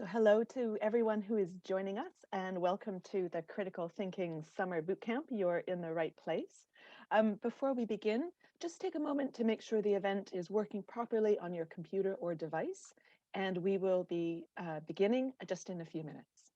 So hello to everyone who is joining us and welcome to the Critical Thinking Summer Bootcamp. You're in the right place. Before we begin, just take a moment to make sure the event is working properly on your computer or device, and we will be beginning just in a few minutes.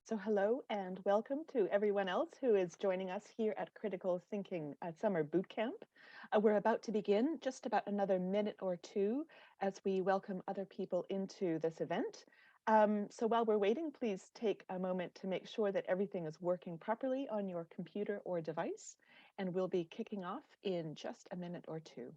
So hello and welcome to everyone else who is joining us here at Critical Thinking Summer Bootcamp. We're about to begin just about another minute or two as we welcome other people into this event. So while we're waiting, please take a moment to make sure that everything is working properly on your computer or device, and we'll be kicking off in just a minute or two.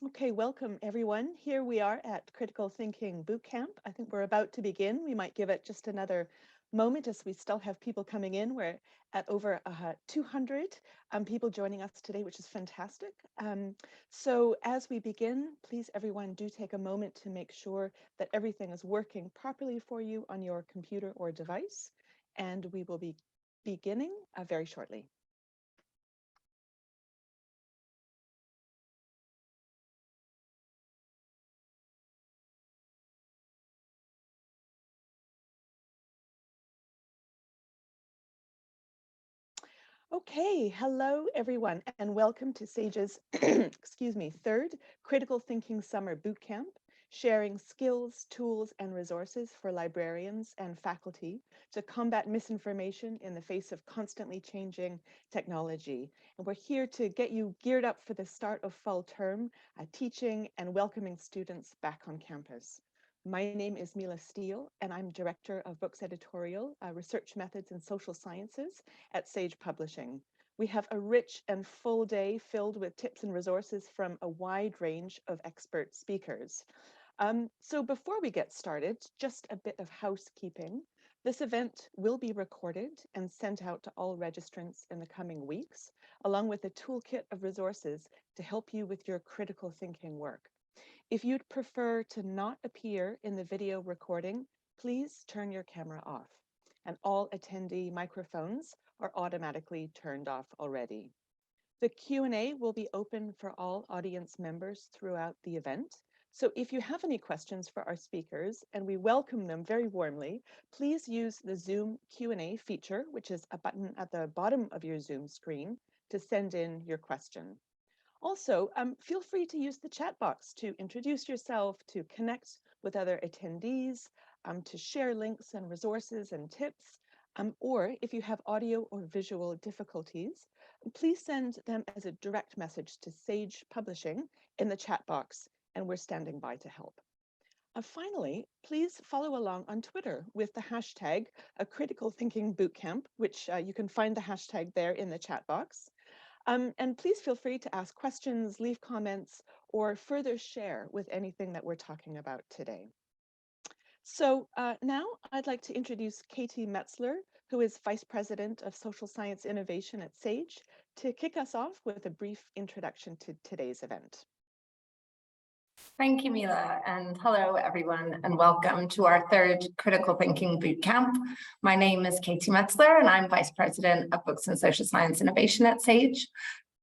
Okay, welcome everyone. Here we are at Critical Thinking Bootcamp. I think we're about to begin. We might give it just another moment as we still have people coming in. We're at over 200 people joining us today, which is fantastic. So as we begin, please everyone do take a moment to make sure that everything is working properly for you on your computer or device. And we will be beginning very shortly. Okay, hello everyone, and welcome to SAGE's, excuse me, third Critical Thinking Summer Bootcamp, sharing skills, tools, and resources for librarians and faculty to combat misinformation in the face of constantly changing technology. And we're here to get you geared up for the start of fall term, teaching and welcoming students back on campus. My name is Mila Steele, and I'm Director of Books Editorial, Research Methods and Social Sciences at Sage Publishing. We have a rich and full day filled with tips and resources from a wide range of expert speakers. So before we get started, just a bit of housekeeping. This event will be recorded and sent out to all registrants in the coming weeks, along with a toolkit of resources to help you with your critical thinking work. If you'd prefer to not appear in the video recording, please turn your camera off, and all attendee microphones are automatically turned off already. The Q&A will be open for all audience members throughout the event. So if you have any questions for our speakers, and we welcome them very warmly, please use the Zoom Q&A feature, which is a button at the bottom of your Zoom screen, to send in your question. Also, feel free to use the chat box to introduce yourself, to connect with other attendees, to share links and resources and tips, or if you have audio or visual difficulties, please send them as a direct message to Sage Publishing in the chat box, and we're standing by to help. Finally, please follow along on Twitter with the hashtag Critical Thinking Bootcamp, which you can find the hashtag there in the chat box. And please feel free to ask questions, leave comments, or further share with anything that we're talking about today. So now I'd like to introduce Katie Metzler, who is Vice President of Social Science Innovation at Sage, to kick us off with a brief introduction to today's event. Thank you, Mila, and hello, everyone, and welcome to our third Critical Thinking Bootcamp. My name is Katie Metzler, and I'm Vice President of Books and Social Science Innovation at Sage.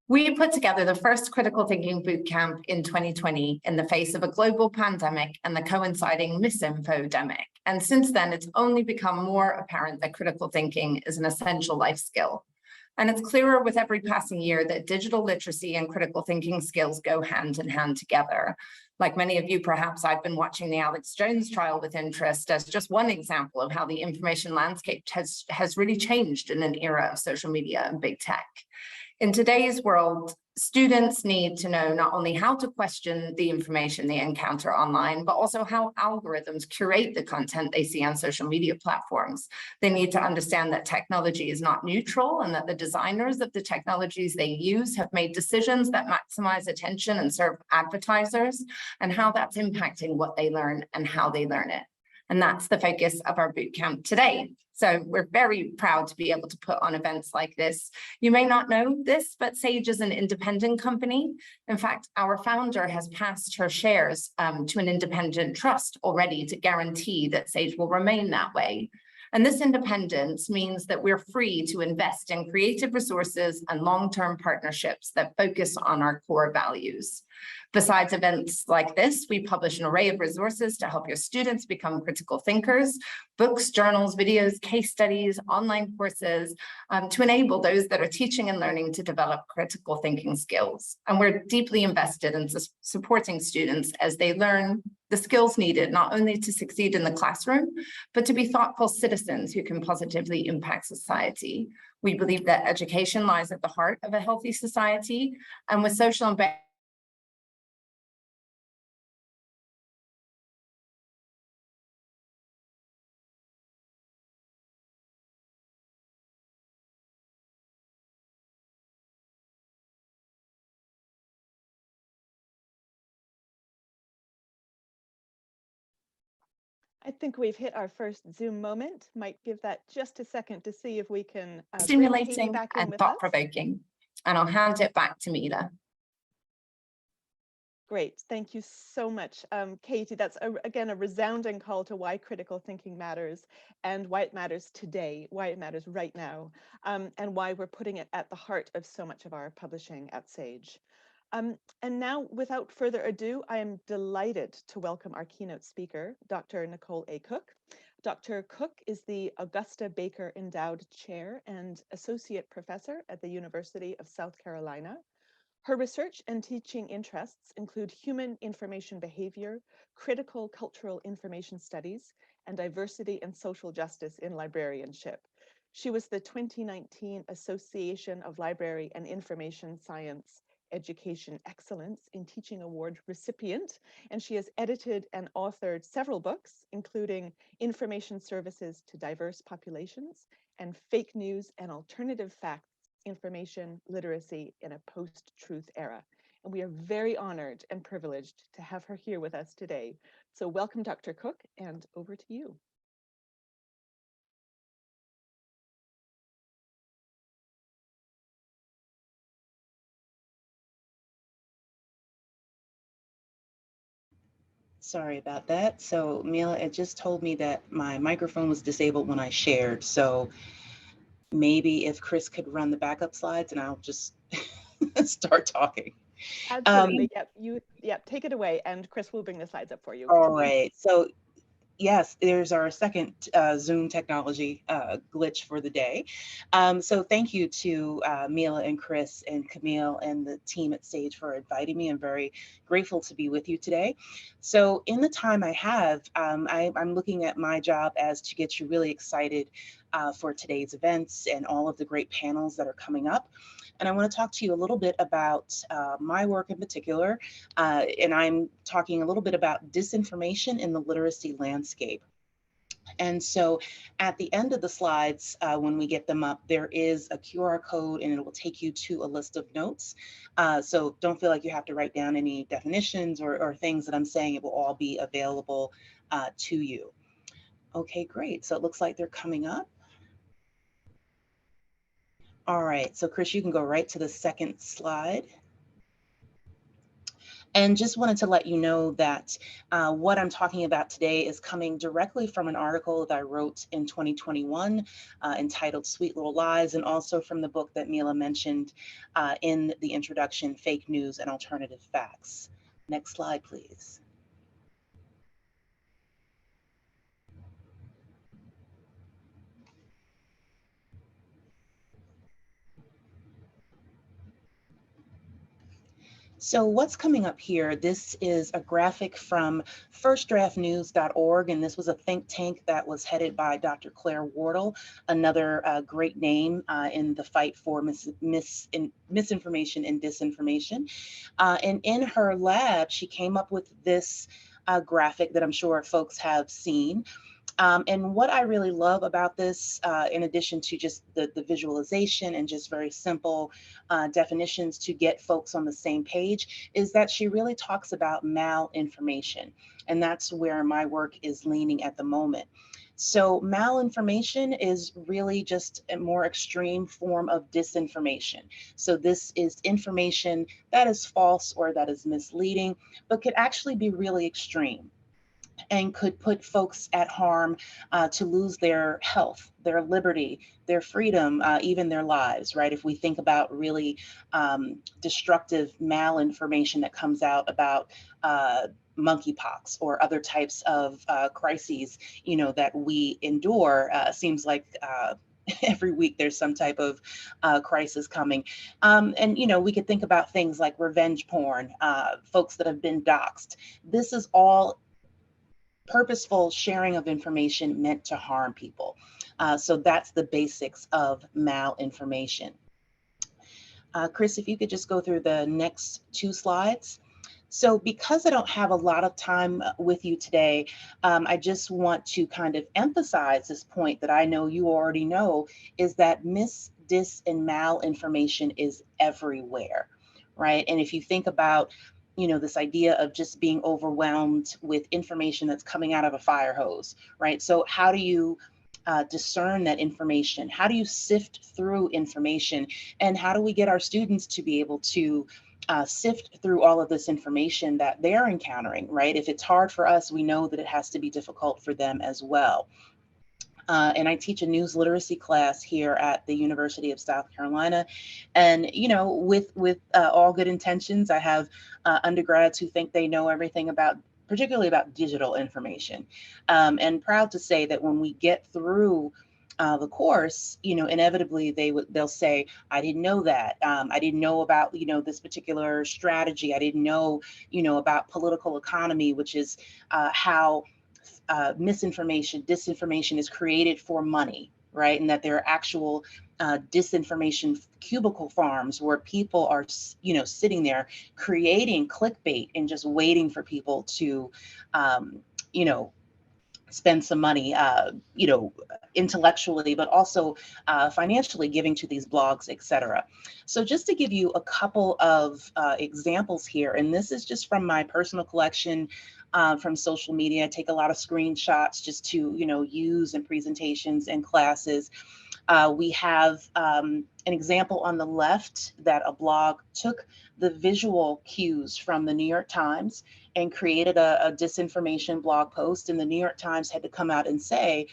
We put together the first Critical Thinking Bootcamp in 2020 in the face of a global pandemic and the coinciding misinfodemic. And since then, it's only become more apparent that critical thinking is an essential life skill. And it's clearer with every passing year that digital literacy and critical thinking skills go hand in hand together. Like many of you, perhaps I've been watching the Alex Jones trial with interest as just one example of how the information landscape has really changed in an era of social media and big tech. In today's world, students need to know not only how to question the information they encounter online, but also how algorithms curate the content they see on social media platforms. They need to understand that technology is not neutral and that the designers of the technologies they use have made decisions that maximize attention and serve advertisers, and how that's impacting what they learn and how they learn it. And that's the focus of our bootcamp today. So we're very proud to be able to put on events like this. You may not know this, but Sage is an independent company. In fact, our founder has passed her shares to an independent trust already to guarantee that Sage will remain that way. And this independence means that we're free to invest in creative resources and long-term partnerships that focus on our core values. Besides events like this, we publish an array of resources to help your students become critical thinkers: books, journals, videos, case studies, online courses, to enable those that are teaching and learning to develop critical thinking skills. And we're deeply invested in supporting students as they learn the skills needed not only to succeed in the classroom, but to be thoughtful citizens who can positively impact society. We believe that education lies at the heart of a healthy society, and with social and I think we've hit our first Zoom moment. Might give that just a second to see if we can stimulating bring Katie back in and with us. thought-provoking. And I'll hand it back to Mila. Great, thank you so much, Katie. That's again a resounding call to why critical thinking matters, and why it matters today, why it matters right now, and why we're putting it at the heart of so much of our publishing at Sage. And now, without further ado, I am delighted to welcome our keynote speaker, Dr. Nicole A. Cooke. Dr. Cooke is the Augusta Baker Endowed Chair and Associate Professor at the University of South Carolina. Her research and teaching interests include human information behavior, critical cultural information studies, and diversity and social justice in librarianship. She was the 2019 Association of Library and Information Science Education Excellence in Teaching Award recipient, and she has edited and authored several books, including Information Services to Diverse Populations and Fake News and Alternative Facts, Information Literacy in a Post-Truth Era. And we are very honored and privileged to have her here with us today. So welcome, Dr. Cooke, and over to you. Sorry about that. So Mila, it just told me that my microphone was disabled when I shared. So maybe if Chris could run the backup slides and I'll just start talking. Absolutely. Yep, take it away, and Chris will bring the slides up for you. All right. So yes, there's our second Zoom technology glitch for the day. So thank you to Mila and Chris and Camille and the team at Sage for inviting me. I'm very grateful to be with you today. So in the time I have, I'm looking at my job as to get you really excited for today's events and all of the great panels that are coming up. And I want to talk to you a little bit about my work in particular, and I'm talking a little bit about disinformation in the literacy landscape. And so at the end of the slides, when we get them up, there is a QR code and it will take you to a list of notes. So don't feel like you have to write down any definitions or things that I'm saying. It will all be available to you. Okay, great. So it looks like they're coming up. All right, so Chris, you can go right to the second slide. And just wanted to let you know that what I'm talking about today is coming directly from an article that I wrote in 2021 entitled Sweet Little Lies, and also from the book that Mila mentioned in the introduction, Fake News and Alternative Facts. Next slide, please. So what's coming up here, this is a graphic from firstdraftnews.org, and this was a think tank that was headed by Dr. Claire Wardle, another great name in the fight for misinformation and disinformation. And in her lab, she came up with this graphic that I'm sure folks have seen. And what I really love about this, in addition to just the visualization and just very simple definitions to get folks on the same page, is that she really talks about malinformation. And that's where my work is leaning at the moment. So malinformation is really just a more extreme form of disinformation. So this is information that is false or that is misleading, but could actually be really extreme and could put folks at harm to lose their health, their liberty, their freedom, even their lives, right? If we think about really destructive malinformation that comes out about monkeypox or other types of crises, you know, that we endure, seems like every week there's some type of crisis coming. And, you know, we could think about things like revenge porn, folks that have been doxxed. This is all purposeful sharing of information meant to harm people. So that's the basics of malinformation. Chris, if you could just go through the next two slides. So because I don't have a lot of time with you today, I just want to kind of emphasize this point that I know you already know, is that dis, and malinformation is everywhere, right? And if you think about, you know, this idea of just being overwhelmed with information that's coming out of a fire hose, right? So how do you discern that information? How do you sift through information? And how do we get our students to be able to sift through all of this information that they're encountering, right? If it's hard for us, we know that it has to be difficult for them as well. And I teach a news literacy class here at the University of South Carolina. And, you know, with all good intentions, I have undergrads who think they know everything about, particularly about digital information. And proud to say that when we get through the course, you know, inevitably they'll say, I didn't know that. I didn't know about, you know, this particular strategy. I didn't know, you know, about political economy, which is how misinformation, disinformation is created for money, right? And that there are actual disinformation cubicle farms where people are, sitting there creating clickbait and just waiting for people to, you know, spend some money, intellectually, but also financially giving to these blogs, etc. So just to give you a couple of examples here, and this is just from my personal collection from social media. I take a lot of screenshots just to, use in presentations and classes. We have an example on the left that a blog took the visual cues from the New York Times and created a disinformation blog post, and the New York Times had to come out and say,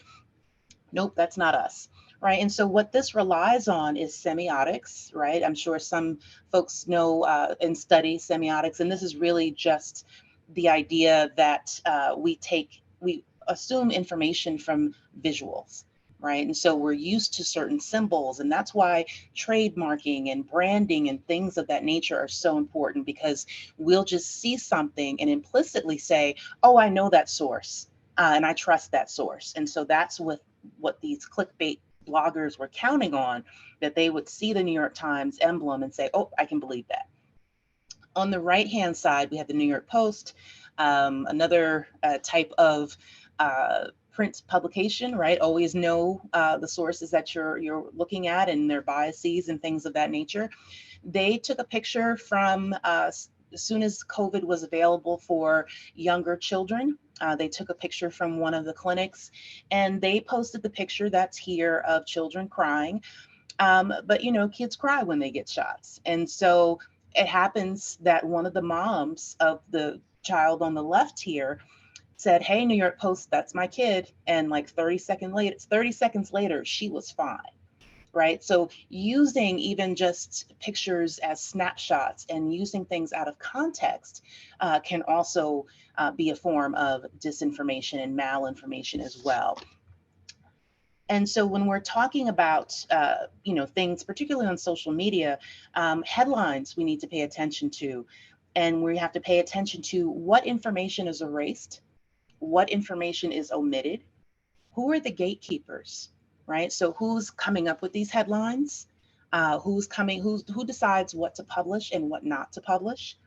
nope, that's not us, right? And so what this relies on is semiotics, right? I'm sure some folks know and study semiotics, and this is really just the idea that we assume information from visuals, right? And so we're used to certain symbols, and that's why trademarking and branding and things of that nature are so important, because we'll just see something and implicitly say, oh, I know that source and I trust that source. And so that's what these clickbait bloggers were counting on, that they would see the New York Times emblem and say, oh, I can believe that. On the right-hand side, we have the New York Post, another type of print publication, right? Always know the sources that you're looking at and their biases and things of that nature. They took a picture from as soon as COVID was available for younger children. They took a picture from one of the clinics, and they posted the picture that's here of children crying. But kids cry when they get shots. And so it happens that one of the moms of the child on the left here said, hey, New York Post, that's my kid. And like 30 seconds later, she was fine. Right. So using even just pictures as snapshots and using things out of context can also be a form of disinformation and malinformation as well. And so when we're talking about, things, particularly on social media, headlines we need to pay attention to. And we have to pay attention to what information is erased, what information is omitted, who are the gatekeepers, right? So who's coming up with these headlines? Who decides what to publish and what not to publish?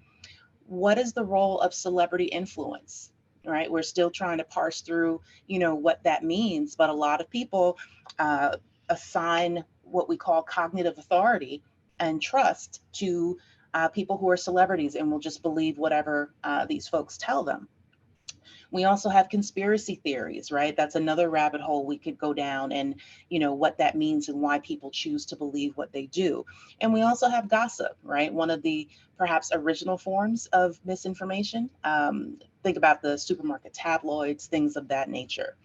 What is the role of celebrity influence, right? We're still trying to parse through, what that means, but a lot of people assign what we call cognitive authority and trust to people who are celebrities and will just believe whatever these folks tell them. We also have conspiracy theories, right? That's another rabbit hole we could go down, and what that means and why people choose to believe what they do. And we also have gossip, right? One of the perhaps original forms of misinformation. Think about the supermarket tabloids, things of that nature.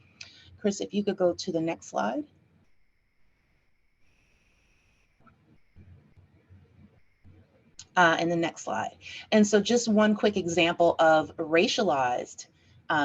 Chris, if you could go to the next slide. And the next slide. And so just one quick example of racialized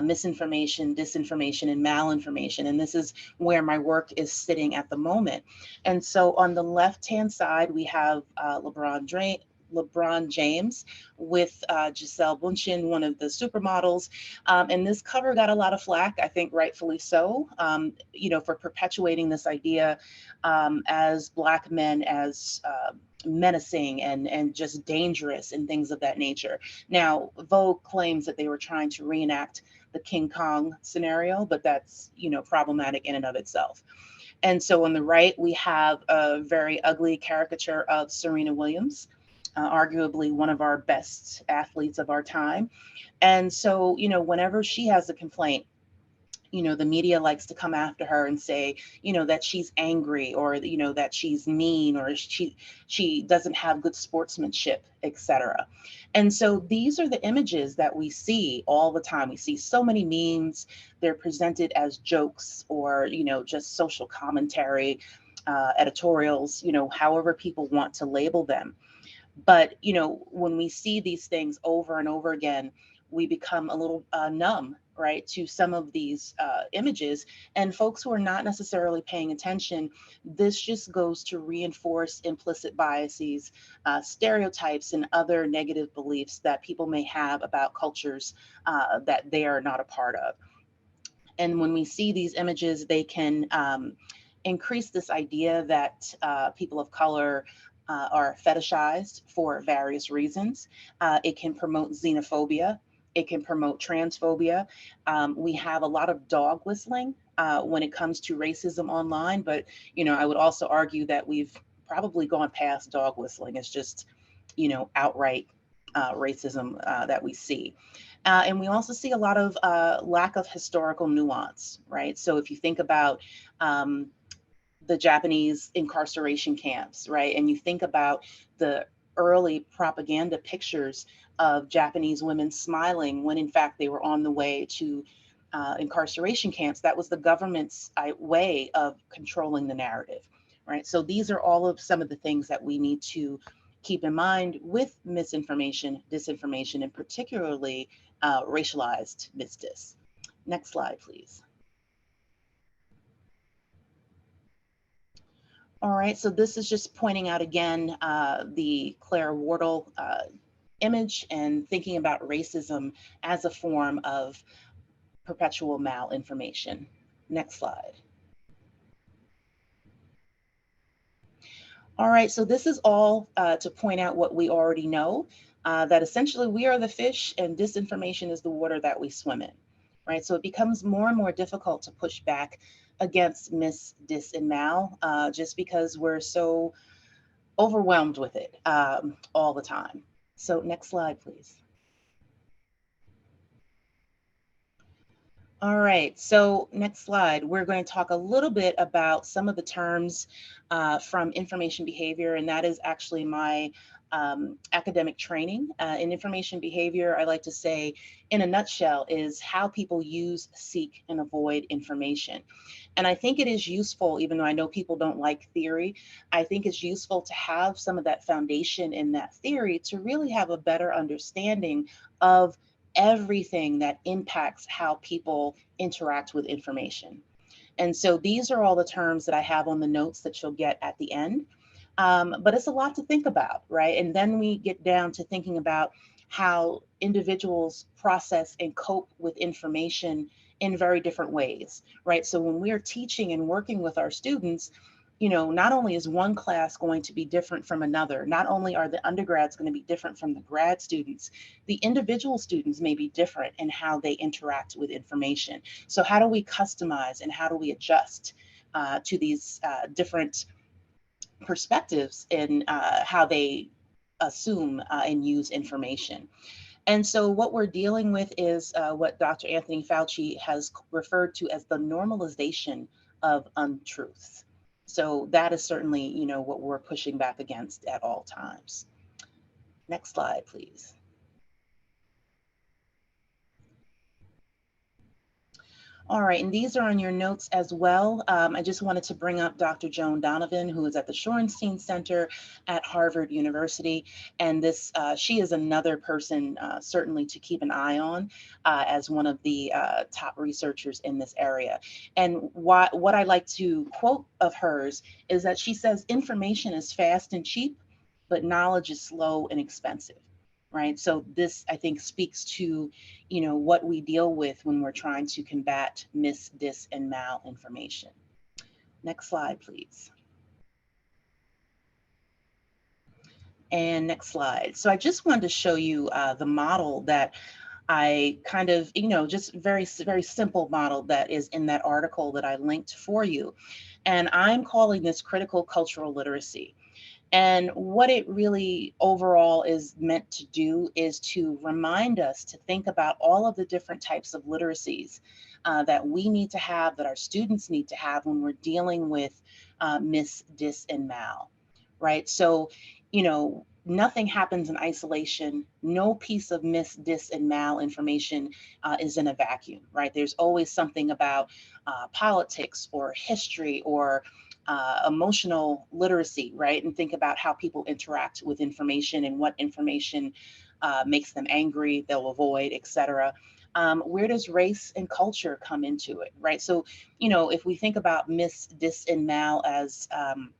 misinformation, disinformation, and malinformation. And this is where my work is sitting at the moment. And so on the left-hand side, we have LeBron James with Gisele Bündchen, one of the supermodels. And this cover got a lot of flack, I think rightfully so, for perpetuating this idea as Black men as menacing and just dangerous and things of that nature. Now, Vogue claims that they were trying to reenact the King Kong scenario, but that's, problematic in and of itself. And so on the right, we have a very ugly caricature of Serena Williams, arguably one of our best athletes of our time. And so, whenever she has a complaint, the media likes to come after her and say, that she's angry, or, that she's mean, or she doesn't have good sportsmanship, etc. And so these are the images that we see all the time. We see so many memes. They're presented as jokes or, just social commentary, editorials, however people want to label them. But, when we see these things over and over again, we become a little numb, right, to some of these images. And folks who are not necessarily paying attention, this just goes to reinforce implicit biases, stereotypes, and other negative beliefs that people may have about cultures that they are not a part of. And when we see these images, they can increase this idea that people of color are fetishized for various reasons. It can promote xenophobia. It can promote transphobia. We have a lot of dog whistling when it comes to racism online, but I would also argue that we've probably gone past dog whistling. It's just, outright racism that we see. And we also see a lot of lack of historical nuance, right? So if you think about the Japanese incarceration camps, right? And you think about the early propaganda pictures of Japanese women smiling when in fact they were on the way to incarceration camps. That was the government's way of controlling the narrative, right? So these are all of some of the things that we need to keep in mind with misinformation, disinformation, and particularly racialized misdis. Next slide, please. All right, so this is just pointing out again the Claire Wardle image and thinking about racism as a form of perpetual malinformation. Next slide. All right, so this is all to point out what we already know, that essentially we are the fish and disinformation is the water that we swim in, right? So it becomes more and more difficult to push back against mis, dis, and mal just because we're so overwhelmed with it all the time. So next slide, please. All right, so next slide, we're going to talk a little bit about some of the terms from information behavior, and that is actually my academic training. In information behavior, I like to say, in a nutshell, is how people use, seek, and avoid information. And I think it is useful, even though I know people don't like theory, I think it's useful to have some of that foundation in that theory to really have a better understanding of everything that impacts how people interact with information. And so these are all the terms that I have on the notes that you'll get at the end. But it's a lot to think about, right? And then we get down to thinking about how individuals process and cope with information in very different ways, right? So when we're teaching and working with our students, not only is one class going to be different from another, not only are the undergrads going to be different from the grad students, the individual students may be different in how they interact with information. So how do we customize and how do we adjust to these different perspectives in how they assume and use information? And so what we're dealing with is what Dr. Anthony Fauci has referred to as the normalization of untruths. So that is certainly, what we're pushing back against at all times. Next slide, please. All right, and these are on your notes as well. I just wanted to bring up Dr. Joan Donovan, who is at the Shorenstein Center at Harvard University. And this, she is another person certainly to keep an eye on as one of the top researchers in this area. And what I like to quote of hers is that she says, information is fast and cheap, but knowledge is slow and expensive. Right. So this, I think, speaks to, what we deal with when we're trying to combat mis, dis, and mal information. Next slide, please. And next slide. So I just wanted to show you the model that I kind of, just very, very simple model that is in that article that I linked for you. And I'm calling this critical cultural literacy. And what it really overall is meant to do is to remind us to think about all of the different types of literacies that we need to have, that our students need to have when we're dealing with mis, dis, and mal, right? So, nothing happens in isolation. No piece of mis, dis, and mal information is in a vacuum, right? There's always something about politics or history or emotional literacy, right? And think about how people interact with information and what information makes them angry, they'll avoid, etc. Where does race and culture come into it, right? So, if we think about mis, dis, and mal as an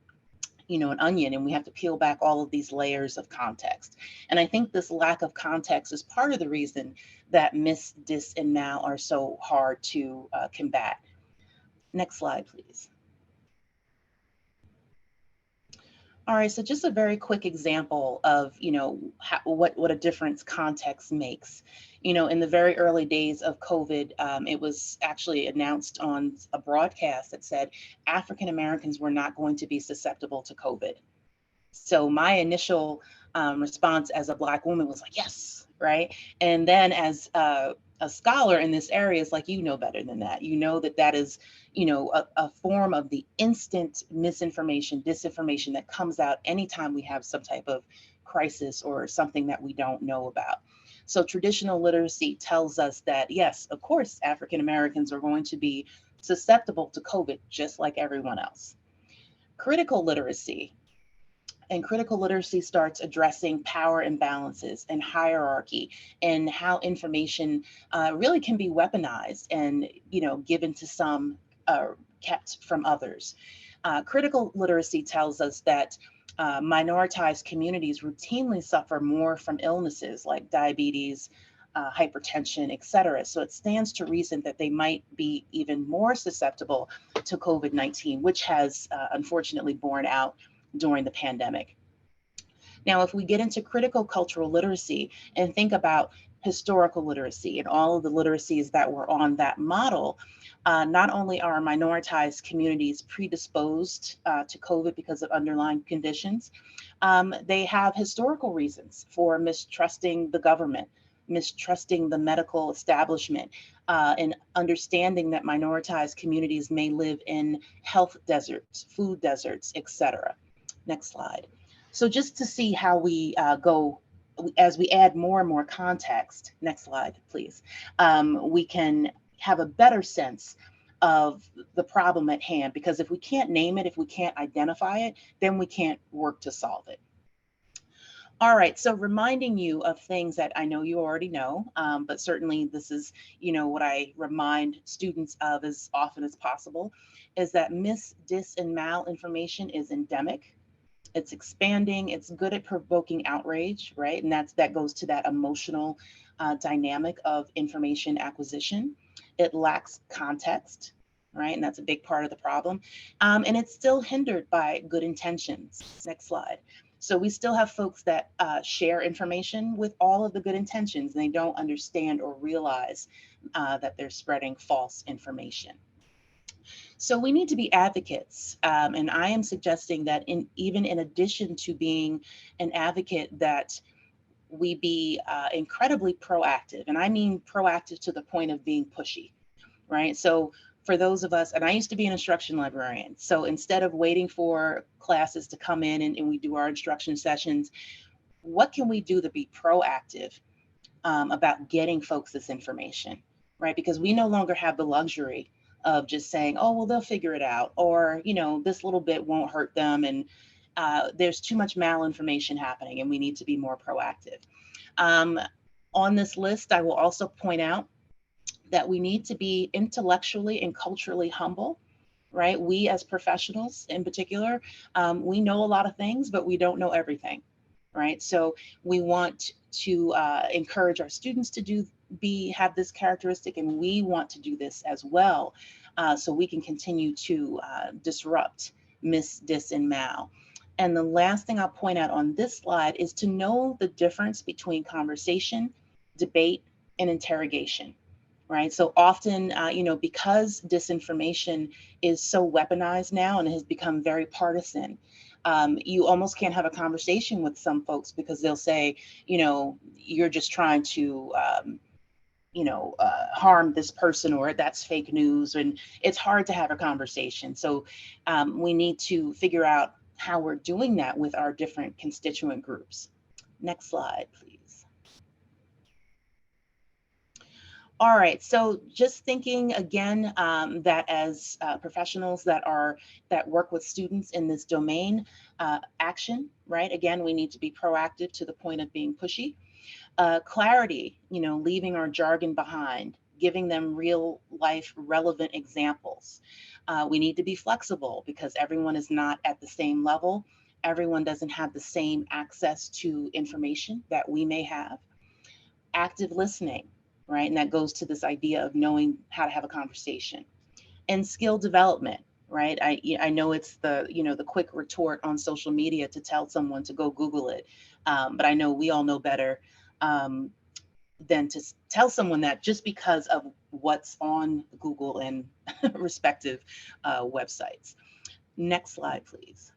onion, and we have to peel back all of these layers of context. And I think this lack of context is part of the reason that mis, dis, and mal are so hard to combat. Next slide, please. All right, so just a very quick example of, what a difference context makes. In the very early days of COVID, it was actually announced on a broadcast that said African Americans were not going to be susceptible to COVID. So my initial response as a Black woman was like, yes, right? And then as a scholar in this area, is like, better than that. That is, a form of the instant misinformation, disinformation that comes out anytime we have some type of crisis or something that we don't know about. So traditional literacy tells us that, yes, of course, African Americans are going to be susceptible to COVID, just like everyone else. Critical literacy starts addressing power imbalances and hierarchy and how information really can be weaponized and, given to some, kept from others. Critical literacy tells us that minoritized communities routinely suffer more from illnesses like diabetes, hypertension, et cetera. So it stands to reason that they might be even more susceptible to COVID-19, which has unfortunately borne out during the pandemic. Now, if we get into critical cultural literacy and think about historical literacy and all of the literacies that were on that model, not only are minoritized communities predisposed to COVID because of underlying conditions, they have historical reasons for mistrusting the government, mistrusting the medical establishment, and understanding that minoritized communities may live in health deserts, food deserts, etc. Next slide. So just to see how we go, as we add more and more context, next slide, please, we can have a better sense of the problem at hand, because if we can't name it, if we can't identify it, then we can't work to solve it. All right, so reminding you of things that I know you already know, but certainly this is, what I remind students of as often as possible, is that mis, dis, and malinformation is endemic. It's expanding, it's good at provoking outrage, right? And that goes to that emotional dynamic of information acquisition. It lacks context, right? And that's a big part of the problem. And it's still hindered by good intentions. Next slide. So we still have folks that share information with all of the good intentions, and they don't understand or realize that they're spreading false information. So we need to be advocates. And I am suggesting that even in addition to being an advocate, that we be incredibly proactive. And I mean proactive to the point of being pushy, right? So for those of us, and I used to be an instruction librarian. So instead of waiting for classes to come in and we do our instruction sessions, what can we do to be proactive about getting folks this information, right? Because we no longer have the luxury of just saying, oh, well, they'll figure it out, or, this little bit won't hurt them. And there's too much malinformation happening and we need to be more proactive. On this list, I will also point out that we need to be intellectually and culturally humble, right? We as professionals in particular, we know a lot of things, but we don't know everything, right? So we want to encourage our students to have this characteristic, and we want to do this as well, so we can continue to disrupt mis, dis, and mal. And the last thing I'll point out on this slide is to know the difference between conversation, debate, and interrogation, right? So often, because disinformation is so weaponized now and has become very partisan, you almost can't have a conversation with some folks because they'll say, you're just trying to, harm this person, or that's fake news, and it's hard to have a conversation. So we need to figure out how we're doing that with our different constituent groups. Next slide, please. All right, so just thinking again that as professionals that work with students in this domain, action, right? Again, we need to be proactive to the point of being pushy. Clarity, leaving our jargon behind, giving them real life relevant examples. We need to be flexible because everyone is not at the same level. Everyone doesn't have the same access to information that we may have. Active listening, right? And that goes to this idea of knowing how to have a conversation. And skill development, right? I know it's the, the quick retort on social media to tell someone to go Google it. But I know we all know better than to tell someone that just because of what's on Google and respective websites. Next slide, please.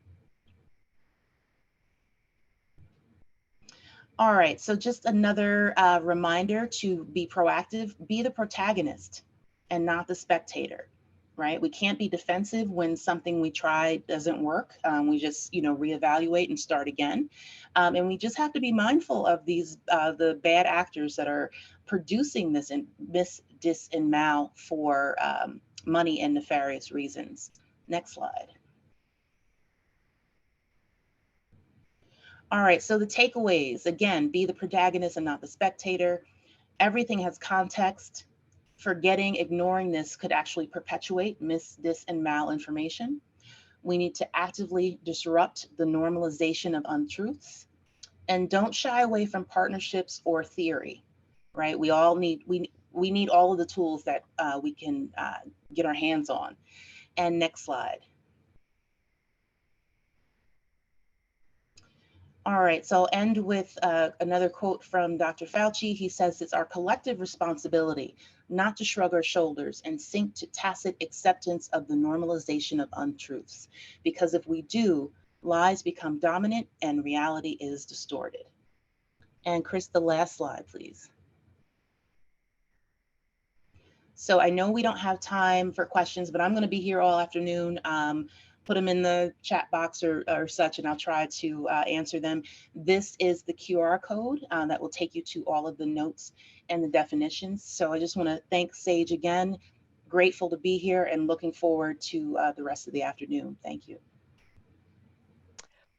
All right, so just another reminder to be proactive, be the protagonist and not the spectator, right? We can't be defensive when something we tried doesn't work. We just, reevaluate and start again. And we just have to be mindful of these, the bad actors that are producing this dis, and mal for money and nefarious reasons. Next slide. All right, so the takeaways, again, be the protagonist and not the spectator. Everything has context. Forgetting, ignoring this could actually perpetuate mis, dis, and malinformation. We need to actively disrupt the normalization of untruths. And don't shy away from partnerships or theory, right? We all need, we need all of the tools that we can get our hands on. And next slide. All right, so I'll end with another quote from Dr. Fauci. He says, it's our collective responsibility not to shrug our shoulders and sink to tacit acceptance of the normalization of untruths. Because if we do, lies become dominant and reality is distorted. And Chris, the last slide, please. So I know we don't have time for questions, but I'm going to be here all afternoon. Put them in the chat box or such, and I'll try to answer them. This is the QR code that will take you to all of the notes and the definitions. So I just want to thank Sage again. Grateful to be here and looking forward to the rest of the afternoon. Thank you.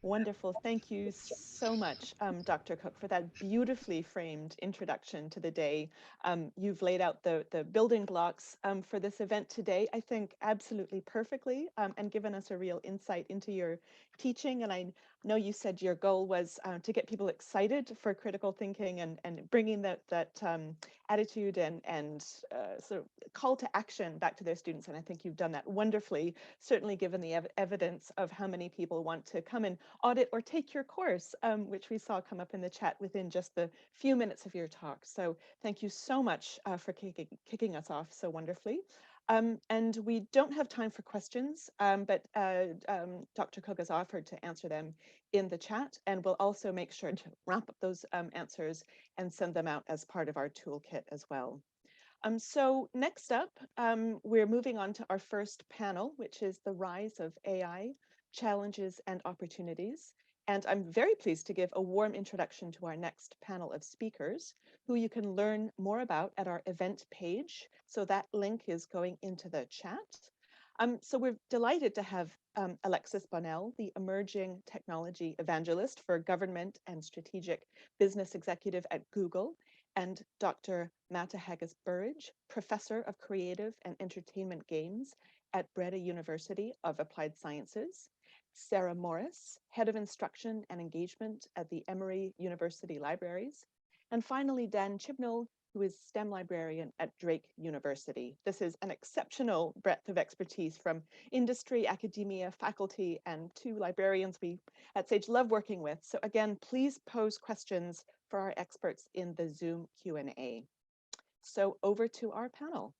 Wonderful. Thank you so much, Dr. Cooke, for that beautifully framed introduction to the day. You've laid out the building blocks for this event today, I think, absolutely perfectly, and given us a real insight into your teaching. And I know you said your goal was to get people excited for critical thinking and bringing that attitude and sort of call to action back to their students. And I think you've done that wonderfully, certainly given the evidence of how many people want to come and audit or take your course, which we saw come up in the chat within just the few minutes of your talk. So thank you so much for kicking us off so wonderfully. And we don't have time for questions, but Dr. Cooke has offered to answer them in the chat, and we'll also make sure to wrap up those answers and send them out as part of our toolkit as well. So next up, we're moving on to our first panel, which is the rise of AI, challenges and opportunities. And I'm very pleased to give a warm introduction to our next panel of speakers, who you can learn more about at our event page. So that link is going into the chat. So we're delighted to have Alexis Bonnell, the emerging technology evangelist for government and strategic business executive at Google, and Dr. Haggis-Burridge, Professor of Creative and Entertainment Games at Breda University of Applied Sciences, Sarah Morris, Head of Instruction and Engagement at the Emory University Libraries, and finally Dan Chibnall, who is STEM librarian at Drake University. This is an exceptional breadth of expertise from industry, academia, faculty, and two librarians we at Sage love working with. So again, please pose questions for our experts in the Zoom Q&A. So over to our panel.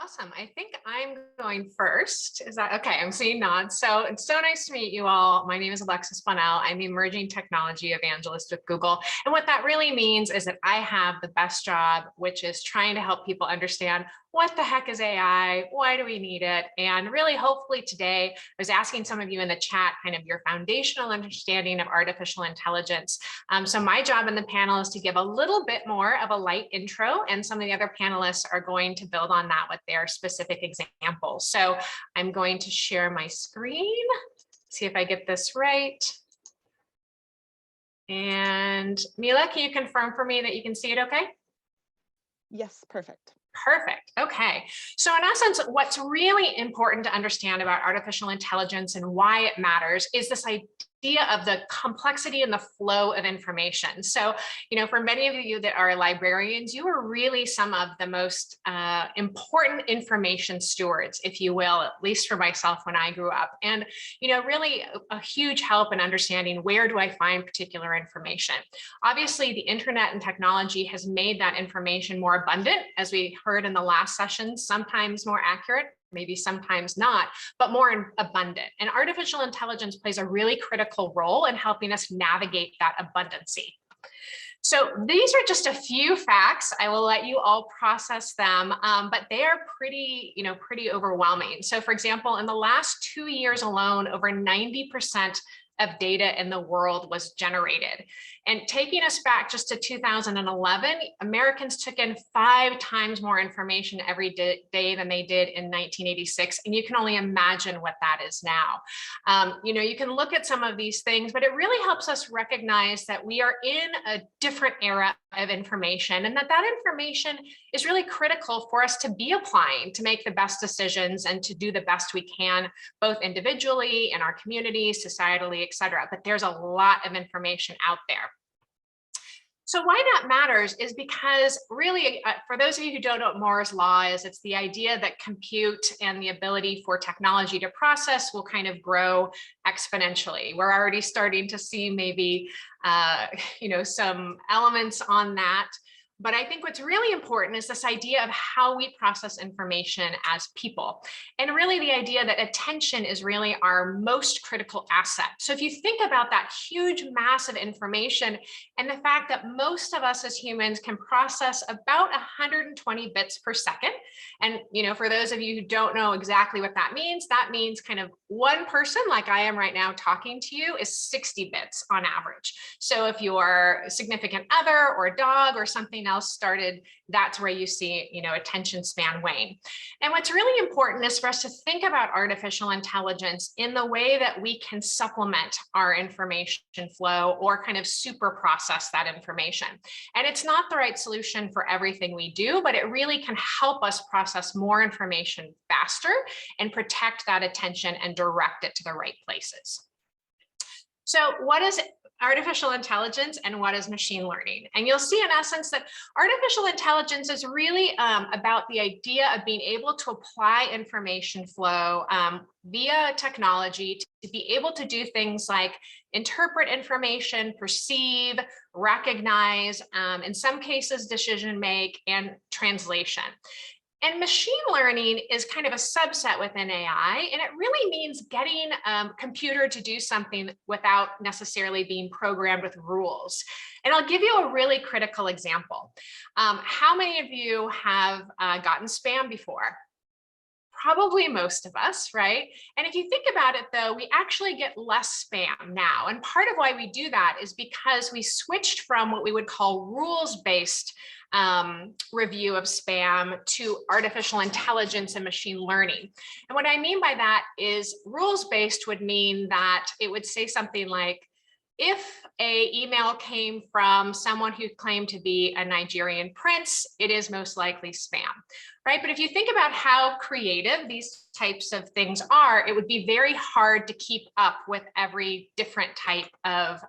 Awesome. I think I'm going first. Is that okay? I'm seeing nods. So it's so nice to meet you all. My name is Alexis Bonnell. I'm the emerging technology evangelist with Google. And what that really means is that I have the best job, which is trying to help people understand what the heck is AI? Why do we need it? And really, hopefully today, I was asking some of you in the chat kind of your foundational understanding of artificial intelligence. So my job in the panel is to give a little bit more of a light intro, and some of the other panelists are going to build on that with their specific examples. So I'm going to share my screen, see if I get this right. And Mila, can you confirm for me that you can see it okay? Yes, perfect. Perfect. Okay. So in essence, what's really important to understand about artificial intelligence and why it matters is this idea of the complexity and the flow of information. So, for many of you that are librarians, you are really some of the most important information stewards, if you will, at least for myself when I grew up. And, really a huge help in understanding where do I find particular information. Obviously, the internet and technology has made that information more abundant, as we heard in the last session, sometimes more accurate, maybe sometimes not, but more abundant. And artificial intelligence plays a really critical role in helping us navigate that abundancy. So these are just a few facts. I will let you all process them, but they are pretty overwhelming. So for example, in the last 2 years alone, over 90% of data in the world was generated. And taking us back just to 2011, Americans took in 5 times more information every day than they did in 1986. And you can only imagine what that is now. You can look at some of these things, but it really helps us recognize that we are in a different era of information, and that information is really critical for us to be applying to make the best decisions and to do the best we can, both individually, in our communities, societally, et cetera. But there's a lot of information out there. So why that matters is because really, for those of you who don't know what Moore's law is, it's the idea that compute and the ability for technology to process will kind of grow exponentially. We're already starting to see maybe, some elements on that. But I think what's really important is this idea of how we process information as people. And really the idea that attention is really our most critical asset. So if you think about that huge mass of information and the fact that most of us as humans can process about 120 bits per second. And, for those of you who don't know exactly what that means kind of one person like I am right now talking to you is 60 bits on average. So if your significant other or dog or something else started, that's where you see, attention span wane. And what's really important is for us to think about artificial intelligence in the way that we can supplement our information flow or kind of super process that information. And it's not the right solution for everything we do, but it really can help us process more information faster and protect that attention and direct it to the right places. So what is artificial intelligence and what is machine learning? And you'll see in essence that artificial intelligence is really about the idea of being able to apply information flow via technology to be able to do things like interpret information, perceive, recognize, in some cases, decision make, and translation. And machine learning is kind of a subset within AI, and it really means getting a computer to do something without necessarily being programmed with rules. And I'll give you a really critical example. How many of you have gotten spam before? Probably most of us, right? And if you think about it though, we actually get less spam now. And part of why we do that is because we switched from what we would call rules-based review of spam to artificial intelligence and machine learning. And what I mean by that is rules-based would mean that it would say something like, if an email came from someone who claimed to be a Nigerian prince, it is most likely spam, right? But if you think about how creative these types of things are, it would be very hard to keep up with every different type of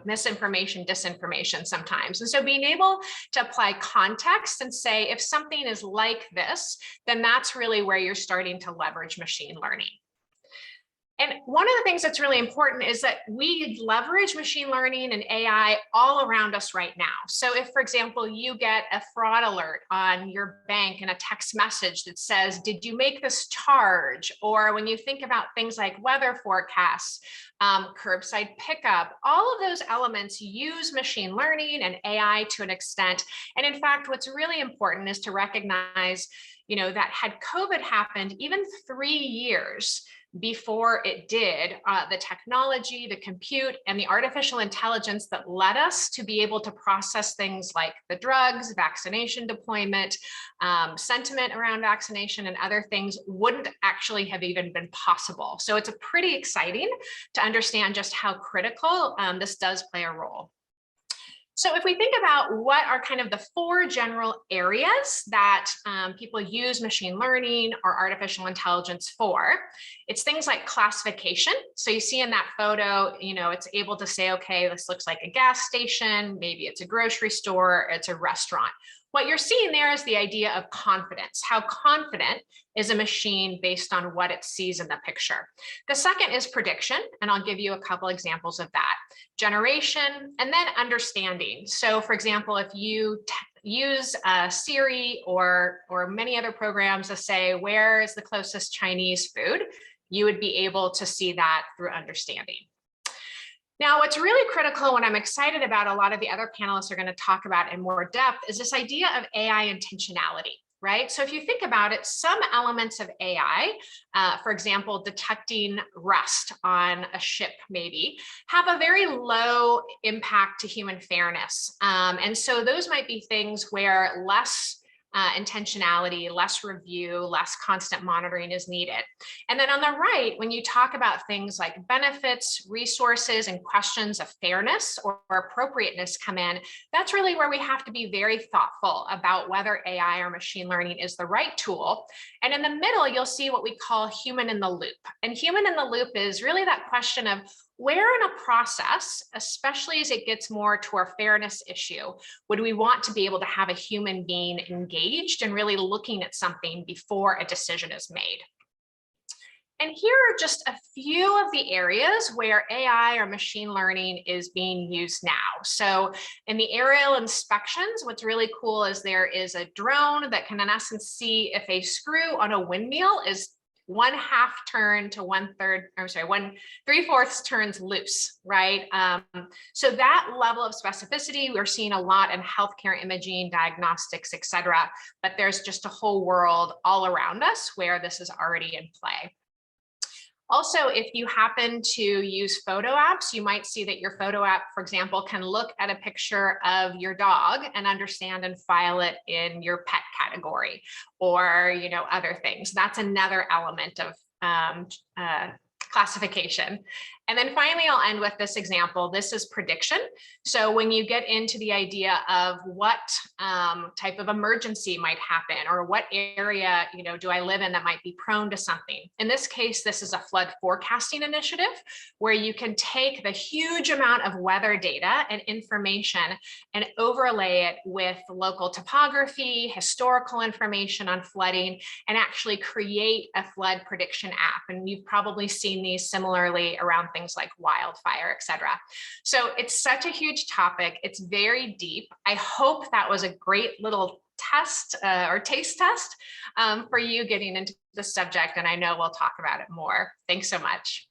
misinformation, disinformation sometimes. And so being able to apply context and say, if something is like this, then that's really where you're starting to leverage machine learning. And one of the things that's really important is that we leverage machine learning and AI all around us right now. So if, for example, you get a fraud alert on your bank and a text message that says, did you make this charge? Or when you think about things like weather forecasts, curbside pickup, all of those elements use machine learning and AI to an extent. And in fact, what's really important is to recognize, that had COVID happened even 3 years before it did, the technology, the compute, and the artificial intelligence that led us to be able to process things like the drugs, vaccination deployment, sentiment around vaccination, and other things wouldn't actually have even been possible. So it's pretty exciting to understand just how critical this does play a role. So if we think about what are kind of the 4 general areas that people use machine learning or artificial intelligence for, it's things like classification. So you see in that photo, you know, it's able to say, okay, this looks like a gas station, maybe it's a grocery store, it's a restaurant. What you're seeing there is the idea of confidence. How confident is a machine based on what it sees in the picture? The second is prediction, and I'll give you a couple examples of that. Generation, and then understanding. So for example, if you use Siri or many other programs to say, where is the closest Chinese food? You would be able to see that through understanding. Now, what's really critical, what I'm excited about, a lot of the other panelists are going to talk about in more depth, is this idea of AI intentionality, right? So if you think about it, some elements of AI, for example, detecting rust on a ship maybe, have a very low impact to human fairness. And so those might be things where less intentionality, less review, less constant monitoring is needed. And then on the right, when you talk about things like benefits, resources, and questions of fairness or appropriateness come in, that's really where we have to be very thoughtful about whether AI or machine learning is the right tool. And in the middle, you'll see what we call human in the loop. And human in the loop is really that question of where in a process, especially as it gets more to our fairness issue, would we want to be able to have a human being engaged and really looking at something before a decision is made? And here are just a few of the areas where AI or machine learning is being used now. So in the aerial inspections, what's really cool is there is a drone that can in essence see if a screw on a windmill is 1/2 turn to 1/3, I'm sorry, 3/4 turns loose, right? So that level of specificity, we're seeing a lot in healthcare imaging, diagnostics, et cetera, but there's just a whole world all around us where this is already in play. Also, if you happen to use photo apps, you might see that your photo app, for example, can look at a picture of your dog and understand and file it in your pet category or, you know, other things. That's another element of classification. And then finally, I'll end with this example. This is prediction. So when you get into the idea of what type of emergency might happen or what area, you know, do I live in that might be prone to something? In this case, this is a flood forecasting initiative where you can take the huge amount of weather data and information and overlay it with local topography, historical information on flooding, and actually create a flood prediction app. And you've probably seen these similarly around things like wildfire, et cetera. So it's such a huge topic. It's very deep. I hope that was a great little test or taste test for you getting into the subject. And I know we'll talk about it more. Thanks so much.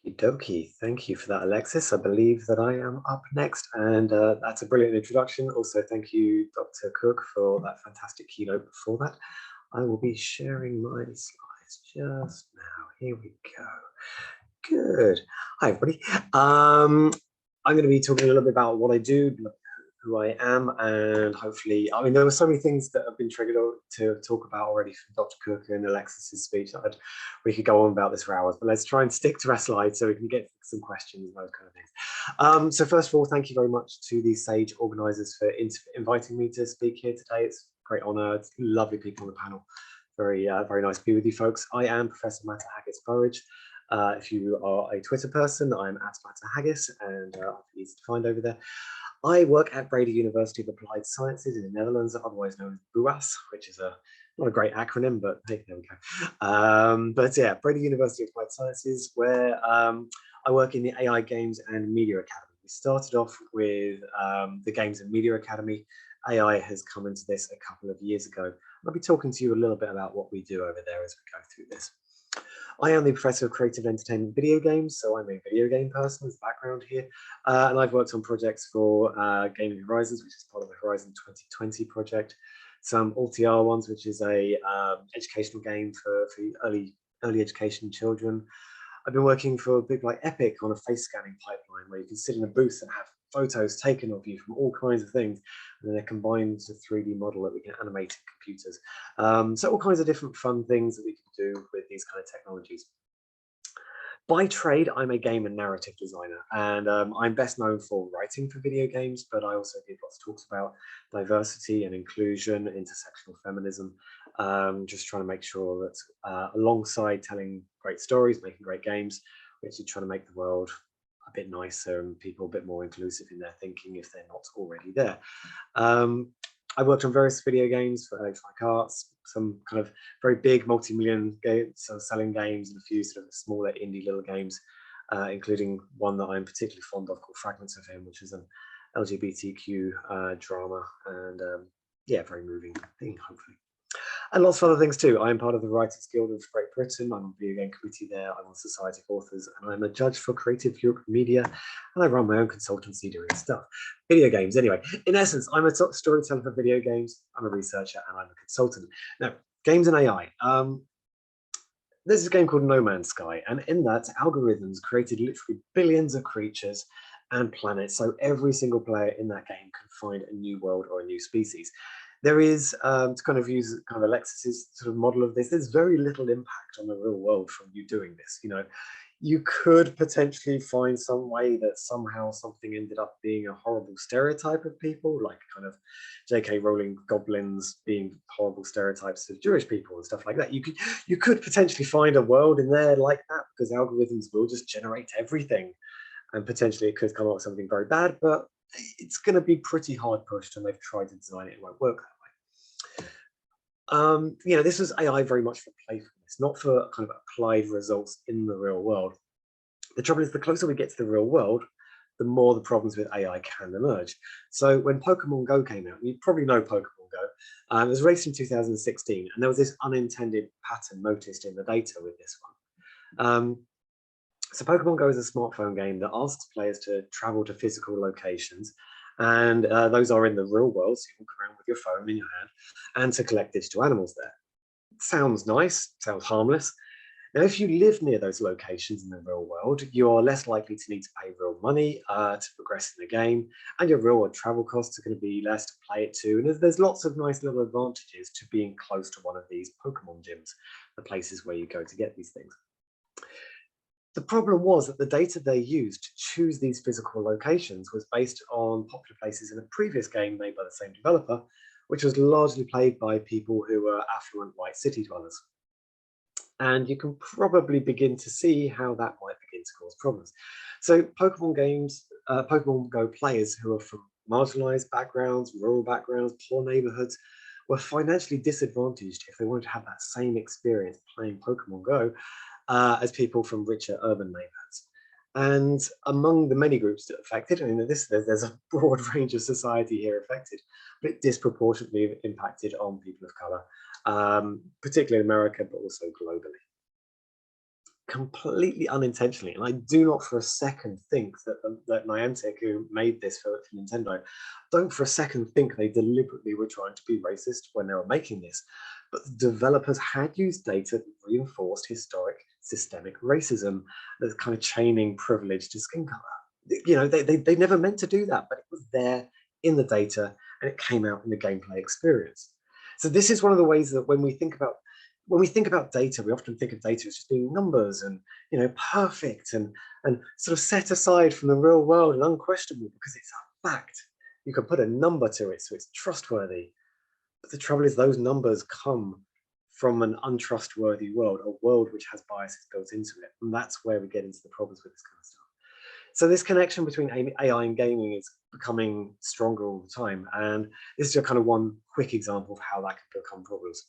Okie dokie. Thank you for that, Alexis. I believe that I am up next, and that's a brilliant introduction. Also, thank you, Dr. Cooke, for that fantastic keynote before that. I will be sharing my slides just now. Here we go. Good. Hi, everybody. I'm going to be talking a little bit about what I do, who I am, and hopefully, I mean, there were so many things that have been triggered to talk about already from Dr. Cooke and Alexis's speech. We could go on about this for hours, but let's try and stick to our slides so we can get some questions and those kind of things. So first of all, thank you very much to the SAGE organisers for inviting me to speak here today. It's a great honour. It's lovely people on the panel. Very nice to be with you folks. I am Professor Matt Haggis-Burridge. If you are a Twitter person, I'm @MattHaggis, and easy to find over there. I work at Breda University of Applied Sciences in the Netherlands, otherwise known as BUAS, which is not a great acronym, but hey, there we go. But yeah, Breda University of Applied Sciences, where I work in the AI Games and Media Academy. We started off with the Games and Media Academy. AI has come into this a couple of years ago. I'll be talking to you a little bit about what we do over there as we go through this. I am the Professor of Creative Entertainment Video Games, so I'm a video game person as background here. And I've worked on projects for Gaming Horizons, which is part of the Horizon 2020 project. Some ULTR ones, which is a educational game for early education children. I've been working for a big like Epic on a face scanning pipeline where you can sit in a booth and have photos taken of you from all kinds of things, and then they're combined into a 3D model that we can animate in computers. So all kinds of different fun things that we can do with these kind of technologies. By trade, I'm a game and narrative designer, and I'm best known for writing for video games, but I also give lots of talks about diversity and inclusion, intersectional feminism, just trying to make sure that alongside telling great stories, making great games, we're actually trying to make the world a bit nicer and people a bit more inclusive in their thinking if they're not already there. I worked on various video games for Electronic Arts, some kind of very big multi-million games, selling games, and a few sort of smaller indie little games, including one that I'm particularly fond of called Fragments of Him, which is an LGBTQ drama, and yeah, very moving thing, hopefully. And lots of other things too. I'm part of the Writers Guild of Great Britain. I'm on the video game committee there. I'm on the Society of Authors, and I'm a judge for Creative Europe Media. And I run my own consultancy doing stuff. Video games, anyway. In essence, I'm a storyteller for video games. I'm a researcher, and I'm a consultant. Now, games and AI. There's a game called No Man's Sky, and in that, algorithms created literally billions of creatures and planets. So every single player in that game can find a new world or a new species. There is, to kind of use kind of Alexis's sort of model of this, there's very little impact on the real world from you doing this. You know, you could potentially find some way that somehow something ended up being a horrible stereotype of people, like kind of J.K. Rowling goblins being horrible stereotypes of Jewish people and stuff like that. You could potentially find a world in there like that, because algorithms will just generate everything, and potentially it could come up with something very bad, but it's going to be pretty hard pushed, and they've tried to design it won't work that way. You know, this was AI very much for playfulness, not for kind of applied results in the real world. The trouble is, the closer we get to the real world, the more the problems with AI can emerge. So when Pokemon Go came out, you probably know Pokemon Go, it was released in 2016, and there was this unintended pattern noticed in the data with this one. So Pokemon Go is a smartphone game that asks players to travel to physical locations, and those are in the real world, so you walk around with your phone in your hand, and to collect digital animals there. Sounds nice, sounds harmless. Now, if you live near those locations in the real world, you are less likely to need to pay real money to progress in the game, and your real world travel costs are going to be less to play it to. And there's lots of nice little advantages to being close to one of these Pokemon gyms, the places where you go to get these things. The problem was that the data they used to choose these physical locations was based on popular places in a previous game made by the same developer, which was largely played by people who were affluent white city dwellers. And you can probably begin to see how that might begin to cause problems. So Pokemon Go players who are from marginalized backgrounds, rural backgrounds, poor neighborhoods, were financially disadvantaged if they wanted to have that same experience playing Pokemon Go as people from richer urban neighborhoods. And among the many groups that affected, I mean, there's a broad range of society here affected, but it disproportionately impacted on people of color, particularly in America, but also globally. Completely unintentionally, and I do not for a second think that Niantic, who made this for Nintendo, don't for a second think they deliberately were trying to be racist when they were making this. But the developers had used data that reinforced historic systemic racism, that's kind of chaining privilege to skin color. You know, they never meant to do that, but it was there in the data, and it came out in the gameplay experience. So this is one of the ways that when we think about data, we often think of data as just being numbers and, you know, perfect and sort of set aside from the real world and unquestionable because it's a fact. You can put a number to it, so it's trustworthy. But the trouble is, those numbers come from an untrustworthy world, a world which has biases built into it. And that's where we get into the problems with this kind of stuff. So this connection between AI and gaming is becoming stronger all the time. And this is just kind of one quick example of how that can become problems.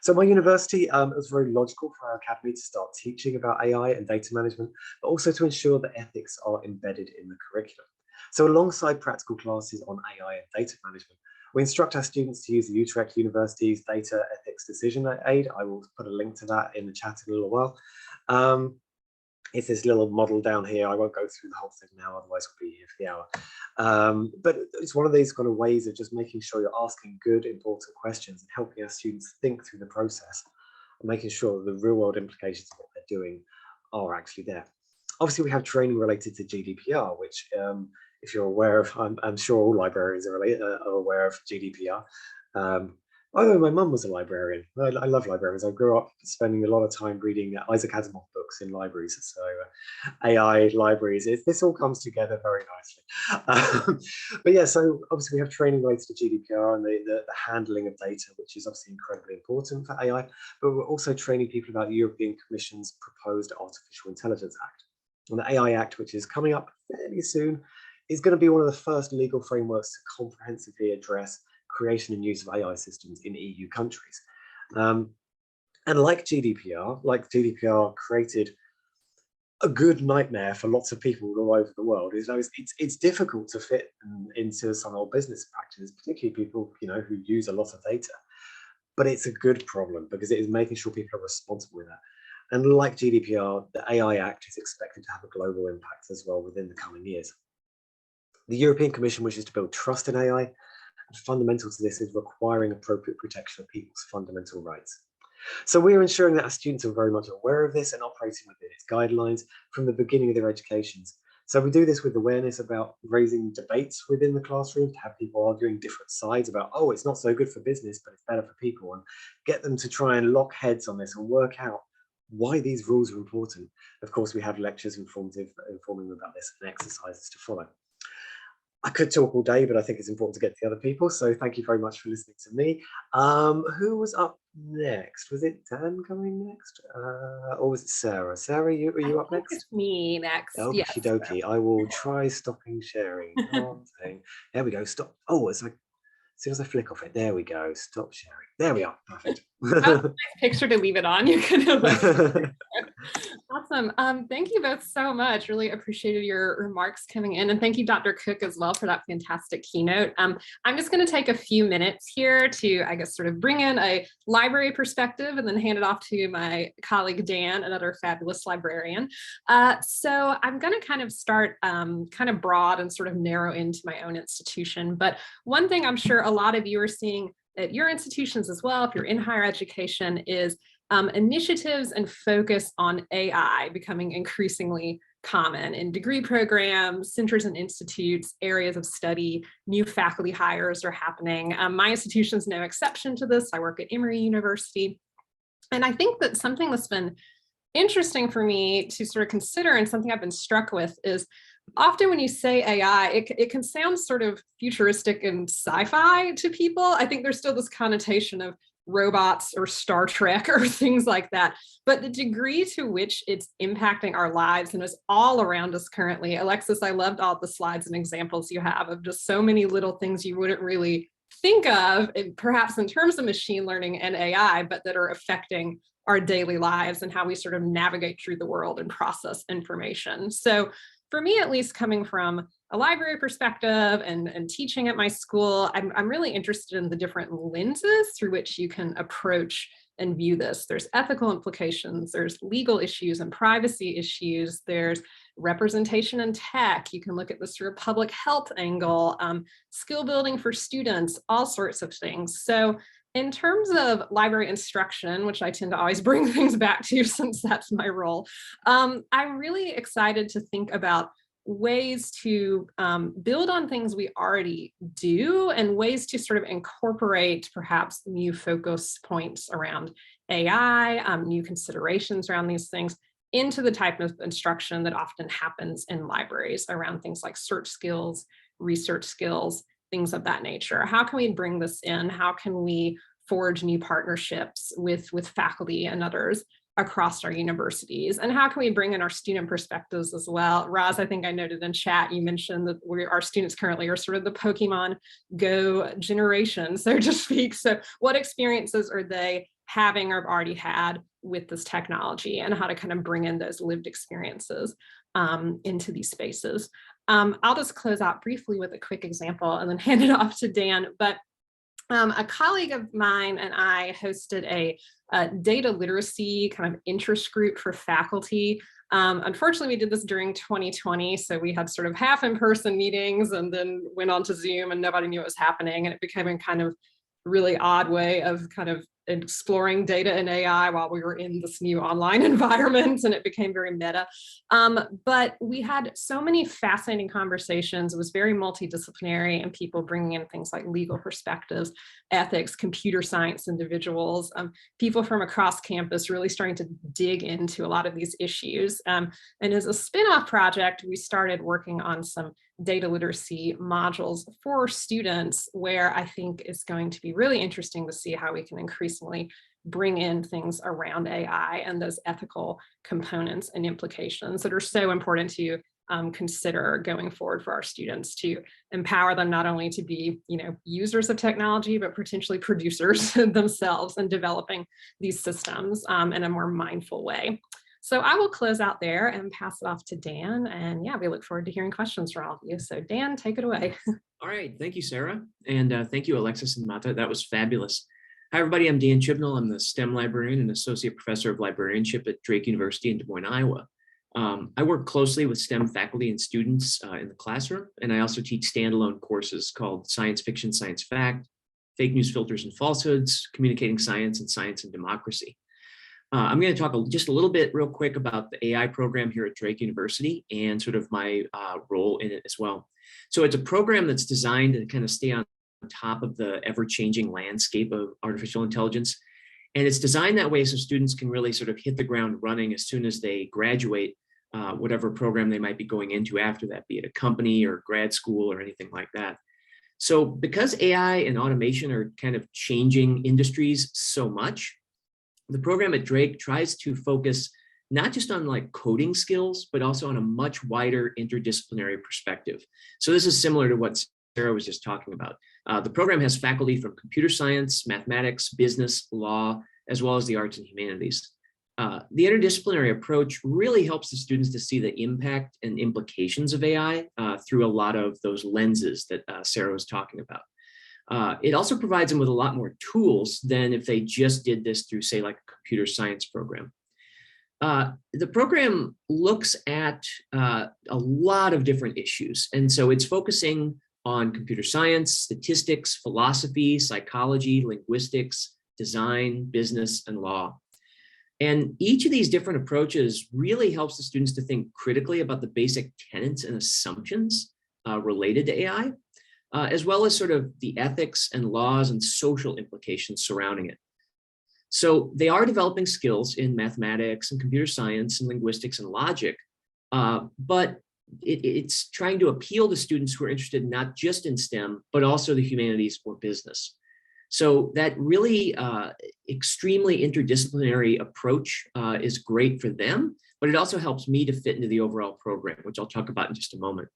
So my university, it was very logical for our academy to start teaching about AI and data management, but also to ensure that ethics are embedded in the curriculum. So alongside practical classes on AI and data management, we instruct our students to use the Utrecht University's Data Ethics Decision Aid. I will put a link to that in the chat in a little while. It's this little model down here. I won't go through the whole thing now, otherwise we'll be here for the hour. But it's one of these kind of ways of just making sure you're asking good, important questions and helping our students think through the process and making sure that the real world implications of what they're doing are actually there. Obviously, we have training related to GDPR, which if you're aware of, I'm sure all librarians are aware of GDPR. Although my mum was a librarian. I love librarians. I grew up spending a lot of time reading Isaac Asimov books in libraries. So AI libraries, this all comes together very nicely. But yeah, so obviously we have training related to GDPR and the handling of data, which is obviously incredibly important for AI. But we're also training people about the European Commission's proposed Artificial Intelligence Act. And the AI Act, which is coming up fairly soon, is going to be one of the first legal frameworks to comprehensively address creation and use of AI systems in EU countries. And like GDPR created a good nightmare for lots of people all over the world. It's difficult to fit into some old business practices, particularly people who use a lot of data. But it's a good problem because it is making sure people are responsible with that. And like GDPR, the AI Act is expected to have a global impact as well within the coming years. The European Commission wishes to build trust in AI. And fundamental to this is requiring appropriate protection of people's fundamental rights. So we're ensuring that our students are very much aware of this and operating within its guidelines from the beginning of their educations. So we do this with awareness about raising debates within the classroom, to have people arguing different sides about, oh, it's not so good for business, but it's better for people, and get them to try and lock heads on this and work out why these rules are important. Of course, we have lectures informing them about this and exercises to follow. I could talk all day, but I think it's important to get to the other people. So thank you very much for listening to me. Who was up next? Was it Dan coming next? Or was it Sarah? Sarah, are you up next? It's me next. Okie Yes. dokie. I will try stopping sharing. There we go. Stop. Oh, it's like, as soon as I flick off it, there we go. Stop sharing. There we are. Perfect. That's a nice picture to leave it on. You could Awesome. Thank you both so much. Really appreciated your remarks coming in. And thank you, Dr. Cooke, as well, for that fantastic keynote. I'm just going to take a few minutes here to, I guess, sort of bring in a library perspective and then hand it off to my colleague, Dan, another fabulous librarian. So I'm going to kind of start kind of broad and sort of narrow into my own institution. But one thing I'm sure a lot of you are seeing at your institutions as well, if you're in higher education, is initiatives and focus on AI becoming increasingly common in degree programs, centers and institutes, areas of study. New faculty hires are happening. My institution is no exception to this. I work at Emory University. And I think that something that's been interesting for me to sort of consider, and something I've been struck with, is often when you say AI, it can sound sort of futuristic and sci-fi to people. I think there's still this connotation of robots or Star Trek or things like that. But the degree to which it's impacting our lives and is all around us currently. Alexis, I loved all the slides and examples you have of just so many little things you wouldn't really think of, perhaps in terms of machine learning and AI, but that are affecting our daily lives and how we sort of navigate through the world and process information. So for me, at least, coming from a library perspective and teaching at my school, I'm really interested in the different lenses through which you can approach and view this. There's ethical implications, there's legal issues and privacy issues, there's representation in tech. You can look at the sort of public health angle, skill building for students, all sorts of things. So in terms of library instruction, which I tend to always bring things back to since that's my role, I'm really excited to think about ways to build on things we already do and ways to sort of incorporate perhaps new focus points around AI, new considerations around these things into the type of instruction that often happens in libraries around things like search skills, research skills, things of that nature. How can we bring this in? How can we forge new partnerships with faculty and others across our universities? And how can we bring in our student perspectives as well? Roz, I think I noted in chat, you mentioned that our students currently are sort of the Pokemon Go generation, so to speak. So what experiences are they having or have already had with this technology, and how to kind of bring in those lived experiences into these spaces? I'll just close out briefly with a quick example and then hand it off to Dan. But a colleague of mine and I hosted a data literacy kind of interest group for faculty. Unfortunately, we did this during 2020, so we had sort of half in-person meetings and then went on to Zoom and nobody knew what was happening, and it became a kind of really odd way of kind of exploring data and AI while we were in this new online environment, and it became very meta. But we had so many fascinating conversations. It was very multidisciplinary, and people bringing in things like legal perspectives, ethics, computer science individuals, people from across campus really starting to dig into a lot of these issues. And as a spin-off project, we started working on some data literacy modules for students, where I think it's going to be really interesting to see how we can increasingly bring in things around AI and those ethical components and implications that are so important to consider going forward for our students, to empower them not only to be, users of technology, but potentially producers themselves and developing these systems in a more mindful way. So I will close out there and pass it off to Dan. And yeah, we look forward to hearing questions from all of you. So Dan, take it away. All right. Thank you, Sarah. And thank you, Alexis and Mata. That was fabulous. Hi, everybody. I'm Dan Chibnall. I'm the STEM librarian and associate professor of librarianship at Drake University in Des Moines, Iowa. I work closely with STEM faculty and students in the classroom, and I also teach standalone courses called Science Fiction, Science Fact, Fake News, Filters and Falsehoods, Communicating Science, and Science and Democracy. I'm going to talk just a little bit real quick about the AI program here at Drake University and sort of my role in it as well. So it's a program that's designed to kind of stay on top of the ever-changing landscape of artificial intelligence. And it's designed that way so students can really sort of hit the ground running as soon as they graduate whatever program they might be going into after that, be it a company or grad school or anything like that. So because AI and automation are kind of changing industries so much, the program at Drake tries to focus not just on like coding skills, but also on a much wider interdisciplinary perspective. So this is similar to what Sarah was just talking about. The program has faculty from computer science, mathematics, business, law, as well as the arts and humanities. The interdisciplinary approach really helps the students to see the impact and implications of AI through a lot of those lenses that Sarah was talking about. It also provides them with a lot more tools than if they just did this through, say, like a computer science program. The program looks at a lot of different issues. And so it's focusing on computer science, statistics, philosophy, psychology, linguistics, design, business, and law. And each of these different approaches really helps the students to think critically about the basic tenets and assumptions related to AI. As well as sort of the ethics and laws and social implications surrounding it. So they are developing skills in mathematics and computer science and linguistics and logic, but it's trying to appeal to students who are interested not just in STEM, but also the humanities or business. So that really extremely interdisciplinary approach is great for them, but it also helps me to fit into the overall program, which I'll talk about in just a moment.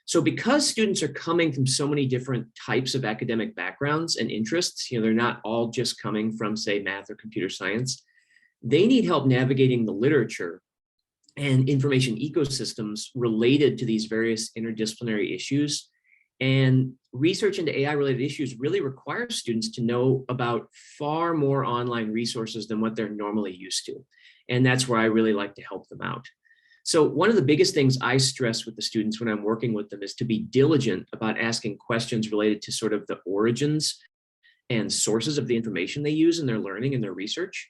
So because students are coming from so many different types of academic backgrounds and interests, they're not all just coming from, say, math or computer science, they need help navigating the literature and information ecosystems related to these various interdisciplinary issues. And research into AI-related issues really requires students to know about far more online resources than what they're normally used to. And that's where I really like to help them out. So one of the biggest things I stress with the students when I'm working with them is to be diligent about asking questions related to sort of the origins and sources of the information they use in their learning and their research.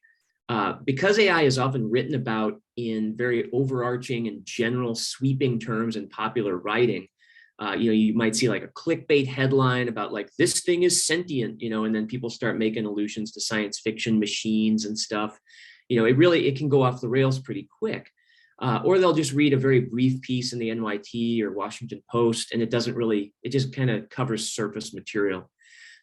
Because AI is often written about in very overarching and general sweeping terms in popular writing, you might see like a clickbait headline about like, this thing is sentient, and then people start making allusions to science fiction machines and stuff. It can go off the rails pretty quick. Or they'll just read a very brief piece in the NYT or Washington Post, and it just kind of covers surface material.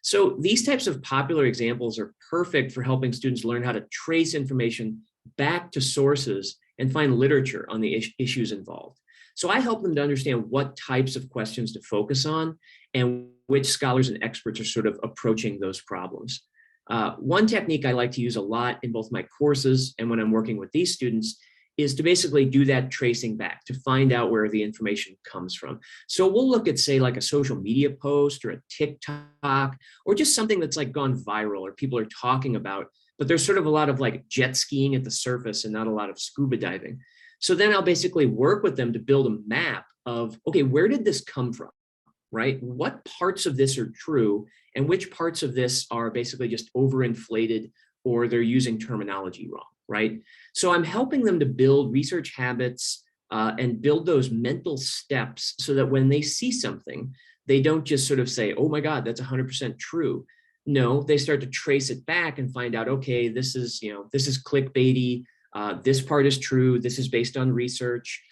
So these types of popular examples are perfect for helping students learn how to trace information back to sources and find literature on the issues involved. So I help them to understand what types of questions to focus on and which scholars and experts are sort of approaching those problems. One technique I like to use a lot in both my courses and when I'm working with these students is to basically do that tracing back to find out where the information comes from. So we'll look at, say, like a social media post or a TikTok, or just something that's like gone viral or people are talking about, but there's sort of a lot of like jet skiing at the surface and not a lot of scuba diving. So then I'll basically work with them to build a map of, okay, where did this come from, right? What parts of this are true and which parts of this are basically just overinflated or they're using terminology wrong, right? So I'm helping them to build research habits and build those mental steps so that when they see something, they don't just sort of say, oh my God, that's 100% true. No, they start to trace it back and find out, okay, this is clickbaity. This part is true. This is based on research.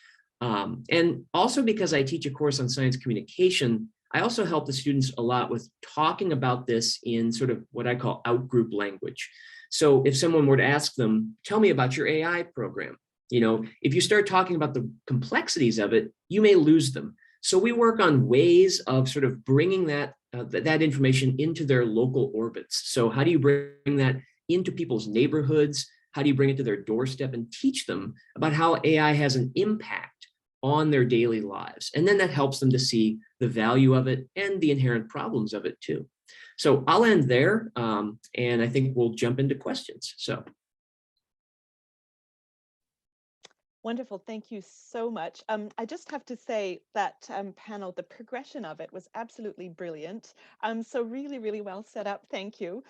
And also because I teach a course on science communication, I also help the students a lot with talking about this in sort of what I call out-group language. So if someone were to ask them, tell me about your AI program, if you start talking about the complexities of it, you may lose them. So we work on ways of sort of bringing that information into their local orbits. So how do you bring that into people's neighborhoods? How do you bring it to their doorstep and teach them about how AI has an impact on their daily lives? And then that helps them to see the value of it and the inherent problems of it too. So I'll end there, and I think we'll jump into questions. So. Wonderful, thank you so much. I just have to say that panel, the progression of it was absolutely brilliant. So really, really well set up, thank you.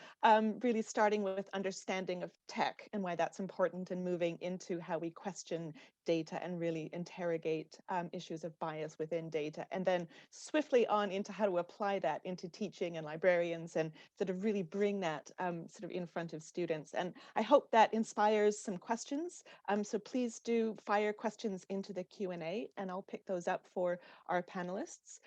Really starting with understanding of tech and why that's important, and moving into how we question data and really interrogate issues of bias within data, and then swiftly on into how to apply that into teaching and librarians, and sort of really bring that sort of in front of students. And I hope that inspires some questions. So please do fire questions into the Q&A, and I'll pick those up for our panelists.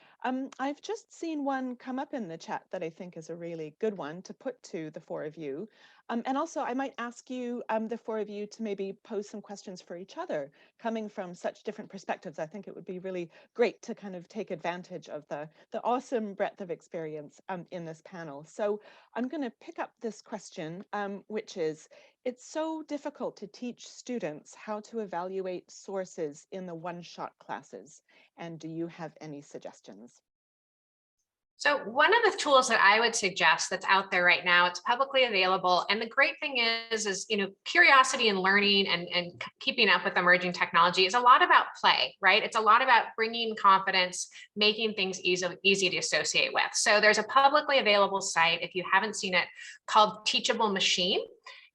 I've just seen one come up in the chat that I think is a really good one to put to the four of you. And also I might ask you, the four of you, to maybe pose some questions for each other, coming from such different perspectives. I think it would be really great to kind of take advantage of the awesome breadth of experience in this panel. So I'm going to pick up this question, which is, it's so difficult to teach students how to evaluate sources in the one-shot classes. And do you have any suggestions? So one of the tools that I would suggest that's out there right now, it's publicly available. And the great thing is curiosity and learning and keeping up with emerging technology is a lot about play, right? It's a lot about bringing confidence, making things easy to associate with. So there's a publicly available site, if you haven't seen it, called Teachable Machine.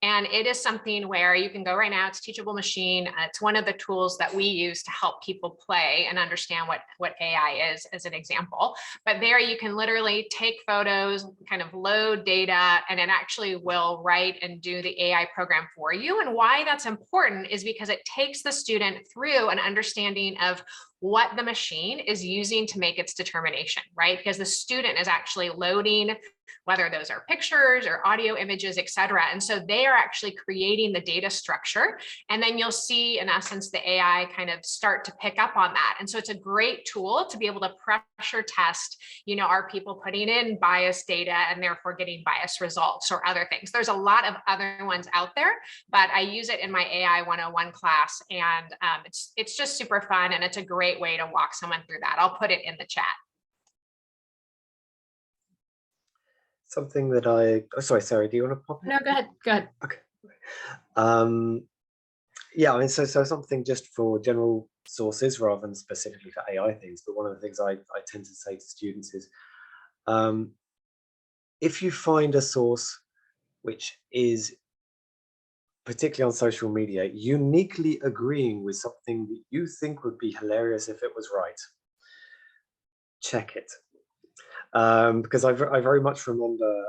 And it is something where you can go right now. It's Teachable Machine. It's one of the tools that we use to help people play and understand what AI is, as an example. But there you can literally take photos, kind of load data, and it actually will write and do the AI program for you. And why that's important is because it takes the student through an understanding of what the machine is using to make its determination, right? Because the student is actually loading, whether those are pictures or audio images, et cetera. And so they are actually creating the data structure. And then you'll see, in essence, the AI kind of start to pick up on that. And so it's a great tool to be able to pressure test, are people putting in biased data and therefore getting biased results or other things. There's a lot of other ones out there, but I use it in my AI 101 class. And it's just super fun. And it's a great way to walk someone through that. I'll put it in the chat. Something that sorry, Sarah, do you want to pop in? No, go ahead. Go ahead. Okay. Yeah, I mean, so something just for general sources rather than specifically for AI things. But one of the things I tend to say to students is, if you find a source which is particularly on social media, uniquely agreeing with something that you think would be hilarious if it was right, check it. Because I very much remember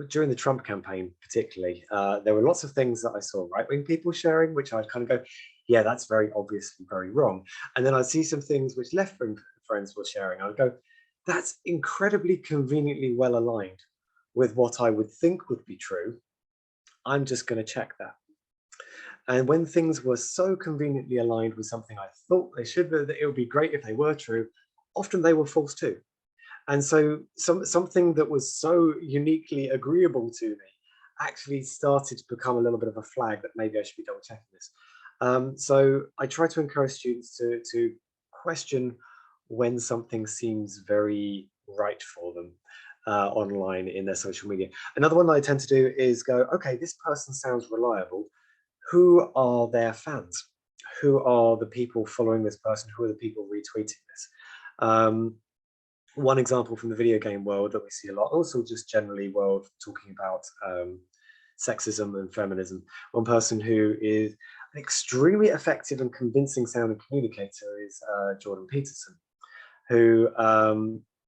during the Trump campaign, particularly, there were lots of things that I saw right-wing people sharing, which I'd kind of go, yeah, that's very obviously very wrong. And then I'd see some things which left-wing friends were sharing. I'd go, that's incredibly conveniently well aligned with what I would think would be true. I'm just going to check that. And when things were so conveniently aligned with something I thought they should be, that it would be great if they were true, often they were false too. And so something that was so uniquely agreeable to me actually started to become a little bit of a flag that maybe I should be double checking this. So I try to encourage students to question when something seems very right for them online in their social media. Another one that I tend to do is go, okay, this person sounds reliable. Who are their fans? Who are the people following this person? Who are the people retweeting this? One example from the video game world that we see a lot, also just generally world, talking about sexism and feminism. One person who is an extremely effective and convincing sounding communicator is Jordan Peterson, who,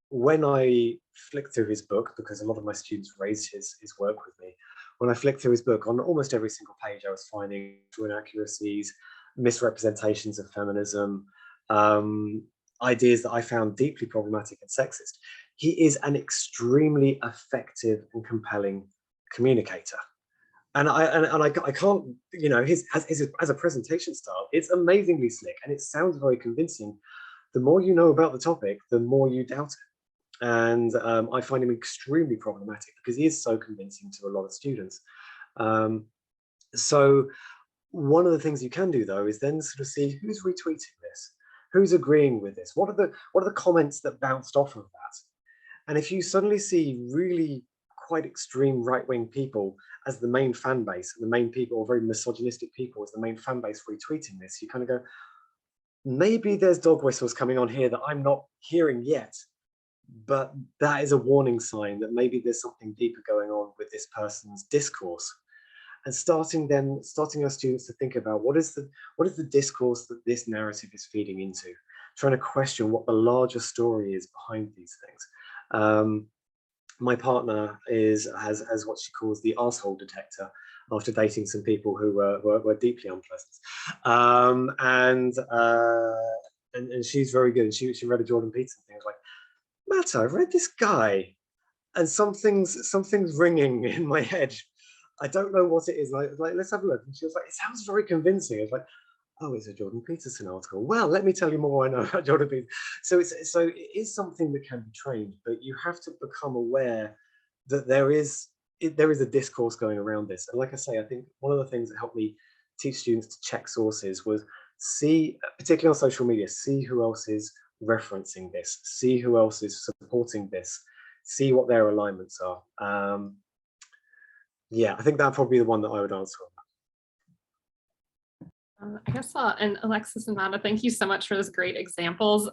when I flicked through his book, because a lot of my students raised his work with me, when I flicked through his book, on almost every single page I was finding inaccuracies, misrepresentations of feminism, ideas that I found deeply problematic and sexist. He is an extremely effective and compelling communicator. And I can't, you know, as a presentation style, it's amazingly slick and it sounds very convincing. The more you know about the topic, the more you doubt it. And I find him extremely problematic because he is so convincing to a lot of students. So one of the things you can do, though, is then sort of see who's retweeting this, who's agreeing with this, what are the comments that bounced off of that. And if you suddenly see really quite extreme right-wing people as the main fan base, and the main people, or very misogynistic people as the main fan base retweeting this, you kind of go, maybe there's dog whistles coming on here that I'm not hearing yet, but that is a warning sign that maybe there's something deeper going on with this person's discourse. And starting our students to think about what is the discourse that this narrative is feeding into, trying to question what the larger story is behind these things. My partner has what she calls the arsehole detector after dating some people who were deeply unpleasant. And she's very good. And she read a Jordan Peterson thing. I was like, Matt, I've read this guy, and something's ringing in my head. I don't know what it is. Like, let's have a look. And she was like, it sounds very convincing. I was like, oh, it's a Jordan Peterson article. Well, let me tell you more I know about Jordan Peterson. So it is something that can be trained, but you have to become aware that there is a discourse going around this. And like I say, I think one of the things that helped me teach students to check sources was see, particularly on social media, see who else is referencing this, see who else is supporting this, see what their alignments are. Yeah, I think that'd probably be the one that I would answer on. I guess and Alexis and Nana, thank you so much for those great examples.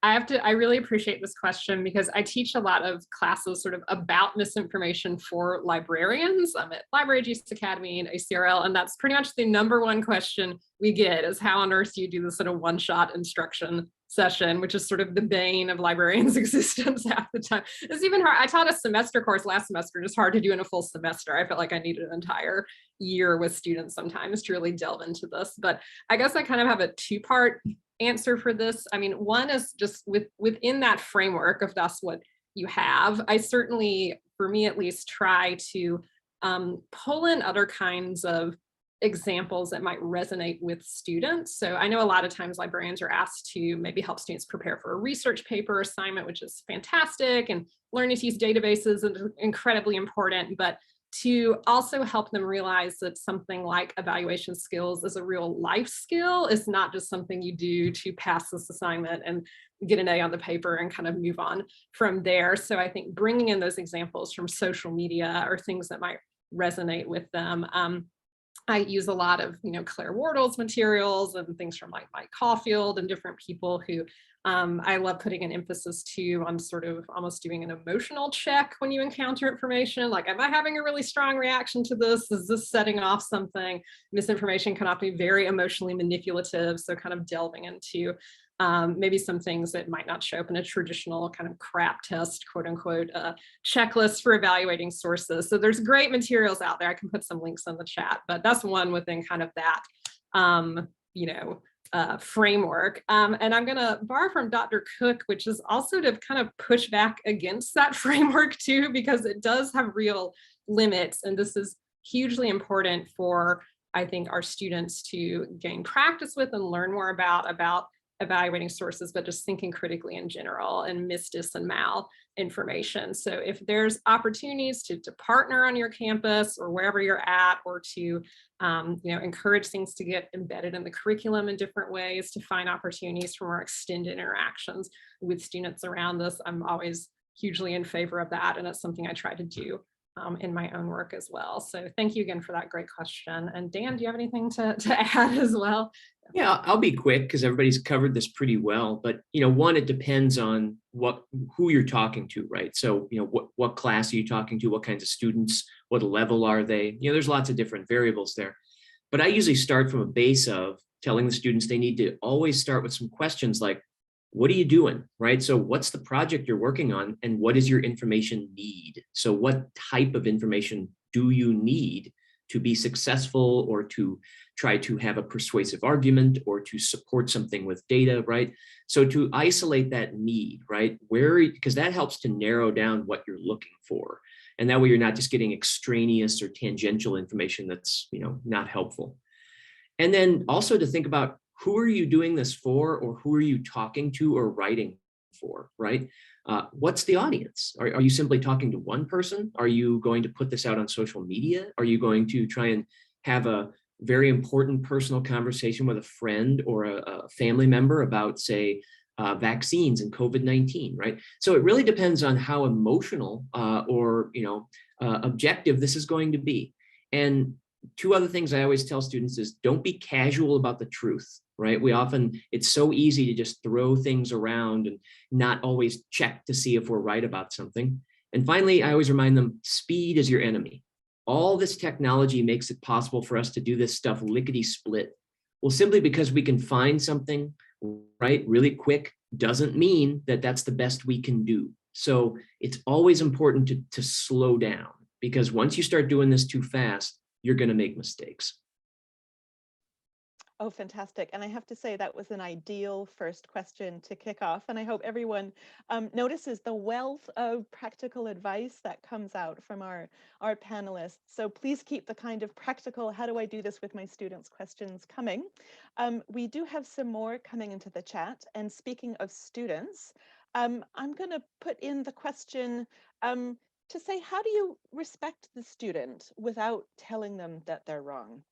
I really appreciate this question because I teach a lot of classes sort of about misinformation for librarians. I'm at Library Juice Academy and ACRL, and that's pretty much the #1 question we get is how on earth do you do this in a one-shot instruction session, which is sort of the bane of librarians' existence half the time. It's even hard. I taught a semester course last semester, just hard to do in a full semester. I felt like I needed an entire year with students sometimes to really delve into this. But I guess I kind of have a two-part answer for this. I mean, one is just within that framework, if that's what you have, I certainly, for me at least, try to pull in other kinds of examples that might resonate with students. So I know a lot of times librarians are asked to maybe help students prepare for a research paper assignment, which is fantastic, and learning to use databases is incredibly important, but to also help them realize that something like evaluation skills is a real life skill. It's not just something you do to pass this assignment and get an A on the paper and kind of move on from there. So I think bringing in those examples from social media or things that might resonate with them. I use a lot of, Claire Wardle's materials and things from like Mike Caulfield and different people who I love putting an emphasis to on sort of almost doing an emotional check when you encounter information. Like, am I having a really strong reaction to this? Is this setting off something? Misinformation can often be very emotionally manipulative. So kind of delving into maybe some things that might not show up in a traditional kind of CRAP test, quote unquote, checklist for evaluating sources. So there's great materials out there. I can put some links in the chat, but that's one within kind of that, framework. And I'm going to borrow from Dr. Cooke, which is also to kind of push back against that framework too, because it does have real limits. And this is hugely important for, I think, our students to gain practice with and learn more about evaluating sources, but just thinking critically in general and misdis and mal information. So if there's opportunities to partner on your campus or wherever you're at, or to encourage things to get embedded in the curriculum in different ways, to find opportunities for more extended interactions with students around this, I'm always hugely in favor of that. And it's something I try to do in my own work as well. So thank you again for that great question. And Dan, do you have anything to add as well? Yeah, I'll be quick because everybody's covered this pretty well. But one, it depends on who you're talking to, right? So what class are you talking to? What kinds of students? What level are they? There's lots of different variables there. But I usually start from a base of telling the students they need to always start with some questions like, what are you doing, right? So what's the project you're working on, and what is your information need? So what type of information do you need to be successful, or to try to have a persuasive argument, or to support something with data, right? So to isolate that need, right? Because that helps to narrow down what you're looking for. And that way you're not just getting extraneous or tangential information that's, not helpful. And then also to think about, who are you doing this for, or who are you talking to or writing for, right? What's the audience? Are you simply talking to one person? Are you going to put this out on social media? Are you going to try and have a very important personal conversation with a friend or a family member about, say, vaccines and COVID-19, right? So it really depends on how emotional or objective this is going to be. And two other things I always tell students is, don't be casual about the truth, right? It's so easy to just throw things around and not always check to see if we're right about something. And finally, I always remind them, speed is your enemy. All this technology makes it possible for us to do this stuff lickety-split. Well, simply because we can find something, right, really quick, doesn't mean that that's the best we can do. So it's always important to slow down, because once you start doing this too fast, you're going to make mistakes. Oh, fantastic. And I have to say that was an ideal first question to kick off. And I hope everyone notices the wealth of practical advice that comes out from our panelists. So please keep the kind of practical, how do I do this with my students questions coming. We do have some more coming into the chat. And speaking of students, I'm going to put in the question to say, how do you respect the student without telling them that they're wrong?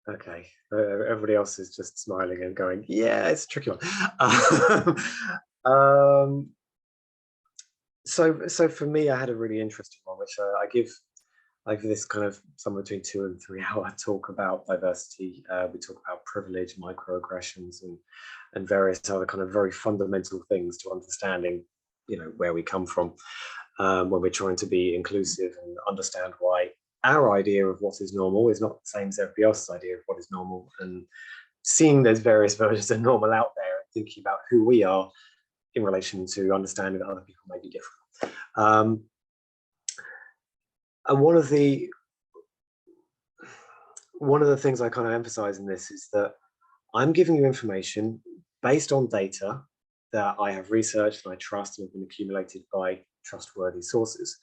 Okay, everybody else is just smiling and going, yeah, it's a tricky one. So for me, I had a really interesting one, which I give this kind of somewhere between 2 and 3 hour talk about diversity. We talk about privilege, microaggressions, and various other kind of very fundamental things to understanding, where we come from when we're trying to be inclusive and understand why our idea of what is normal is not the same as everybody else's idea of what is normal, and seeing there's various versions of normal out there and thinking about who we are in relation to understanding that other people may be different. And one of the things I kind of emphasize in this is that I'm giving you information based on data that I have researched and I trust and have been accumulated by trustworthy sources.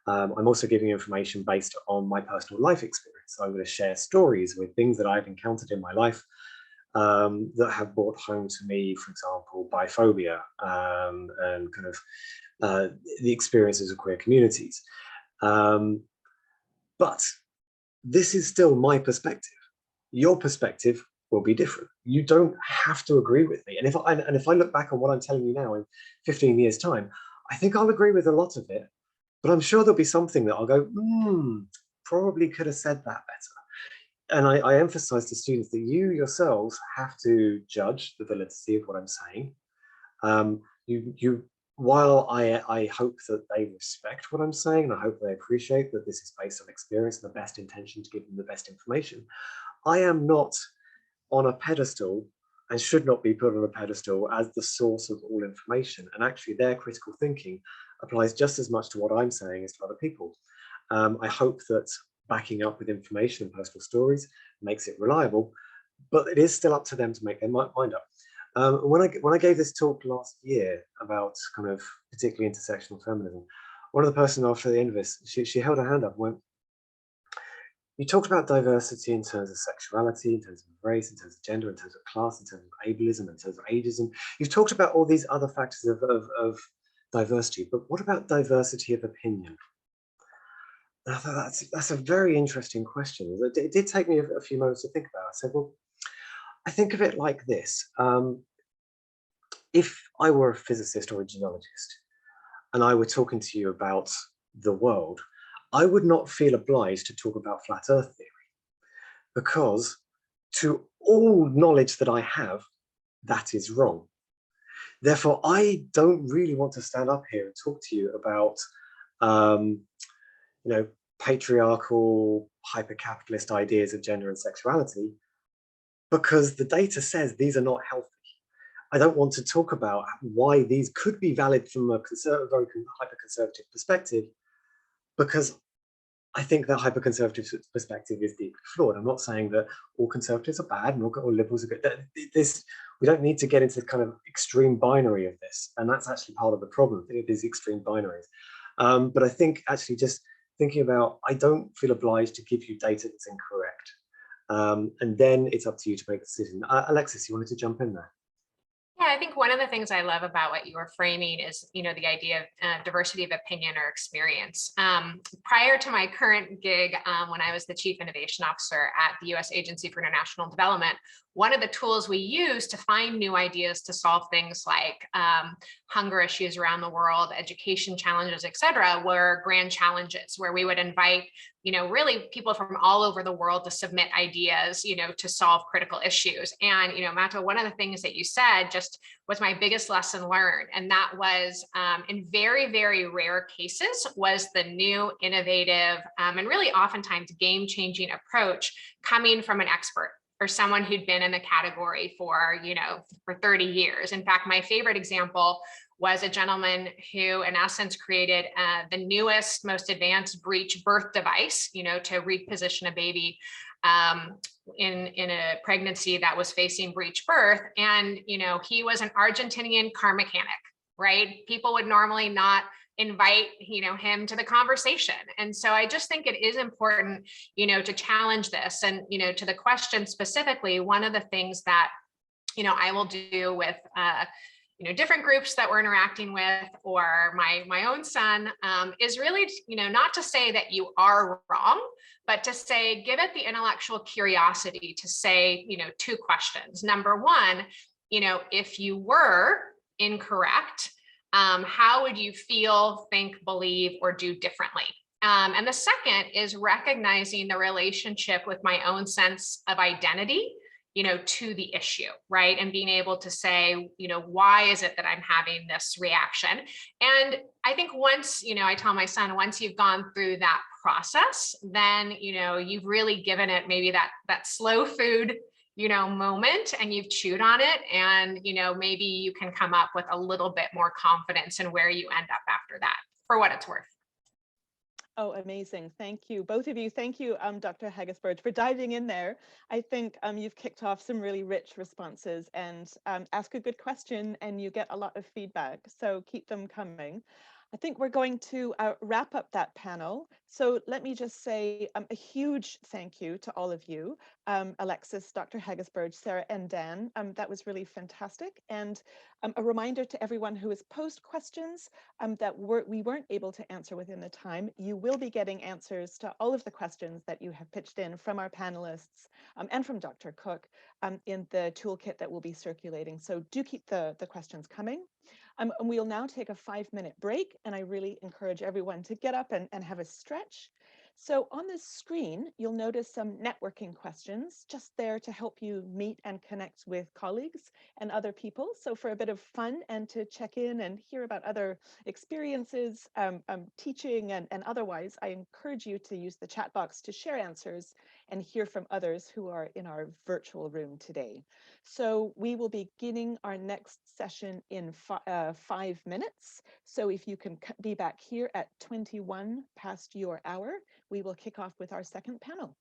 I'm also giving you information based on my personal life experience. I'm going to share stories with things that I've encountered in my life that have brought home to me, for example, biphobia and kind of the experiences of queer communities. But this is still my perspective. Your perspective will be different. You don't have to agree with me. And if I look back on what I'm telling you now in 15 years' time, I think I'll agree with a lot of it. But I'm sure there'll be something that I'll go, probably could have said that better. And I emphasize to students that you yourselves have to judge the validity of what I'm saying. While I hope that they respect what I'm saying, and I hope they appreciate that this is based on experience and the best intention to give them the best information, I am not on a pedestal and should not be put on a pedestal as the source of all information. And actually their critical thinking applies just as much to what I'm saying as to other people. I hope that backing up with information and personal stories makes it reliable, but it is still up to them to make their mind up. When I gave this talk last year about kind of particularly intersectional feminism, one of the person after the end of this, she held her hand up and went, you talked about diversity in terms of sexuality, in terms of race, in terms of gender, in terms of class, in terms of ableism, in terms of ageism. You've talked about all these other factors of diversity, but what about diversity of opinion? And I thought that's a very interesting question. It did take me a few moments to think about it. I said, well, I think of it like this. If I were a physicist or a geologist, and I were talking to you about the world, I would not feel obliged to talk about flat Earth theory, because to all knowledge that I have, that is wrong. Therefore, I don't really want to stand up here and talk to you about, patriarchal, hyper-capitalist ideas of gender and sexuality, because the data says these are not healthy. I don't want to talk about why these could be valid from a very hyper-conservative perspective, because I think that hyper-conservative perspective is deeply flawed. I'm not saying that all conservatives are bad and all liberals are good. We don't need to get into the kind of extreme binary of this, and that's actually part of the problem, these extreme binaries. But I think actually just thinking about, I don't feel obliged to give you data that's incorrect. And then it's up to you to make a decision. Alexis, you wanted to jump in there? Yeah, I think one of the things I love about what you were framing is, the idea of diversity of opinion or experience. Prior to my current gig, when I was the Chief Innovation Officer at the U.S. Agency for International Development, one of the tools we use to find new ideas to solve things like hunger issues around the world, education challenges, et cetera, were grand challenges where we would invite really people from all over the world to submit ideas, to solve critical issues. And, Mato, one of the things that you said just was my biggest lesson learned. And that was in very, very rare cases was the new innovative and really oftentimes game-changing approach coming from an expert or someone who'd been in the category for 30 years. In fact, my favorite example was a gentleman who, in essence, created the newest, most advanced breech birth device, to reposition a baby in a pregnancy that was facing breech birth. And, he was an Argentinian car mechanic, right? People would normally not invite him to the conversation. And so I just think it is important to challenge this. And to the question specifically, one of the things that I will do with different groups that we're interacting with, or my own son, is really not to say that you are wrong, but to say, give it the intellectual curiosity to say two questions. Number one, if you were incorrect, how would you feel, think, believe, or do differently? And the second is recognizing the relationship with my own sense of identity, to the issue, right? And being able to say, why is it that I'm having this reaction? And I think once, I tell my son, once you've gone through that process, then, you've really given it maybe that slow food moment, and you've chewed on it, and maybe you can come up with a little bit more confidence in where you end up after that, for what it's worth. Oh, amazing. Thank you, both of you. Thank you, Dr. Haggis-Burridge, for diving in there. I think you've kicked off some really rich responses, and ask a good question and you get a lot of feedback. So keep them coming. I think we're going to wrap up that panel. So let me just say a huge thank you to all of you, Alexis, Dr. Haggis-Burridge, Sarah, and Dan. That was really fantastic. And a reminder to everyone who has posed questions that we weren't able to answer within the time. You will be getting answers to all of the questions that you have pitched in from our panelists and from Dr. Cooke in the toolkit that will be circulating. So do keep the questions coming. And we'll now take a 5-minute break, and I really encourage everyone to get up and have a stretch. So on this screen, you'll notice some networking questions just there to help you meet and connect with colleagues and other people. So for a bit of fun and to check in and hear about other experiences, teaching and otherwise, I encourage you to use the chat box to share answers and hear from others who are in our virtual room today. So we will be beginning our next session in 5 minutes. So if you can be back here at 21 past your hour, we will kick off with our second panel.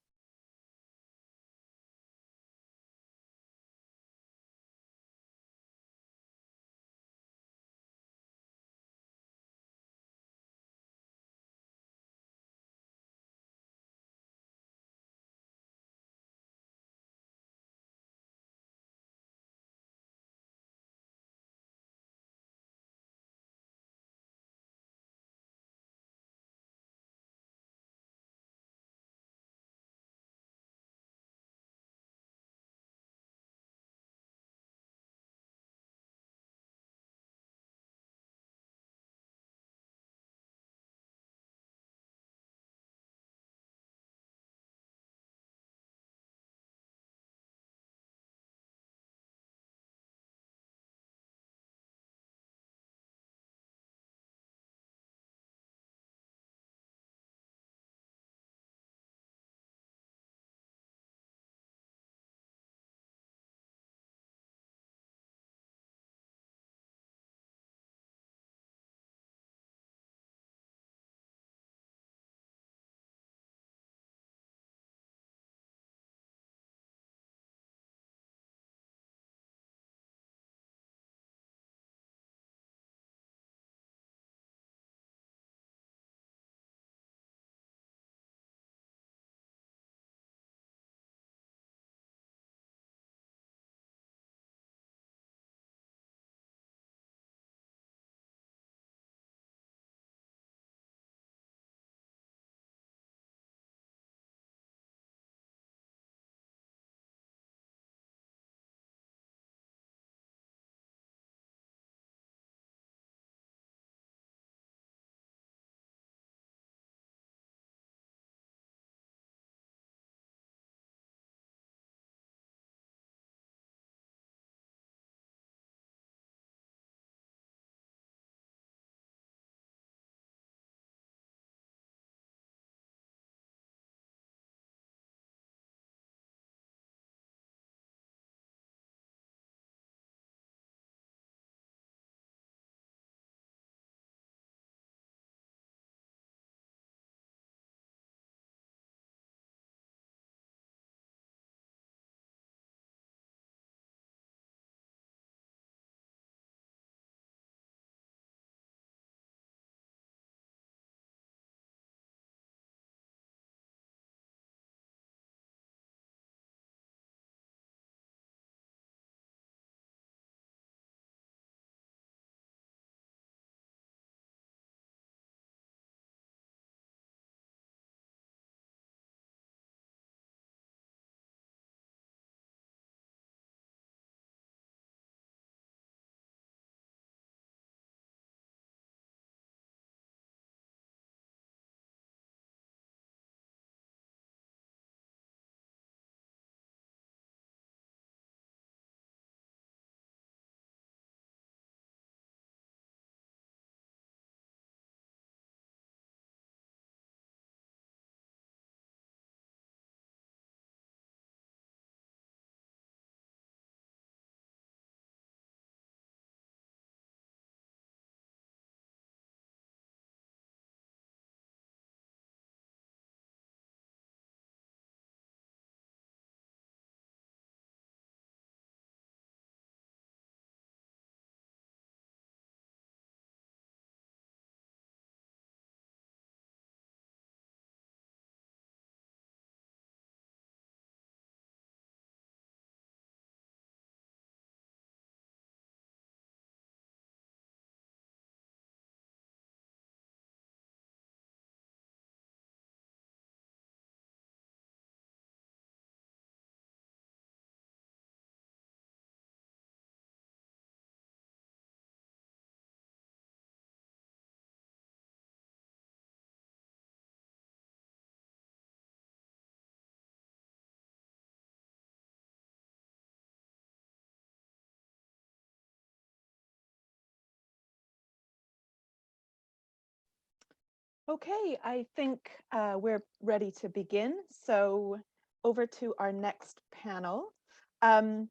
Okay, I think we're ready to begin. So over to our next panel. And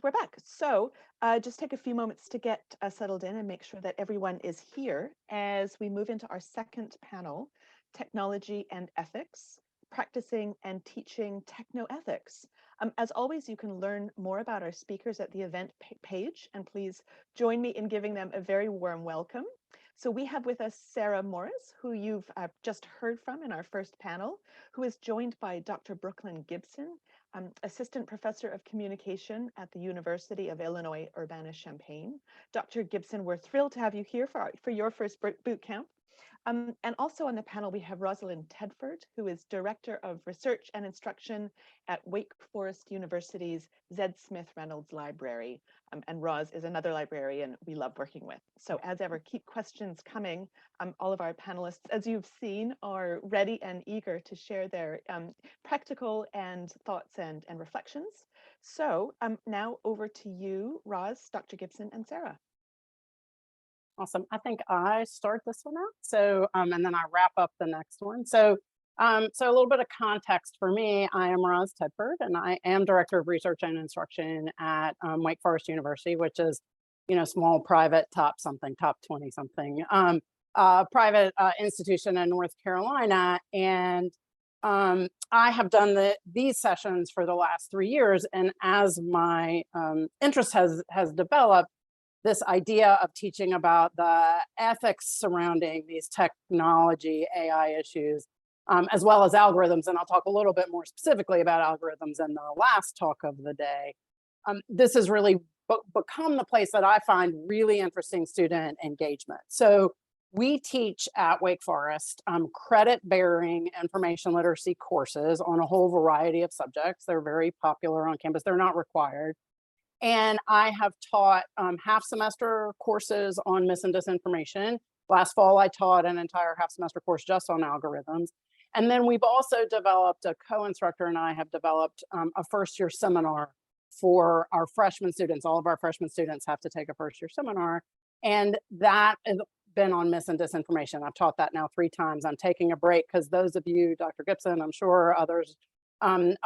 we're back. So just take a few moments to get settled in and make sure that everyone is here as we move into our second panel, Technology and Ethics, Practicing and Teaching Technoethics. As always, you can learn more about our speakers at the event page, and please join me in giving them a very warm welcome. So we have with us Sarah Morris, who you've just heard from in our first panel, who is joined by Dr. Brooklyne Gipson, Assistant Professor of Communication at the University of Illinois Urbana-Champaign. Dr. Gipson, we're thrilled to have you here for your first boot camp. And also on the panel, we have Rosalind Tedford, who is Director of Research and Instruction at Wake Forest University's Z. Smith Reynolds Library. And Roz is another librarian we love working with. So as ever, keep questions coming. All of our panelists, as you've seen, are ready and eager to share their practical and thoughts and reflections. So now over to you, Roz, Dr. Gipson, and Sarah. Awesome. I think I start this one out. So, and then I wrap up the next one. So a little bit of context for me. I am Roz Tedford, and I am Director of Research and Instruction at Wake Forest University, which is, small private top 20 something, private institution in North Carolina. And I have done these sessions for the last 3 years. And as my interest has developed, this idea of teaching about the ethics surrounding these technology AI issues, as well as algorithms, and I'll talk a little bit more specifically about algorithms in the last talk of the day. This has really become the place that I find really interesting student engagement. So we teach at Wake Forest credit-bearing information literacy courses on a whole variety of subjects. They're very popular on campus. They're not required. And I have taught half semester courses on mis and disinformation. Last fall, I taught an entire half semester course just on algorithms. And then we've also developed, a co-instructor and I have developed a first year seminar for our freshman students. All of our freshman students have to take a first year seminar. And that has been on mis and disinformation. I've taught that now 3 times. I'm taking a break because those of you, Dr. Gipson, I'm sure others on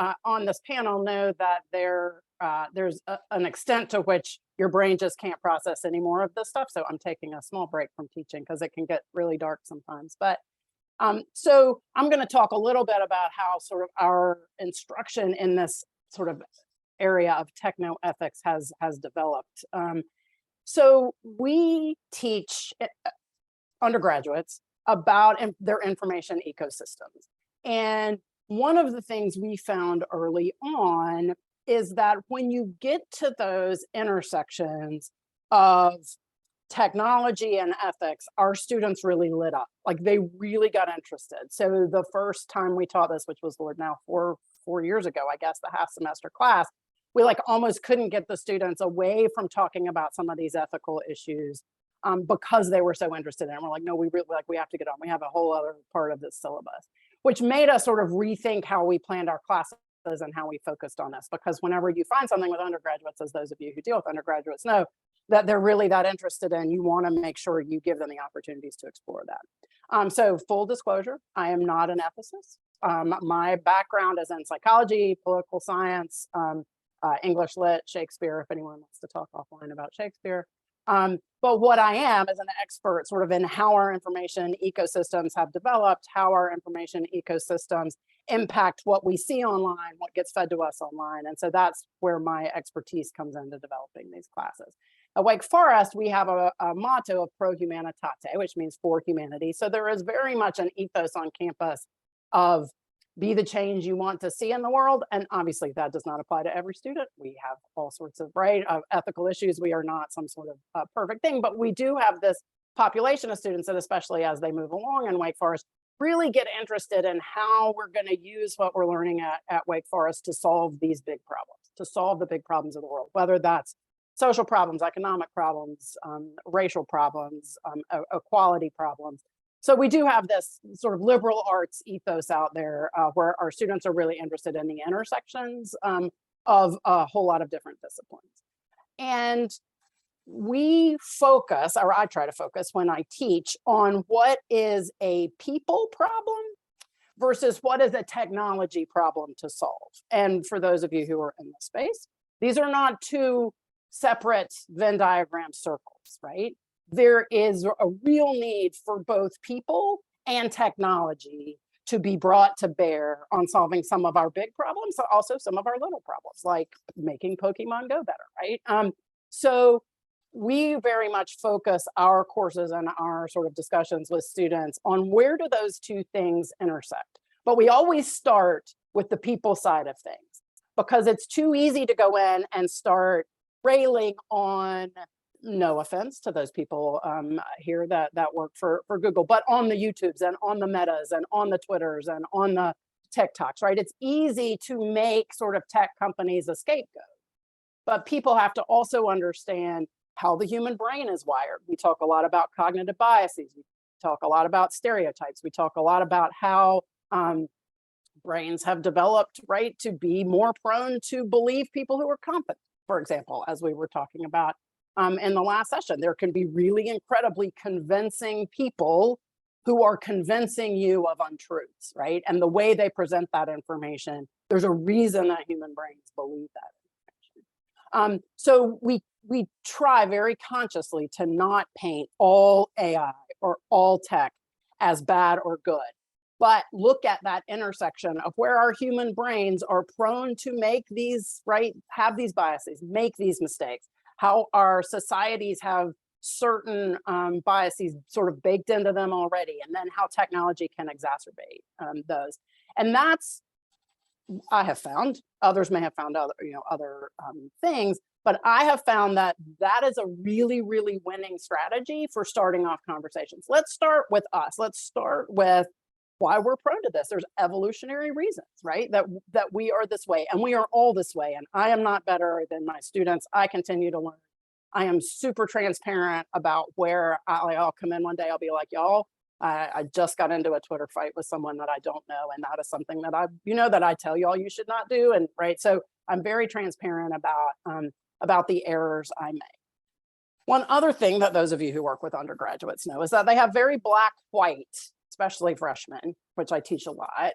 this panel know that there's an extent to which your brain just can't process any more of this stuff. So I'm taking a small break from teaching because it can get really dark sometimes. But so I'm going to talk a little bit about how sort of our instruction in this sort of area of technoethics has developed. So we teach undergraduates about their information ecosystems. And one of the things we found early on is that when you get to those intersections of technology and ethics, our students really lit up. Like they really got interested. So the first time we taught this, which was now four years ago, I guess, the half semester class, we almost couldn't get the students away from talking about some of these ethical issues because they were so interested in it. And we're like, no, we really we have to get on. We have a whole other part of this syllabus, which made us sort of rethink how we planned our classes and how we focused on this. Because whenever you find something with undergraduates, as those of you who deal with undergraduates know, that they're really that interested in, you want to make sure you give them the opportunities to explore that. So full disclosure, I am not an ethicist. My background is in psychology, political science, English lit, Shakespeare, if anyone wants to talk offline about Shakespeare. But what I am is an expert sort of in how our information ecosystems have developed, how our information ecosystems impact what we see online, what gets fed to us online. And so that's where my expertise comes into developing these classes. At Wake Forest, we have a motto of pro humanitate, which means for humanity. So there is very much an ethos on campus of be the change you want to see in the world. And obviously that does not apply to every student. We have all sorts of ethical issues. We are not some sort of perfect thing, but we do have this population of students that, especially as they move along in Wake Forest, really get interested in how we're going to use what we're learning at Wake Forest to solve these big problems, to solve the big problems of the world, whether that's social problems, economic problems, racial problems, equality problems. So we do have this sort of liberal arts ethos out there where our students are really interested in the intersections of a whole lot of different disciplines. And we focus, or I try to focus when I teach, on what is a people problem versus what is a technology problem to solve. And for those of you who are in the space, these are not two separate Venn diagram circles, right? There is a real need for both people and technology to be brought to bear on solving some of our big problems, but also some of our little problems, like making Pokemon Go better, right? So we very much focus our courses and our sort of discussions with students on where do those two things intersect. But we always start with the people side of things, because it's too easy to go in and start railing on, no offense to those people here that work for Google, but on the YouTubes and on the Metas and on the Twitters and on the TikToks, right? It's easy to make sort of tech companies a scapegoat, but people have to also understand how the human brain is wired. We talk a lot about cognitive biases. We talk a lot about stereotypes. We talk a lot about how brains have developed, right, to be more prone to believe people who are competent, for example, as we were talking about in the last session. There can be really incredibly convincing people who are convincing you of untruths, right? And the way they present that information, there's a reason that human brains believe that information. So we try very consciously to not paint all AI or all tech as bad or good, but look at that intersection of where our human brains are prone to make these, right, have these biases, make these mistakes, how our societies have certain biases sort of baked into them already, and then how technology can exacerbate those. And that's, I have found, others may have found other, other things, but I have found that that is a really, really winning strategy for starting off conversations. Let's start with us. Let's start with why we're prone to this. There's evolutionary reasons, right? That we are this way, and we are all this way. And I am not better than my students. I continue to learn. I am super transparent about where I'll come in one day. I'll be like, y'all, I just got into a Twitter fight with someone that I don't know, and that is something that that I tell y'all you should not do. And right, so I'm very transparent about the errors I make. One other thing that those of you who work with undergraduates know is that they have very black-white, especially freshmen, which I teach a lot,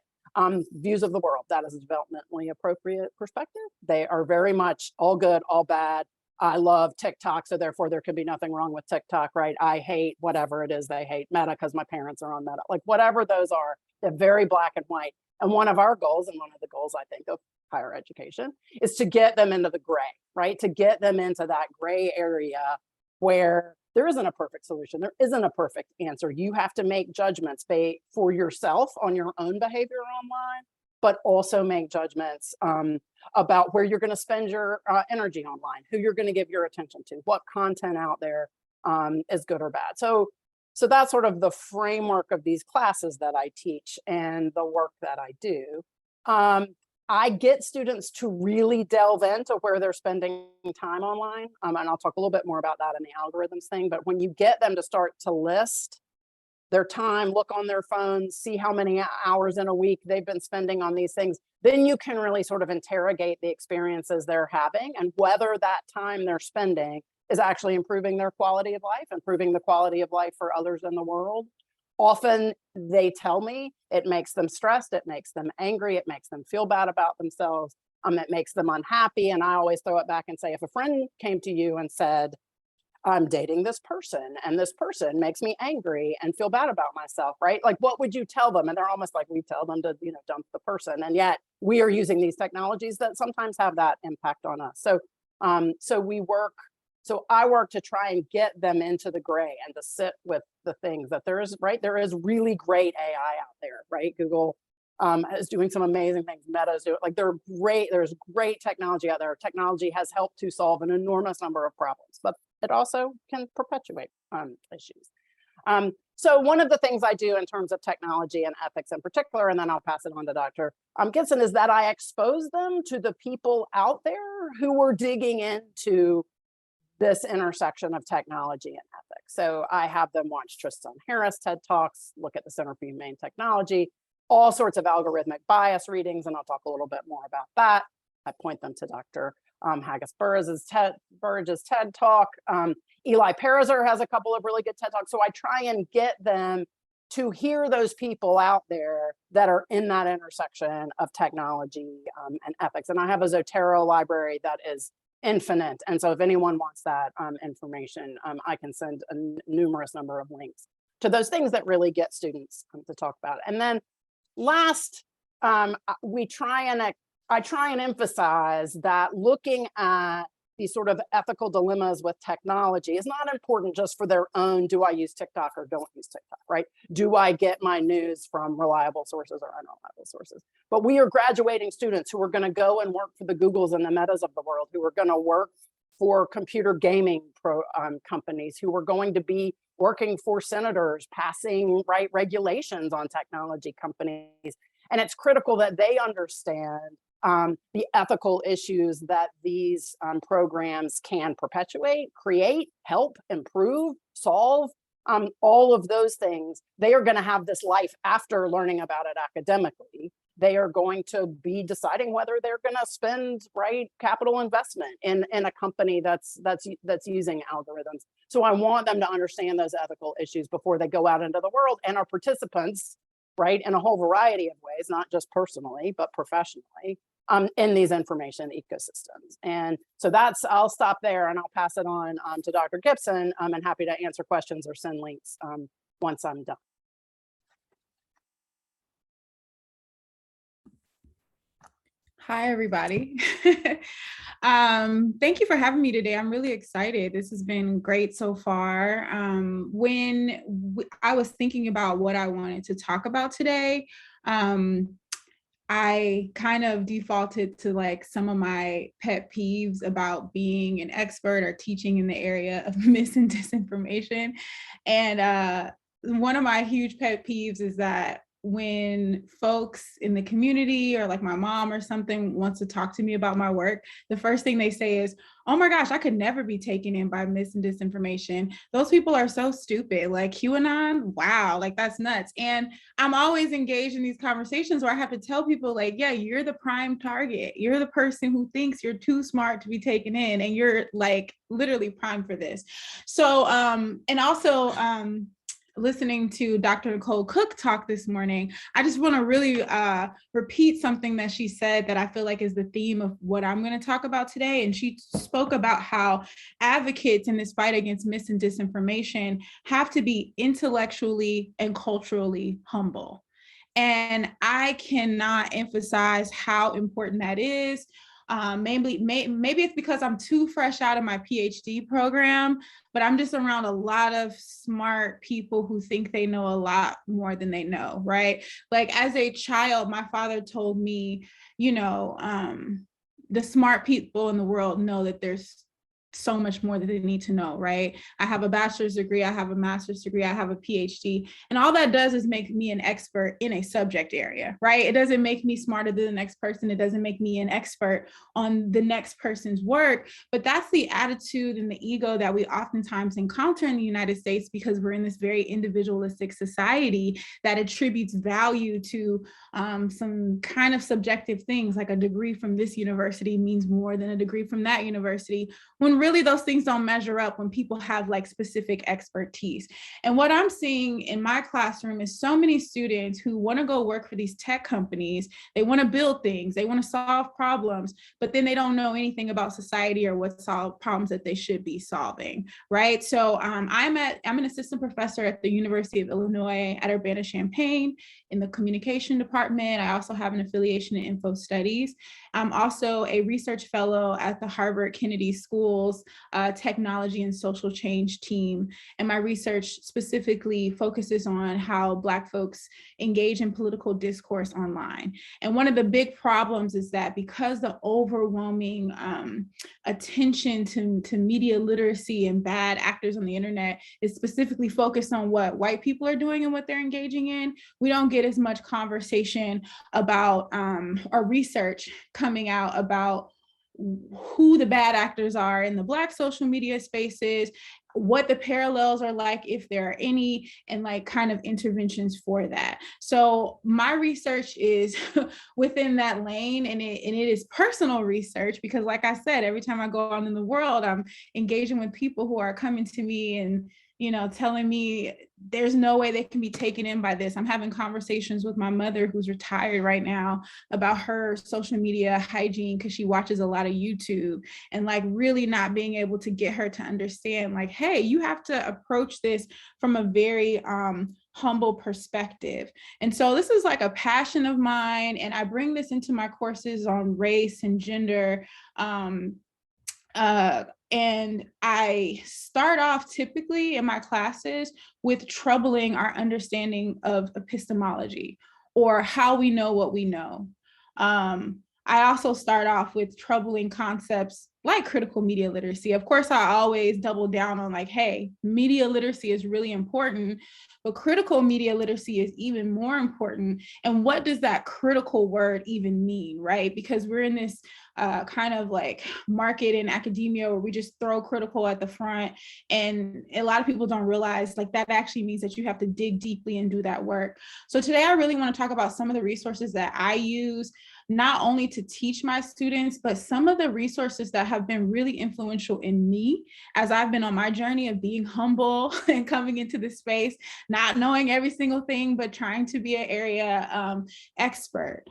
views of the world. That is a developmentally appropriate perspective. They are very much all good, all bad. I love TikTok, so therefore there could be nothing wrong with TikTok, right? I hate whatever it is they hate, Meta, because my parents are on Meta. Like whatever those are, they're very black and white. And one of our goals, and one of the goals I think of higher education, is to get them into the gray, right? To get them into that gray area where there isn't a perfect solution. There isn't a perfect answer. You have to make judgments for yourself on your own behavior online, but also make judgments about where you're going to spend your energy online, who you're going to give your attention to, what content out there is good or bad. So that's sort of the framework of these classes that I teach and the work that I do. I get students to really delve into where they're spending time online. And I'll talk a little bit more about that in the algorithms thing. But when you get them to start to list their time, look on their phones, see how many hours in a week they've been spending on these things, then you can really sort of interrogate the experiences they're having and whether that time they're spending is actually improving their quality of life, improving the quality of life for others in the world. Often they tell me it makes them stressed, it makes them angry, it makes them feel bad about themselves, it makes them unhappy. And I always throw it back and say, if a friend came to you and said, I'm dating this person and this person makes me angry and feel bad about myself, right? Like, what would you tell them? And they're almost like, we tell them to, dump the person. And yet we are using these technologies that sometimes have that impact on us. So, So I work to try and get them into the gray and to sit with the things that there is, right? There is really great AI out there, right? Google is doing some amazing things. Meta is doing, like, there's great technology out there. Technology has helped to solve an enormous number of problems, but it also can perpetuate issues. So one of the things I do in terms of technology and ethics in particular, and then I'll pass it on to Dr. Gipson, is that I expose them to the people out there who are digging into this intersection of technology and ethics. So I have them watch Tristan Harris TED Talks, look at the Center for Humane Technology, all sorts of algorithmic bias readings, and I'll talk a little bit more about that. I point them to Dr. Haggis-Burridge's TED Talk. Eli Pariser has a couple of really good TED Talks. So I try and get them to hear those people out there that are in that intersection of technology and ethics. And I have a Zotero library that is infinite. And so if anyone wants that information, I can send a numerous number of links to those things that really get students to talk about it. And then last, I try and emphasize that looking at these sort of ethical dilemmas with technology is not important just for their own, do I use TikTok or don't use TikTok, right? Do I get my news from reliable sources or unreliable sources? But we are graduating students who are going to go and work for the Googles and the Metas of the world, who are going to work for computer gaming companies, who are going to be working for senators, passing regulations on technology companies. And it's critical that they understand the ethical issues that these programs can perpetuate, create, help, improve, solve, all of those things. They are going to have this life after learning about it academically. They are going to be deciding whether they're going to spend capital investment in a company that's using algorithms. So I want them to understand those ethical issues before they go out into the world and are participants, in a whole variety of ways, not just personally, but professionally, in these information ecosystems. And so I'll stop there and I'll pass it on to Dr. Gipson. I'm happy to answer questions or send links once I'm done. Hi, everybody. Thank you for having me today. I'm really excited. This has been great so far. When I was thinking about what I wanted to talk about today, I kind of defaulted to some of my pet peeves about being an expert or teaching in the area of mis and disinformation. And one of my huge pet peeves is that when folks in the community or my mom or something wants to talk to me about my work, the first thing they say is, oh my gosh, I could never be taken in by mis and disinformation. Those people are so stupid. QAnon, wow, that's nuts. And I'm always engaged in these conversations where I have to tell people yeah, you're the prime target. You're the person who thinks you're too smart to be taken in, and you're literally primed for this. So, and also, listening to Dr. Nicole Cooke talk this morning, I just want to really repeat something that she said that I feel is the theme of what I'm going to talk about today. And she spoke about how advocates in this fight against mis and disinformation have to be intellectually and culturally humble. And I cannot emphasize how important that is. Maybe it's because I'm too fresh out of my PhD program, but I'm just around a lot of smart people who think they know a lot more than they know, right? As a child, my father told me, the smart people in the world know that there's so much more that they need to know, right? I have a bachelor's degree, I have a master's degree, I have a PhD, and all that does is make me an expert in a subject area, right? It doesn't make me smarter than the next person. It doesn't make me an expert on the next person's work, but that's the attitude and the ego that we oftentimes encounter in the United States because we're in this very individualistic society that attributes value to some kind of subjective things, like a degree from this university means more than a degree from that university, when really those things don't measure up when people have specific expertise. And what I'm seeing in my classroom is so many students who want to go work for these tech companies. They want to build things, they want to solve problems, but then they don't know anything about society or what solve problems that they should be solving, right? So I'm an assistant professor at the University of Illinois at Urbana-Champaign in the communication department. I also have an affiliation in info studies. I'm also a research fellow at the Harvard Kennedy School's technology and social change team. And my research specifically focuses on how Black folks engage in political discourse online. And one of the big problems is that because the overwhelming attention to media literacy and bad actors on the internet is specifically focused on what white people are doing and what they're engaging in, we don't get as much conversation about or research coming out about who the bad actors are in the Black social media spaces, what the parallels are like, if there are any, and like kind of interventions for that. So my research is within that lane, and it is personal research, because like I said, every time I go out in the world, I'm engaging with people who are coming to me and, you know, telling me there's no way they can be taken in by this. I'm having conversations with my mother, who's retired right now, about her social media hygiene, because she watches a lot of YouTube, and like really not being able to get her to understand, like, hey, you have to approach this from a very humble perspective. And so this is like a passion of mine, and I bring this into my courses on race and gender. And I start off typically in my classes with troubling our understanding of epistemology, or how we know what we know. I also start off with troubling concepts like critical media literacy. Of course, I always double down on like, hey, media literacy is really important, but critical media literacy is even more important. And what does that critical word even mean, right? Because we're in this kind of like market in academia where we just throw critical at the front, and a lot of people don't realize like that actually means that you have to dig deeply and do that work. So today I really want to talk about some of the resources that I use, not only to teach my students, but some of the resources that have been really influential in me as I've been on my journey of being humble and coming into this space, not knowing every single thing, but trying to be an area expert.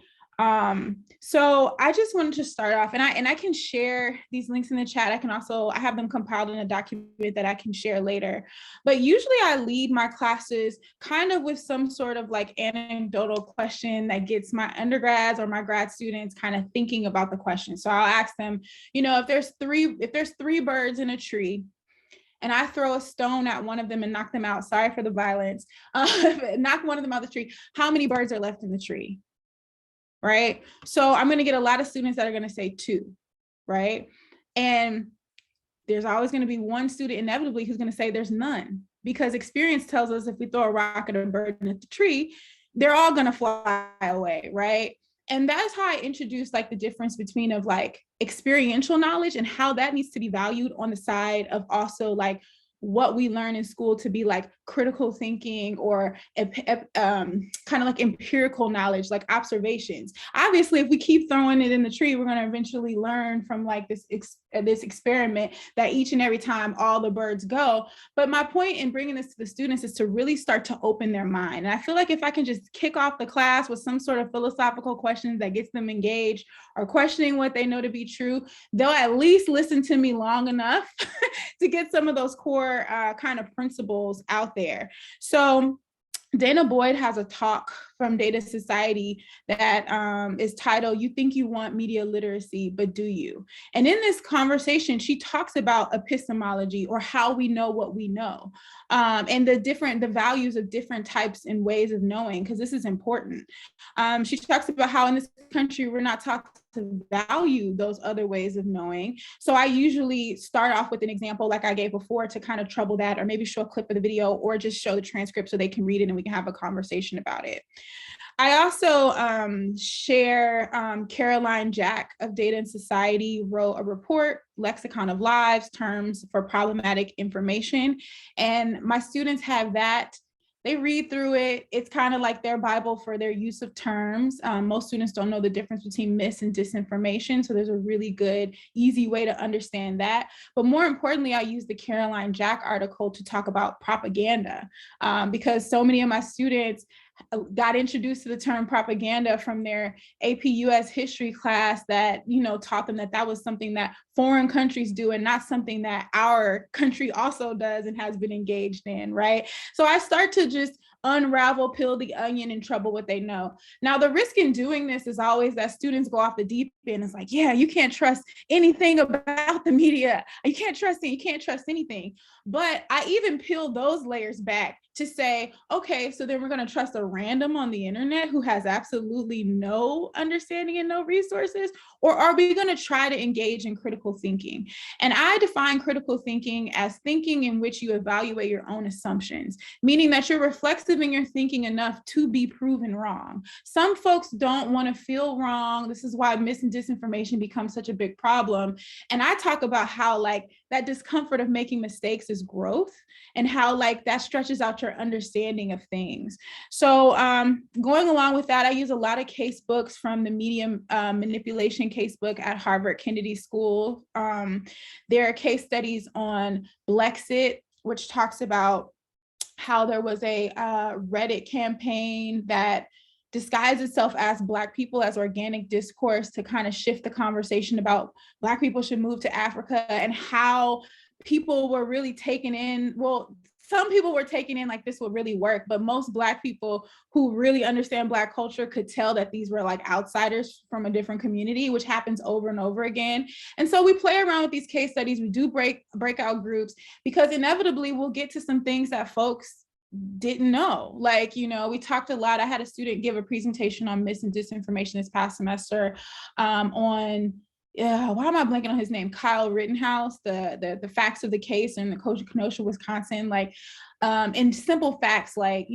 So I just wanted to start off, and I can share these links in the chat. I have them compiled in a document that I can share later. But usually I lead my classes kind of with some sort of like anecdotal question that gets my undergrads or my grad students kind of thinking about the question. So I'll ask them, you know, if there's three birds in a tree, and I throw a stone at one of them and knock them out, sorry for the violence, knock one of them out of the tree, how many birds are left in the tree? Right? So I'm going to get a lot of students that are going to say 2, right? And there's always going to be one student inevitably who's going to say there's none, because experience tells us if we throw a rock at a bird at the tree, they're all going to fly away, right? And that's how I introduced like the difference between of like experiential knowledge and how that needs to be valued on the side of also like what we learn in school to be like critical thinking or kind of like empirical knowledge, like observations. Obviously, if we keep throwing it in the tree, we're going to eventually learn from like this experiment that each and every time all the birds go. But my point in bringing this to the students is to really start to open their mind. And I feel like if I can just kick off the class with some sort of philosophical questions that gets them engaged or questioning what they know to be true, they'll at least listen to me long enough to get some of those core kind of principles out there. So Dana Boyd has a talk from Data Society that is titled, "You Think You Want Media Literacy, but Do You?" And in this conversation, she talks about epistemology, or how we know what we know, and the values of different types and ways of knowing, because this is important. She talks about how in this country, we're not taught to value those other ways of knowing. So I usually start off with an example like I gave before to kind of trouble that, or maybe show a clip of the video, or just show the transcript so they can read it and we can have a conversation about it. I also share Caroline Jack of Data and Society wrote a report, Lexicon of Lives, Terms for Problematic Information. And my students have that. They read through it. It's kind of like their Bible for their use of terms. Most students don't know the difference between mis and disinformation. So there's a really good, easy way to understand that. But more importantly, I use the Caroline Jack article to talk about propaganda, because so many of my students got introduced to the term propaganda from their AP US history class that, you know, taught them that that was something that foreign countries do and not something that our country also does and has been engaged in, right? So I start to just unravel, peel the onion, and trouble what they know. Now, the risk in doing this is always that students go off the deep end. It's like, yeah, you can't trust anything about the media. You can't trust it. You can't trust anything. But I even peel those layers back to say, okay, so then we're going to trust a random on the internet who has absolutely no understanding and no resources? Or are we going to try to engage in critical thinking? And I define critical thinking as thinking in which you evaluate your own assumptions, meaning that you're reflexively progressive in your thinking enough to be proven wrong. Some folks don't want to feel wrong. This is why mis and disinformation becomes such a big problem. And I talk about how like that discomfort of making mistakes is growth, and how like that stretches out your understanding of things. So going along with that, I use a lot of case books from the media manipulation case book at Harvard Kennedy School. There are case studies on Blexit, which talks about how there was a Reddit campaign that disguised itself as Black people as organic discourse to kind of shift the conversation about Black people should move to Africa, and how people were really taken in. Well, some people were taken in like this would really work, but most Black people who really understand Black culture could tell that these were like outsiders from a different community, which happens over and over again. And so we play around with these case studies. We do breakout groups, because inevitably we'll get to some things that folks didn't know. Like, you know, we talked a lot. I had a student give a presentation on mis and disinformation this past semester on why am I blanking on his name? Kyle Rittenhouse, the facts of the case in the Kenosha, Wisconsin, like, and simple facts like,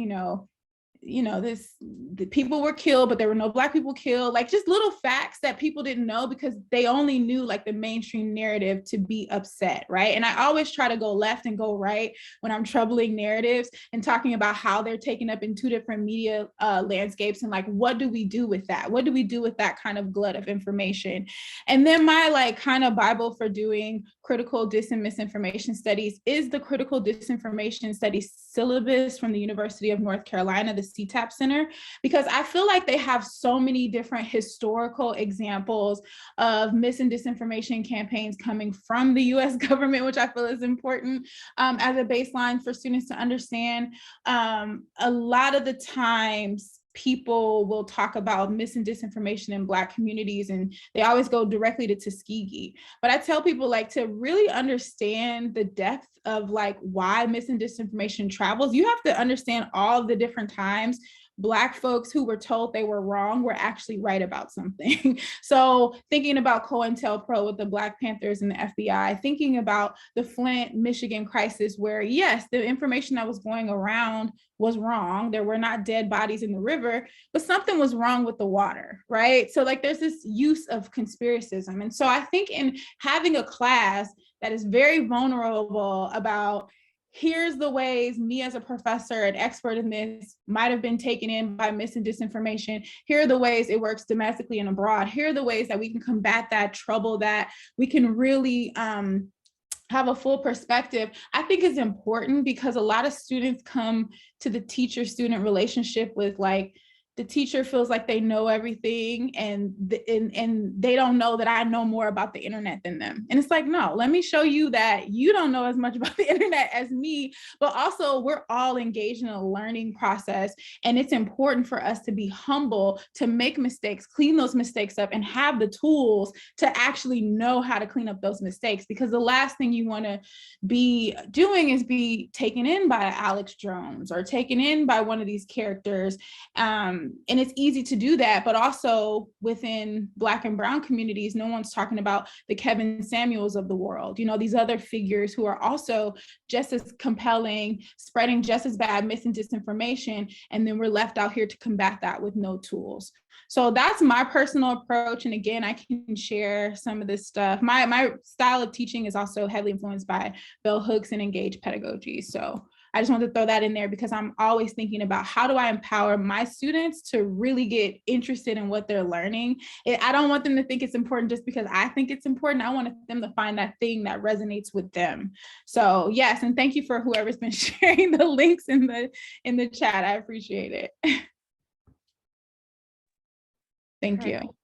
the people were killed, but there were no Black people killed, like just little facts that people didn't know because they only knew like the mainstream narrative to be upset, right? And I always try to go left and go right when I'm troubling narratives and talking about how they're taken up in two different media landscapes, and like, what do we do with that? What do we do with that kind of glut of information? And then my like kind of Bible for doing critical dis and misinformation studies is the critical disinformation studies syllabus from the University of North Carolina, the CTAP Center, because I feel like they have so many different historical examples of mis and disinformation campaigns coming from the US government, which I feel is important as a baseline for students to understand. A lot of the times, people will talk about mis and disinformation in Black communities, and they always go directly to Tuskegee. But I tell people like to really understand the depth of like why mis and disinformation travels. You have to understand all the different times Black folks who were told they were wrong were actually right about something. So thinking about COINTELPRO with the Black Panthers and the FBI, thinking about the Flint, Michigan crisis, where yes, the information that was going around was wrong. There were not dead bodies in the river, but something was wrong with the water, right? So like there's this use of conspiracism. And so I think in having a class that is very vulnerable about here's the ways me as a professor, an expert in this, might have been taken in by mis and disinformation. Here are the ways it works domestically and abroad. Here are the ways that we can combat that, trouble that. We can really have a full perspective. I think is important because a lot of students come to the teacher-student relationship with like, the teacher feels like they know everything and they don't know that I know more about the internet than them. And it's like, no, let me show you that you don't know as much about the internet as me, but also we're all engaged in a learning process. And it's important for us to be humble, to make mistakes, clean those mistakes up, and have the tools to actually know how to clean up those mistakes. Because the last thing you want to be doing is be taken in by Alex Jones or taken in by one of these characters. And it's easy to do that, but also within Black and Brown communities, no one's talking about the Kevin Samuels of the world, these other figures who are also just as compelling, spreading just as bad mis and disinformation, and then we're left out here to combat that with no tools. So that's my personal approach. And again, I can share some of this stuff. My style of teaching is also heavily influenced by bell hooks and engaged pedagogy. So I just want to throw that in there because I'm always thinking about how do I empower my students to really get interested in what they're learning. I don't want them to think it's important just because I think it's important. I want them to find that thing that resonates with them. So yes, and thank you for whoever's been sharing the links in the chat. I appreciate it. Thank you.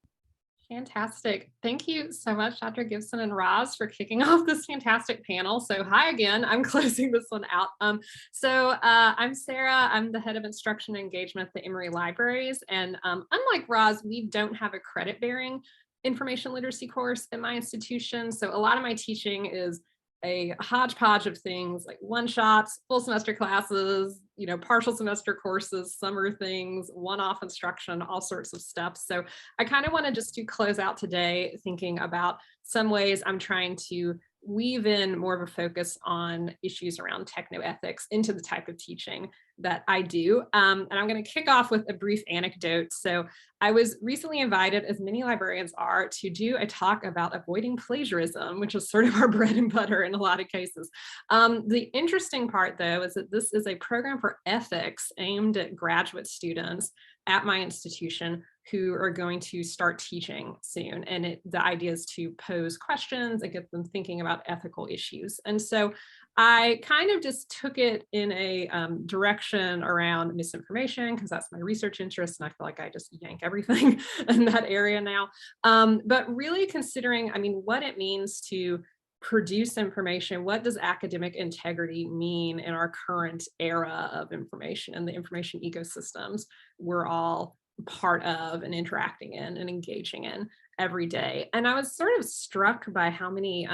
Fantastic. Thank you so much, Dr. Gipson and Roz, for kicking off this fantastic panel. So hi again, I'm closing this one out. I'm Sarah. I'm the head of instruction and engagement at the Emory Libraries. And unlike Roz, we don't have a credit-bearing information literacy course at my institution. So a lot of my teaching is a hodgepodge of things like one-shots, full semester classes, partial semester courses, summer things, one-off instruction, all sorts of stuff. So I kind of wanted just to close out today thinking about some ways I'm trying to weave in more of a focus on issues around technoethics into the type of teaching that I do. And I'm going to kick off with a brief anecdote. So I was recently invited, as many librarians are, to do a talk about avoiding plagiarism, which is sort of our bread and butter in a lot of cases. The interesting part, though, is that this is a program for ethics aimed at graduate students at my institution who are going to start teaching soon. And the idea is to pose questions and get them thinking about ethical issues. And so I kind of just took it in a direction around misinformation, because that's my research interest, and I feel like I just yank everything in that area now. But really considering, I mean, what it means to produce information. What does academic integrity mean in our current era of information and the information ecosystems we're all part of and interacting in and engaging in every day? And I was sort of struck by how many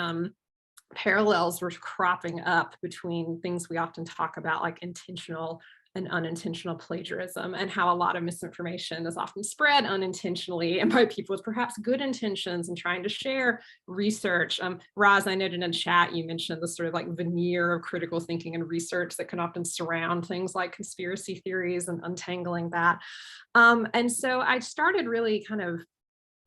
parallels were cropping up between things we often talk about, like intentional and unintentional plagiarism, and how a lot of misinformation is often spread unintentionally and by people with perhaps good intentions and trying to share research. Roz, I noted in chat, you mentioned the sort of like veneer of critical thinking and research that can often surround things like conspiracy theories and untangling that. And so I started really kind of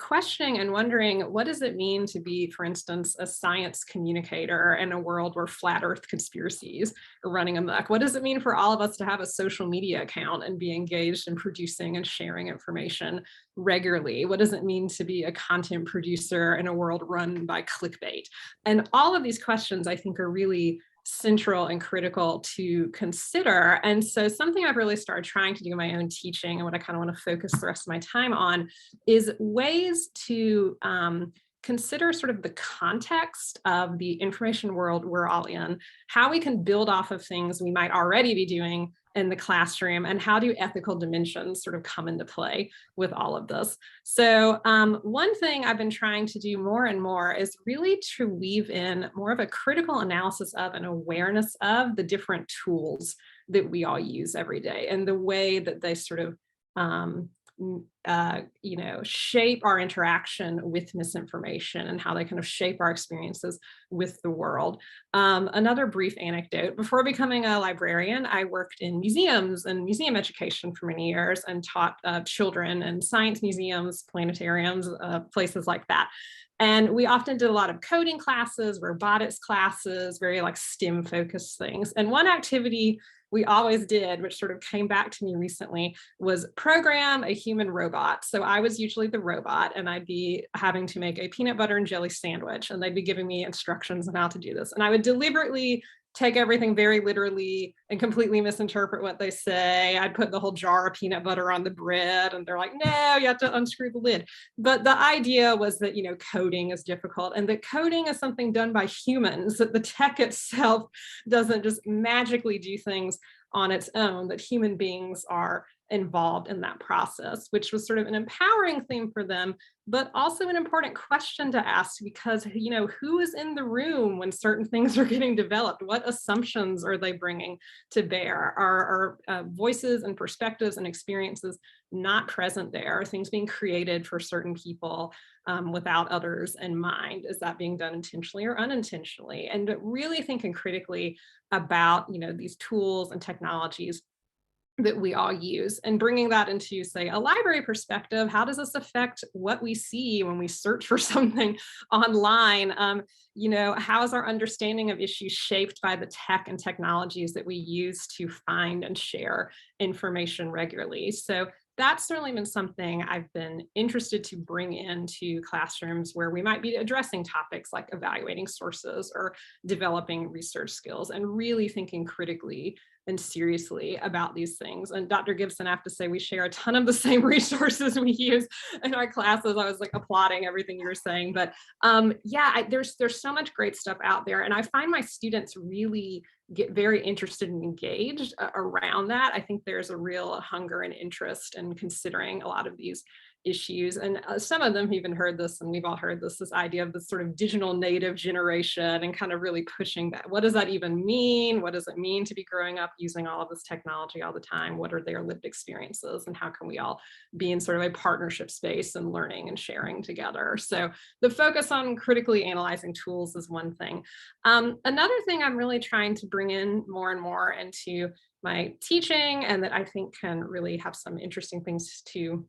questioning and wondering, what does it mean to be, for instance, a science communicator in a world where flat earth conspiracies are running amok? What does it mean for all of us to have a social media account and be engaged in producing and sharing information regularly? What does it mean to be a content producer in a world run by clickbait? And all of these questions, I think, are really central and critical to consider. And so something I've really started trying to do in my own teaching, and what I kind of want to focus the rest of my time on, is ways to consider sort of the context of the information world we're all in, how we can build off of things we might already be doing in the classroom, and how do ethical dimensions sort of come into play with all of this. So one thing I've been trying to do more and more is really to weave in more of a critical analysis of and awareness of the different tools that we all use every day, and the way that they sort of shape our interaction with misinformation, and how they kind of shape our experiences with the world. Another brief anecdote: before becoming a librarian, I worked in museums and museum education for many years, and taught children in science museums, planetariums, places like that. And we often did a lot of coding classes, robotics classes, very like STEM focused things. And one activity we always did, which sort of came back to me recently, was program a human robot. So I was usually the robot, and I'd be having to make a peanut butter and jelly sandwich, and they'd be giving me instructions on how to do this. And I would deliberately take everything very literally and completely misinterpret what they say. I'd put the whole jar of peanut butter on the bread, and they're like, no, you have to unscrew the lid. But the idea was that, coding is difficult, and that coding is something done by humans, that the tech itself doesn't just magically do things on its own, that human beings are involved in that process, which was sort of an empowering theme for them, but also an important question to ask, because, who is in the room when certain things are getting developed? What assumptions are they bringing to bear? Are voices and perspectives and experiences not present there? Are things being created for certain people without others in mind? Is that being done intentionally or unintentionally? And really thinking critically about, these tools and technologies that we all use, and bringing that into, say, a library perspective. How does this affect what we see when we search for something online? How is our understanding of issues shaped by the tech and technologies that we use to find and share information regularly? So that's certainly been something I've been interested to bring into classrooms, where we might be addressing topics like evaluating sources or developing research skills, and really thinking critically and seriously about these things. And Dr. Gipson, I have to say, we share a ton of the same resources we use in our classes. I was like applauding everything you were saying, but there's so much great stuff out there. And I find my students really get very interested and engaged around that. I think there's a real hunger and interest in considering a lot of these issues. And some of them have even heard this, and we've all heard this idea of this sort of digital native generation, and kind of really pushing that. What does that even mean? What does it mean to be growing up using all of this technology all the time? What are their lived experiences, and how can we all be in sort of a partnership space and learning and sharing together? So the focus on critically analyzing tools is one thing. Another thing I'm really trying to bring in more and more into my teaching, and that I think can really have some interesting things to,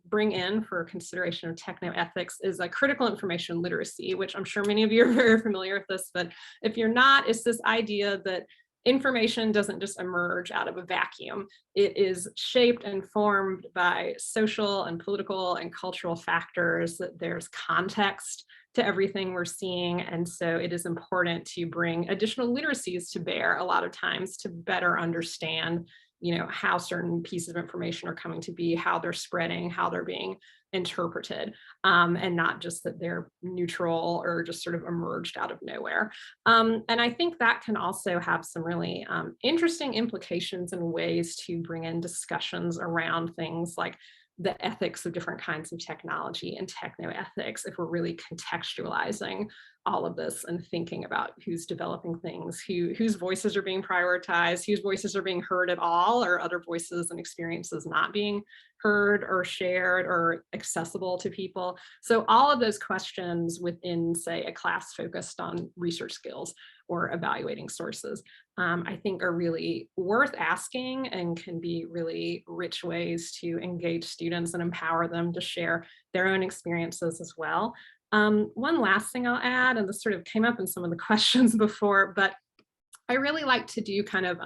bring in for consideration of technoethics, is a critical information literacy, which I'm sure many of you are very familiar with this, but if you're not, it's this idea that information doesn't just emerge out of a vacuum. It is shaped and formed by social and political and cultural factors, that there's context to everything we're seeing. And so it is important to bring additional literacies to bear a lot of times to better understand, how certain pieces of information are coming to be, how they're spreading, how they're being interpreted, and not just that they're neutral or just sort of emerged out of nowhere. And I think that can also have some really interesting implications and ways to bring in discussions around things like the ethics of different kinds of technology and technoethics, if we're really contextualizing all of this and thinking about who's developing things, whose voices are being prioritized, whose voices are being heard at all, or other voices and experiences not being heard or shared or accessible to people. So all of those questions within, say, a class focused on research skills or evaluating sources, I think are really worth asking and can be really rich ways to engage students and empower them to share their own experiences as well. One last thing I'll add, and this sort of came up in some of the questions before, but I really like to do kind of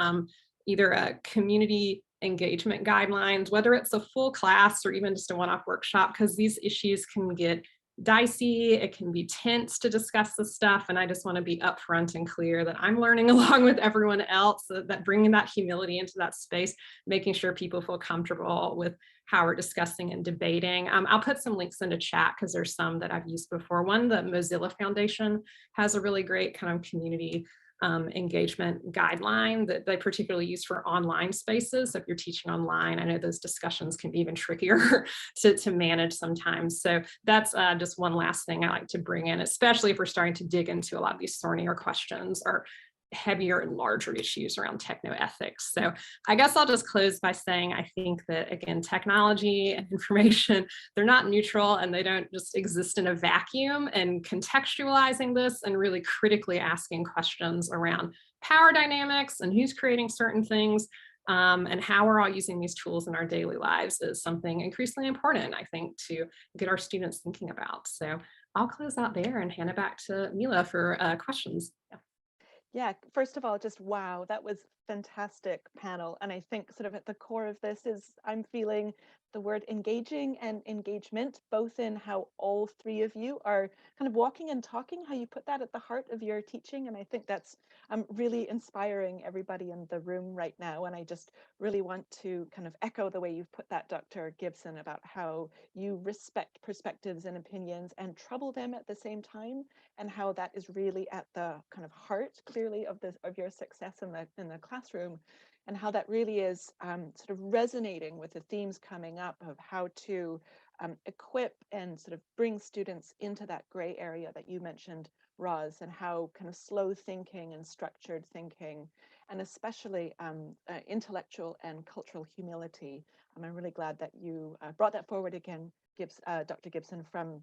either a community engagement guidelines, whether it's a full class or even just a one-off workshop, because these issues can get dicey, it can be tense to discuss this stuff. And I just want to be upfront and clear that I'm learning along with everyone else, that bringing that humility into that space, making sure people feel comfortable with how we're discussing and debating. I'll put some links into chat because there's some that I've used before. One, the Mozilla Foundation has a really great kind of community engagement guideline that they particularly use for online spaces. So if you're teaching online, I know those discussions can be even trickier to manage sometimes. So that's just one last thing I like to bring in, especially if we're starting to dig into a lot of these thornier questions or heavier and larger issues around technoethics. So I guess I'll just close by saying, I think that, again, technology and information, they're not neutral and they don't just exist in a vacuum, and contextualizing this and really critically asking questions around power dynamics and who's creating certain things and how we're all using these tools in our daily lives is something increasingly important, I think, to get our students thinking about. So I'll close out there and hand it back to Mila for questions. Yeah, first of all, just wow, that was fantastic panel. And I think sort of at the core of this is I'm feeling the word engaging and engagement, both in how all three of you are kind of walking and talking, how you put that at the heart of your teaching. And I think that's really inspiring everybody in the room right now. And I just really want to kind of echo the way you've put that, Dr. Gipson, about how you respect perspectives and opinions and trouble them at the same time, and how that is really at the kind of heart, clearly, of your success in the classroom, and how that really is sort of resonating with the themes coming up of how to equip and sort of bring students into that gray area that you mentioned, Roz, and how kind of slow thinking and structured thinking, and especially intellectual and cultural humility. I'm really glad that you brought that forward again, Dr. Gipson, from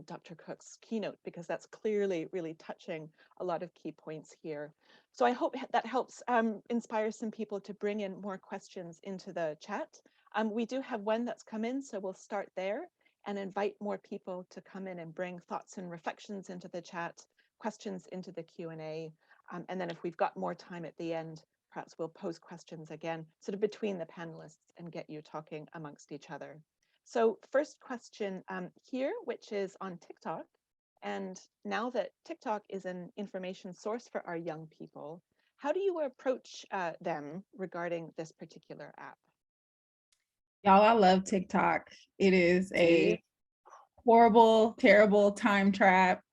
Dr. Cooke's keynote, because that's clearly really touching a lot of key points here. So I hope that helps inspire some people to bring in more questions into the chat. We do have one that's come in, so we'll start there and invite more people to come in and bring thoughts and reflections into the chat, questions into the Q&A. And then if we've got more time at the end, perhaps we'll pose questions again, sort of between the panelists, and get you talking amongst each other. So first question here, which is on TikTok. And now that TikTok is an information source for our young people, how do you approach them regarding this particular app? Y'all, I love TikTok. It is a horrible, terrible time trap.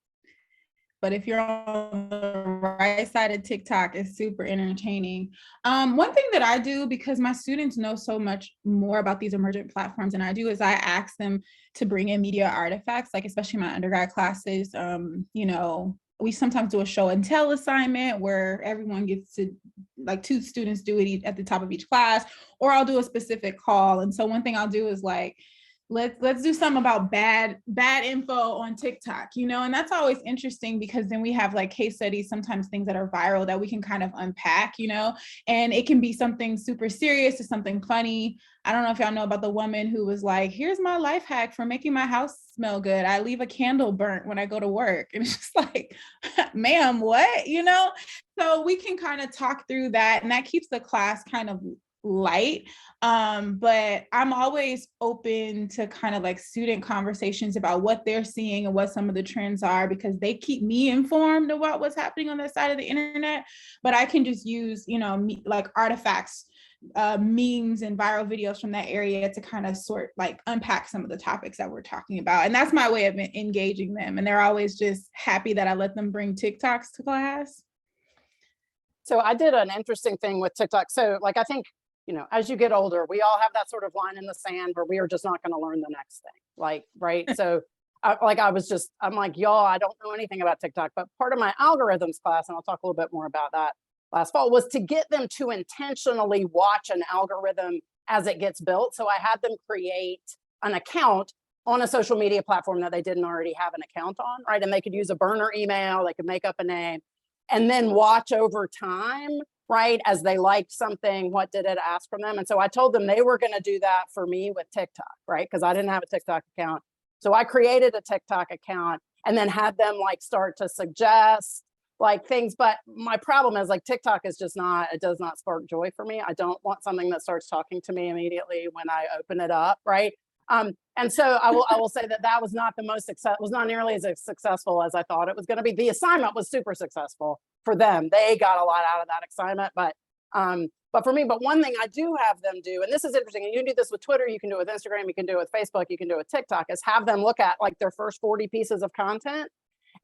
But if you're on the right bright side of TikTok is super entertaining. One thing that I do, because my students know so much more about these emergent platforms than I do, is I ask them to bring in media artifacts, like especially my undergrad classes. You know, we sometimes do a show and tell assignment where everyone gets to, like 2 students do it at the top of each class, or I'll do a specific call. And so one thing I'll do is like, let's do something about bad info on TikTok, you know, and that's always interesting because then we have like case studies, sometimes things that are viral that we can kind of unpack, you know, and it can be something super serious to something funny. I don't know if y'all know about the woman who was like, here's my life hack for making my house smell good. I leave a candle burnt when I go to work. And it's just like, ma'am, what, you know? So we can kind of talk through that, and that keeps the class kind of light. But I'm always open to kind of like student conversations about what they're seeing and what some of the trends are, because they keep me informed about what's happening on that side of the internet. But I can just use, you know, like artifacts, memes and viral videos from that area to kind of unpack some of the topics that we're talking about. And that's my way of engaging them. And they're always just happy that I let them bring TikToks to class. So I did an interesting thing with TikTok. So like, I think, you know, as you get older, we all have that sort of line in the sand where we are just not going to learn the next thing. Like, right. So I'm like, y'all, I don't know anything about TikTok, but part of my algorithms class, and I'll talk a little bit more about that last fall, was to get them to intentionally watch an algorithm as it gets built. So I had them create an account on a social media platform that they didn't already have an account on, right? And they could use a burner email, they could make up a name, and then watch over time, right? As they liked something, what did it ask from them? And so I told them they were going to do that for me with TikTok, right? Because I didn't have a TikTok account. So I created a TikTok account and then had them like start to suggest like things. But my problem is like TikTok is just not, it does not spark joy for me. I don't want something that starts talking to me immediately when I open it up, right? And so I will say that was not the most was not nearly as successful as I thought it was going to be. The assignment was super successful for them. They got a lot out of that assignment, but for me, one thing I do have them do, and this is interesting, and you can do this with Twitter, you can do it with Instagram, you can do it with Facebook, you can do it with TikTok, is have them look at like their first 40 pieces of content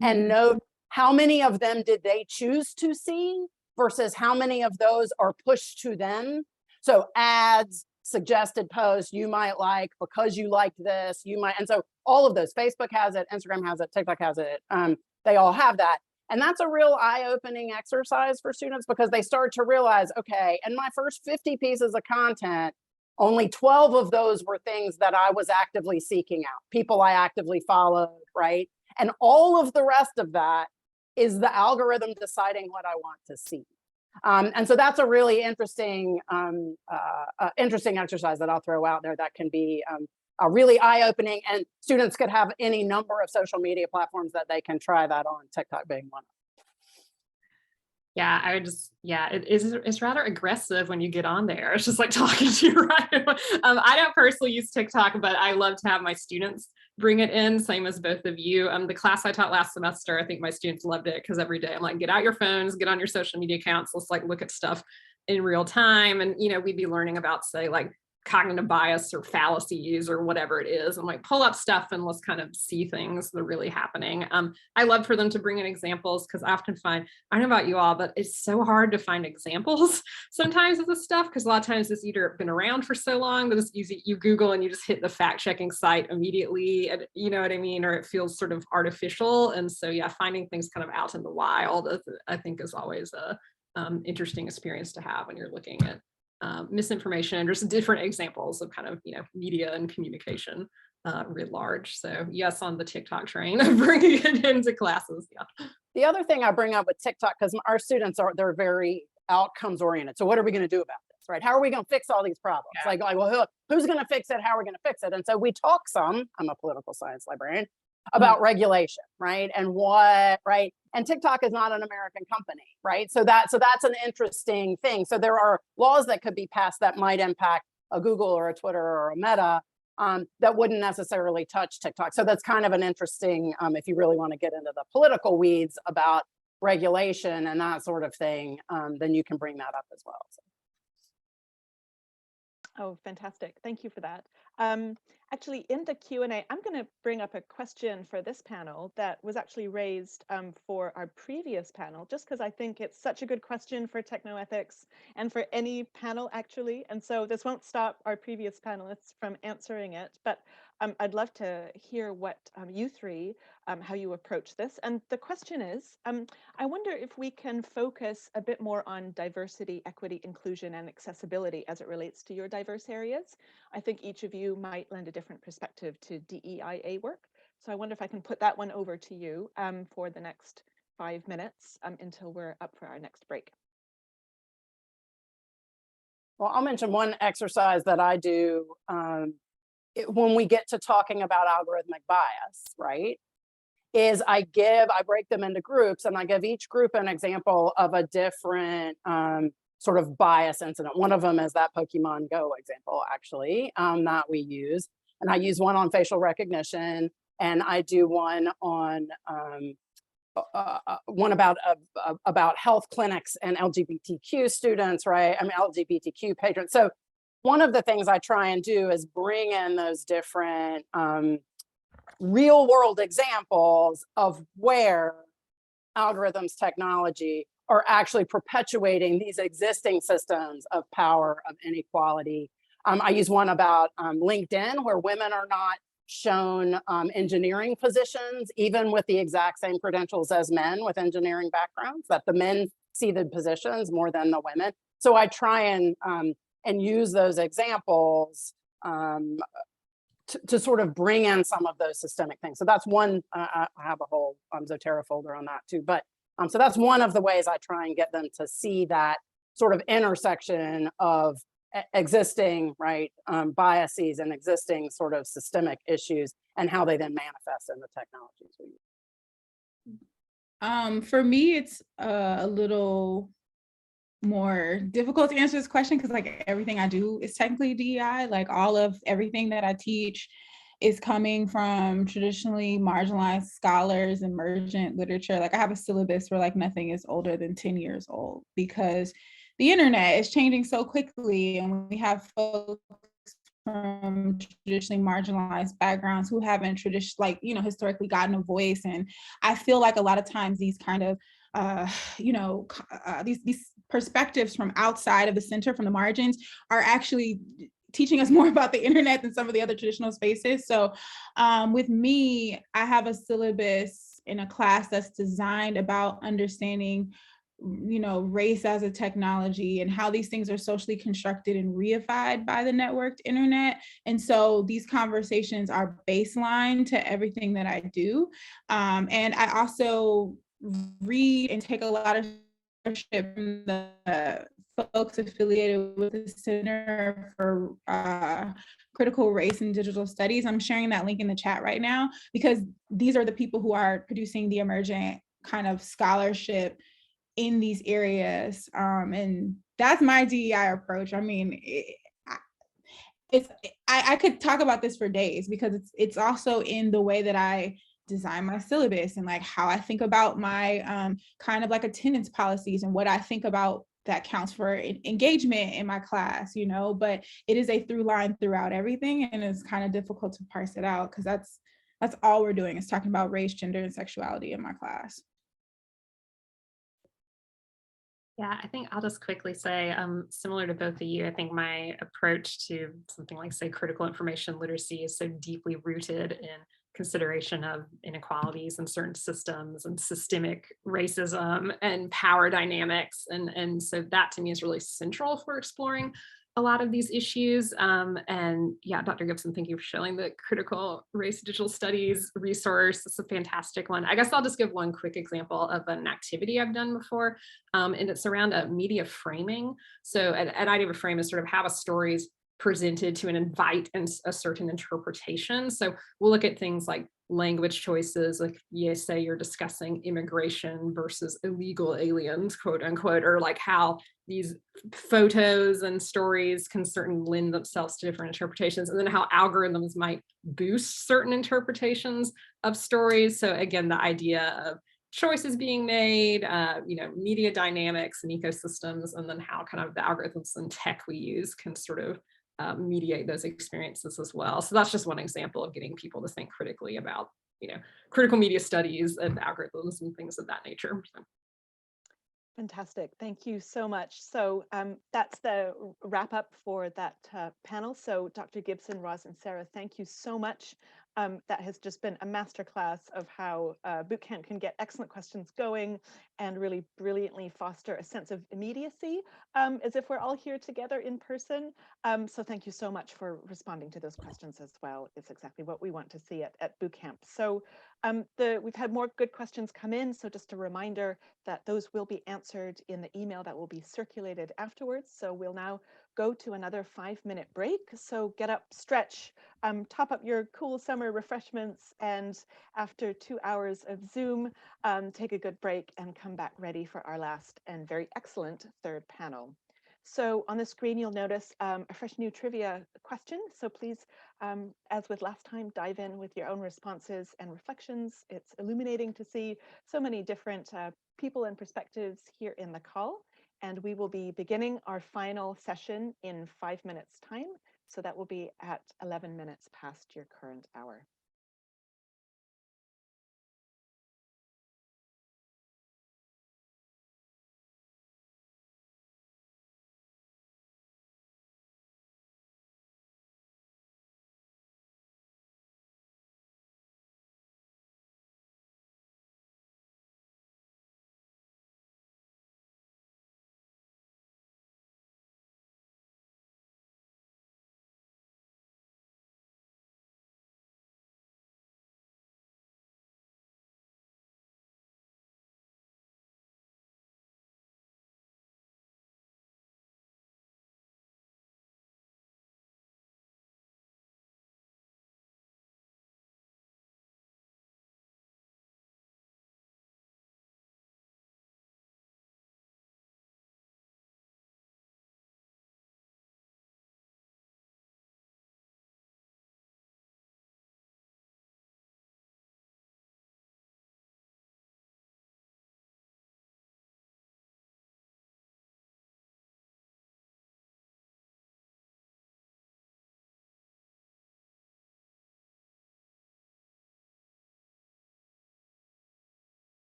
and note how many of them did they choose to see versus how many of those are pushed to them. So ads, suggested posts you might like because you liked this, you might, and so all of those, Facebook has it, Instagram has it, TikTok has it, they all have that. And that's a real eye-opening exercise for students because they start to realize, okay, in my first 50 pieces of content, only 12 of those were things that I was actively seeking out, people I actively followed, right? And all of the rest of that is the algorithm deciding what I want to see. And so that's a really interesting, interesting exercise that I'll throw out there that can be really eye-opening, and students could have any number of social media platforms that they can try that on, TikTok being one of them. Yeah, it's rather aggressive when you get on there. It's just like talking to you, right? I don't personally use TikTok, but I love to have my students bring it in, same as both of you. The class I taught last semester, I think my students loved it because every day I'm like, get out your phones, get on your social media accounts, let's like look at stuff in real time. And, you know, we'd be learning about, say, like cognitive bias or fallacies or whatever it is, and like pull up stuff and let's kind of see things that are really happening. I love for them to bring in examples because I often find, I don't know about you all, but it's so hard to find examples sometimes of this stuff because a lot of times it's either been around for so long that it's easy, you Google and you just hit the fact checking site immediately, and you know what I mean, or it feels sort of artificial. And so yeah, finding things kind of out in the wild, I think is always a interesting experience to have when you're looking at misinformation. There's different examples of kind of, you know, media and communication writ large. So yes, on the TikTok train, bringing it into classes. Yeah. The other thing I bring up with TikTok, because our students they're very outcomes oriented. So what are we going to do about this, right? How are we going to fix all these problems? Yeah. Like well, who's going to fix it? How are we going to fix it? And so we talk some, I'm a political science librarian, about regulation, right? And what, right? And TikTok is not an American company, right? So that's an interesting thing. So there are laws that could be passed that might impact a Google or a Twitter or a Meta that wouldn't necessarily touch TikTok. So that's kind of an interesting, if you really want to get into the political weeds about regulation and that sort of thing, then you can bring that up as well. So. Oh, fantastic. Thank you for that. Actually, in the Q&A, I'm going to bring up a question for this panel that was actually raised for our previous panel, just because I think it's such a good question for technoethics and for any panel, actually. And so this won't stop our previous panelists from answering it, but I'd love to hear what you three, how you approach this. And the question is, I wonder if we can focus a bit more on diversity, equity, inclusion, and accessibility as it relates to your diverse areas. I think each of you might lend a different perspective to DEIA work. So I wonder if I can put that one over to you for the next 5 minutes until we're up for our next break. Well, I'll mention one exercise that I do when we get to talking about algorithmic bias, right? Is I break them into groups, and I give each group an example of a different sort of bias incident. One of them is that Pokemon Go example, actually, that we use. And I use one on facial recognition, and I do one on one about health clinics and LGBTQ students, right? I mean, LGBTQ patrons. So one of the things I try and do is bring in those different real world examples of where algorithms technology are actually perpetuating these existing systems of power, of inequality. I use one about LinkedIn, where women are not shown engineering positions, even with the exact same credentials as men with engineering backgrounds, that the men see the positions more than the women. So I try and use those examples to sort of bring in some of those systemic things. So that's one, I have a whole Zotero folder on that too. But so that's one of the ways I try and get them to see that sort of intersection of existing, right, biases and existing sort of systemic issues and how they then manifest in the technologies we use. For me, it's a little more difficult to answer this question because like everything I do is technically DEI. Like all of everything that I teach is coming from traditionally marginalized scholars, emergent literature. Like I have a syllabus where like nothing is older than 10 years old because the internet is changing so quickly, and we have folks from traditionally marginalized backgrounds who haven't historically gotten a voice. And I feel like a lot of times these kind of these perspectives from outside of the center, from the margins, are actually teaching us more about the internet than some of the other traditional spaces. So with me, I have a syllabus in a class that's designed about understanding race as a technology and how these things are socially constructed and reified by the networked internet. And so these conversations are baseline to everything that I do. And I also read and take a lot of leadership from the folks affiliated with the Center for Critical Race and Digital Studies. I'm sharing that link in the chat right now because these are the people who are producing the emergent kind of scholarship in these areas. And that's my DEI approach. I mean, I could talk about this for days because it's also in the way that I design my syllabus and like how I think about my kind of like attendance policies and what I think about that counts for engagement in my class, but it is a through line throughout everything. And it's kind of difficult to parse it out because that's all we're doing is talking about race, gender, and sexuality in my class. Yeah, I think I'll just quickly say, similar to both of you, I think my approach to something like, say, critical information literacy is so deeply rooted in consideration of inequalities in certain systems and systemic racism and power dynamics. And so that to me is really central for exploring a lot of these issues. And yeah, Dr. Gipson, thank you for showing the critical race digital studies resource. It's a fantastic one. I guess I'll just give one quick example of an activity I've done before. And it's around media framing. So an idea of a frame is sort of how a story's presented to invite a certain interpretation. So we'll look at things like language choices, like you say you're discussing immigration versus illegal aliens, quote unquote, or like how these photos and stories can certainly lend themselves to different interpretations, and then how algorithms might boost certain interpretations of stories. So again, the idea of choices being made, media dynamics and ecosystems, and then how kind of the algorithms and tech we use can sort of mediate those experiences as well. So that's just one example of getting people to think critically about, critical media studies and algorithms and things of that nature. So. Fantastic. Thank you so much. So that's the wrap up for that panel. So Dr. Gipson, Roz, and Sarah, thank you so much. That has just been a masterclass of how Bootcamp can get excellent questions going and really brilliantly foster a sense of immediacy as if we're all here together in person. So thank you so much for responding to those questions as well. It's exactly what we want to see at Bootcamp. So we've had more good questions come in. So just a reminder that those will be answered in the email that will be circulated afterwards. So we'll now go to another 5-minute break. So get up, stretch, top up your cool summer refreshments, and after 2 hours of Zoom, take a good break and come back ready for our last and very excellent third panel. So on the screen, you'll notice a fresh new trivia question. So please, as with last time, dive in with your own responses and reflections. It's illuminating to see so many different people and perspectives here in the call. And we will be beginning our final session in 5 minutes time. So that will be at 11 minutes past your current hour.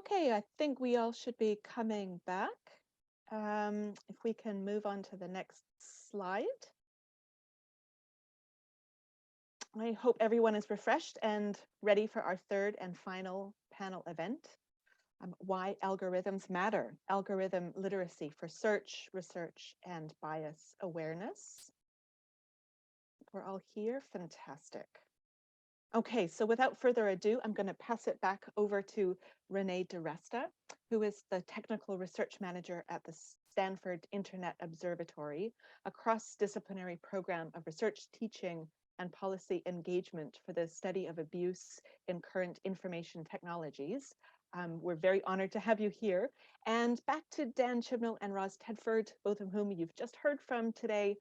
Okay, I think we all should be coming back. If we can move on to the next slide. I hope everyone is refreshed and ready for our third and final panel event. Why algorithms matter, algorithm literacy for search, research, and bias awareness. We're all here, fantastic. Okay, so without further ado, I'm going to pass it back over to Renée DiResta, who is the Technical Research Manager at the Stanford Internet Observatory, a cross-disciplinary program of research, teaching, and policy engagement for the study of abuse in current information technologies. We're very honored to have you here. And back to Dan Chibnall and Ros Tedford, both of whom you've just heard from today.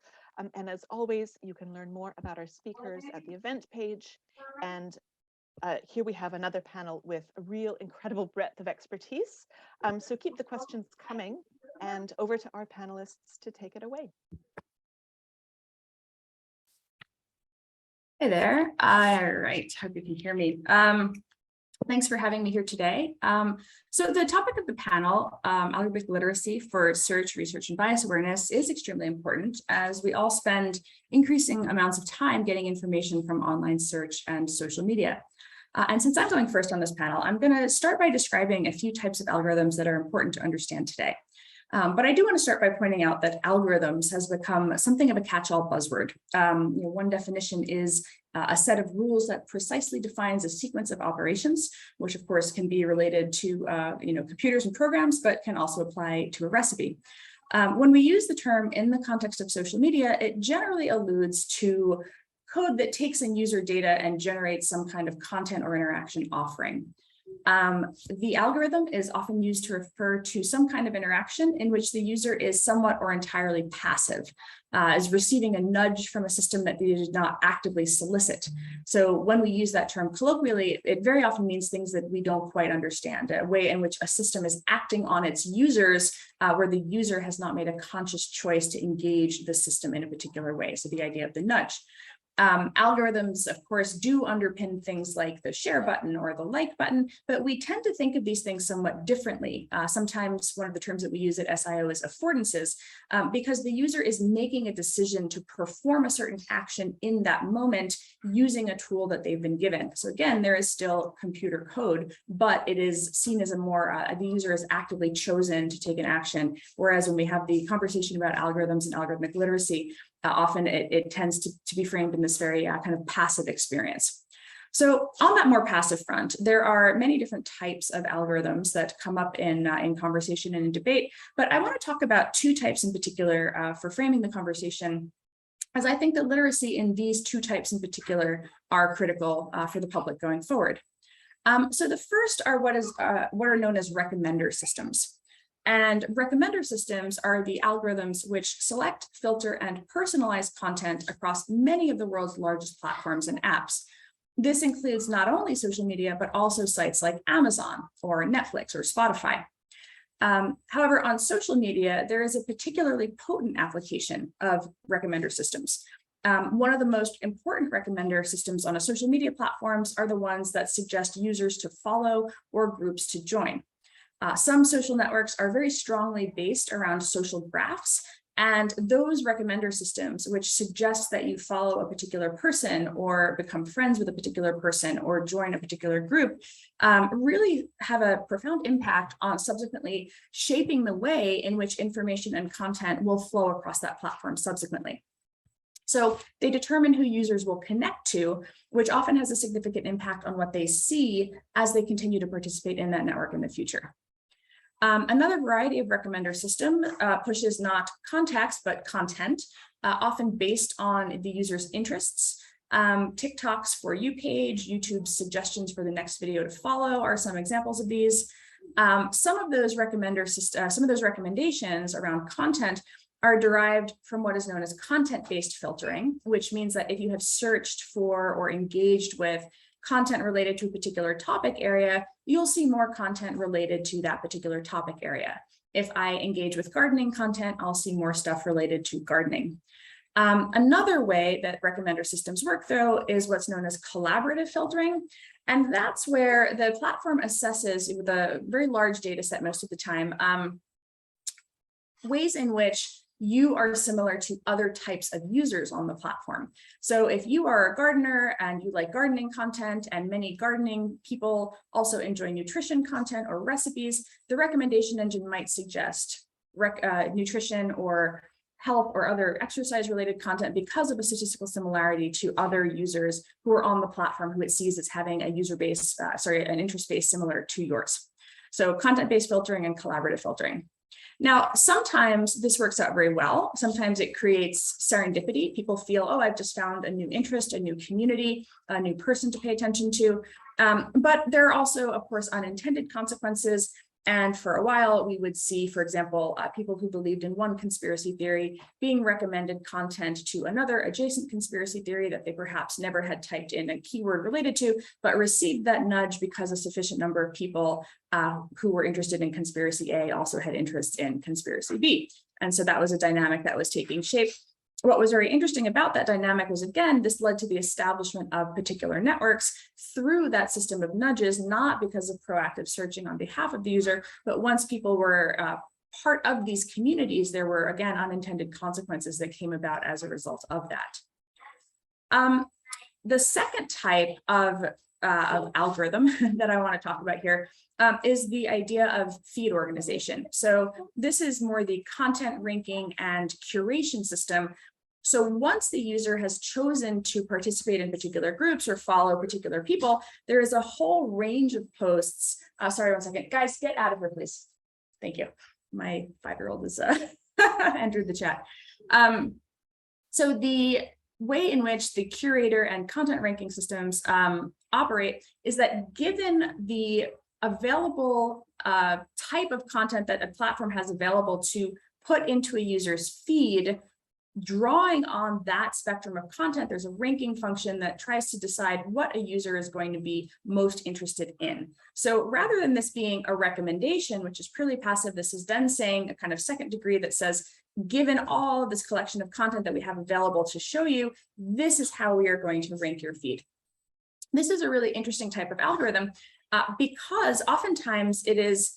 And as always, you can learn more about our speakers at the event page. And here we have another panel with a real incredible breadth of expertise. So keep the questions coming, and over to our panelists to take it away. Hey there. All right, hope you can hear me. Thanks for having me here today. So the topic of the panel, algorithmic literacy for search, research, and bias awareness is extremely important as we all spend increasing amounts of time getting information from online search and social media. And since I'm going first on this panel, I'm going to start by describing a few types of algorithms that are important to understand today. But I do want to start by pointing out that algorithms has become something of a catch-all buzzword. One definition is a set of rules that precisely defines a sequence of operations, which of course can be related to computers and programs, but can also apply to a recipe. When we use the term in the context of social media, it generally alludes to code that takes in user data and generates some kind of content or interaction offering. The algorithm is often used to refer to some kind of interaction in which the user is somewhat or entirely passive, is receiving a nudge from a system that they did not actively solicit. So when we use that term colloquially, it very often means things that we don't quite understand, a way in which a system is acting on its users where the user has not made a conscious choice to engage the system in a particular way. So the idea of the nudge. Algorithms, of course, do underpin things like the share button or the like button, but we tend to think of these things somewhat differently. Sometimes one of the terms that we use at SIO is affordances, because the user is making a decision to perform a certain action in that moment using a tool that they've been given. So again, there is still computer code, but it is seen as a more, the user is actively chosen to take an action. Whereas when we have the conversation about algorithms and algorithmic literacy, often it tends to be framed in this very kind of passive experience. So on that more passive front, there are many different types of algorithms that come up in conversation and in debate, but I want to talk about two types in particular for framing the conversation, as I think that literacy in these two types in particular are critical for the public going forward. So the first are what are known as recommender systems. And recommender systems are the algorithms which select, filter, and personalize content across many of the world's largest platforms and apps. This includes not only social media, but also sites like Amazon or Netflix or Spotify. However, on social media, there is a particularly potent application of recommender systems. One of the most important recommender systems on a social media platforms are the ones that suggest users to follow or groups to join. Some social networks are very strongly based around social graphs, and those recommender systems, which suggest that you follow a particular person or become friends with a particular person or join a particular group, really have a profound impact on subsequently shaping the way in which information and content will flow across that platform subsequently. So they determine who users will connect to, which often has a significant impact on what they see as they continue to participate in that network in the future. Another variety of recommender system pushes not context, but content, often based on the user's interests. TikTok's For You page, YouTube's suggestions for the next video to follow are some examples of these. Some of those recommendations around content are derived from what is known as content-based filtering, which means that if you have searched for or engaged with content related to a particular topic area, you'll see more content related to that particular topic area. If I engage with gardening content, I'll see more stuff related to gardening. Another way that recommender systems work, though, is what's known as collaborative filtering. And that's where the platform assesses, with a very large data set most of the time, ways in which you are similar to other types of users on the platform. So if you are a gardener and you like gardening content, and many gardening people also enjoy nutrition content or recipes, the recommendation engine might suggest nutrition or health or other exercise related content because of a statistical similarity to other users who are on the platform who it sees as having a user base, an interest base similar to yours. So content-based filtering and collaborative filtering. Now, sometimes this works out very well. Sometimes it creates serendipity. People feel, oh, I've just found a new interest, a new community, a new person to pay attention to. But there are also, of course, unintended consequences. And for a while, we would see, for example, people who believed in one conspiracy theory being recommended content to another adjacent conspiracy theory that they perhaps never had typed in a keyword related to, but received that nudge because a sufficient number of people who were interested in conspiracy A also had interest in conspiracy B. And so that was a dynamic that was taking shape. What was very interesting about that dynamic was, again, this led to the establishment of particular networks through that system of nudges, not because of proactive searching on behalf of the user, but once people were part of these communities, there were, again, unintended consequences that came about as a result of that. The second type of algorithm that I want to talk about here is the idea of feed organization. So this is more the content ranking and curation system. So once the user has chosen to participate in particular groups or follow particular people, there is a whole range of posts. Sorry, 1 second. Guys, get out of here, please. Thank you. My 5-year-old has entered the chat. So the way in which the curator and content ranking systems operate is that given the available type of content that a platform has available to put into a user's feed, drawing on that spectrum of content, there's a ranking function that tries to decide what a user is going to be most interested in. So rather than this being a recommendation, which is purely passive, this is then saying a kind of second degree that says, given all of this collection of content that we have available to show you, this is how we are going to rank your feed. This is a really interesting type of algorithm because oftentimes it is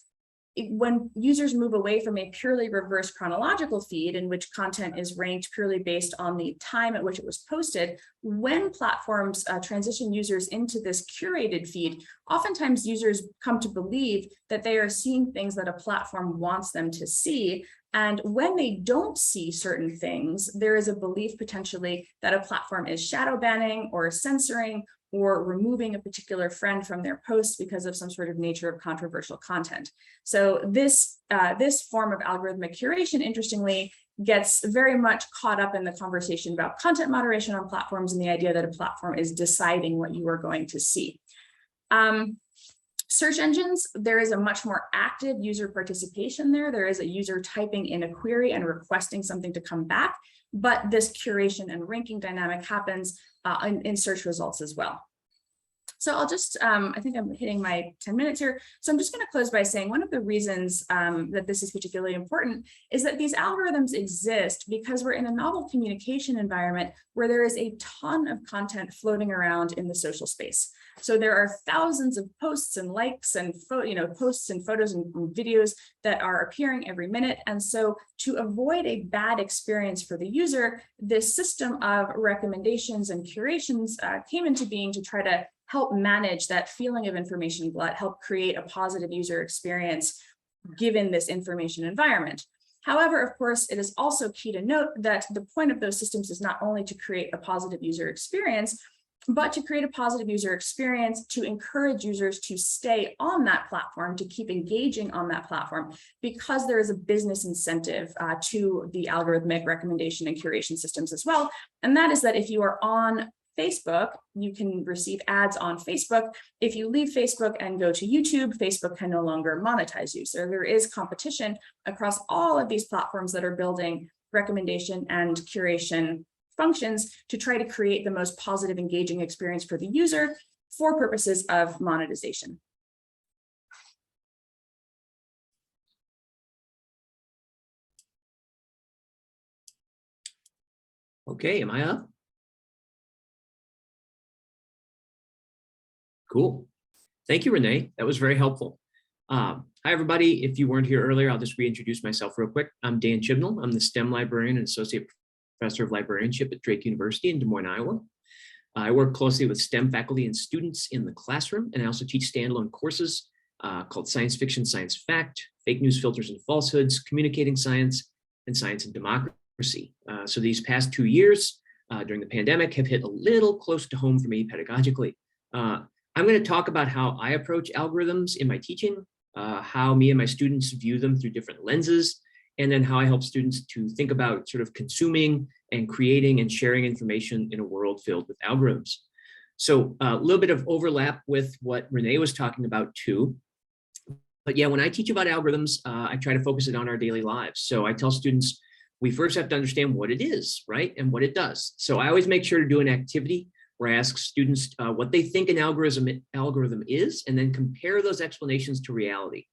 when users move away from a purely reverse chronological feed in which content is ranked purely based on the time at which it was posted, when platforms transition users into this curated feed, oftentimes users come to believe that they are seeing things that a platform wants them to see. And when they don't see certain things, there is a belief potentially that a platform is shadow banning or censoring or removing a particular friend from their posts because of some sort of nature of controversial content. So this form of algorithmic curation, interestingly, gets very much caught up in the conversation about content moderation on platforms and the idea that a platform is deciding what you are going to see. Search engines, there is a much more active user participation there. There is a user typing in a query and requesting something to come back, but this curation and ranking dynamic happens in search results as well. So I'll just, I think I'm hitting my 10 minutes here. So I'm just going to close by saying one of the reasons that this is particularly important is that these algorithms exist because we're in a novel communication environment where there is a ton of content floating around in the social space. So there are thousands of posts and likes and posts and photos and videos that are appearing every minute. And so to avoid a bad experience for the user, this system of recommendations and curations came into being to try to help manage that feeling of information glut, help create a positive user experience given this information environment. However, of course, it is also key to note that the point of those systems is not only to create a positive user experience, but to create a positive user experience to encourage users to stay on that platform, to keep engaging on that platform, because there is a business incentive to the algorithmic recommendation and curation systems as well. And that is that if you are on Facebook, you can receive ads on Facebook. If you leave Facebook and go to YouTube, Facebook can no longer monetize you. So there is competition across all of these platforms that are building recommendation and curation functions to try to create the most positive, engaging experience for the user for purposes of monetization. Okay, am I up? Cool. Thank you, Renee. That was very helpful. Hi, everybody. If you weren't here earlier, I'll just reintroduce myself real quick. I'm Dan Chibnall. I'm the STEM librarian and associate professor of librarianship at Drake University in Des Moines, Iowa. I work closely with STEM faculty and students in the classroom, and I also teach standalone courses called Science Fiction, Science Fact, Fake News, Filters and Falsehoods, Communicating Science, and Science and Democracy. So these past 2 years during the pandemic have hit a little close to home for me pedagogically. I'm going to talk about how I approach algorithms in my teaching, how me and my students view them through different lenses, and then how I help students to think about sort of consuming and creating and sharing information in a world filled with algorithms. So a little bit of overlap with what Renee was talking about too. But yeah, when I teach about algorithms, I try to focus it on our daily lives. So I tell students, we first have to understand what it is, right? And what it does. So I always make sure to do an activity where I ask students what they think an algorithm is, and then compare those explanations to reality.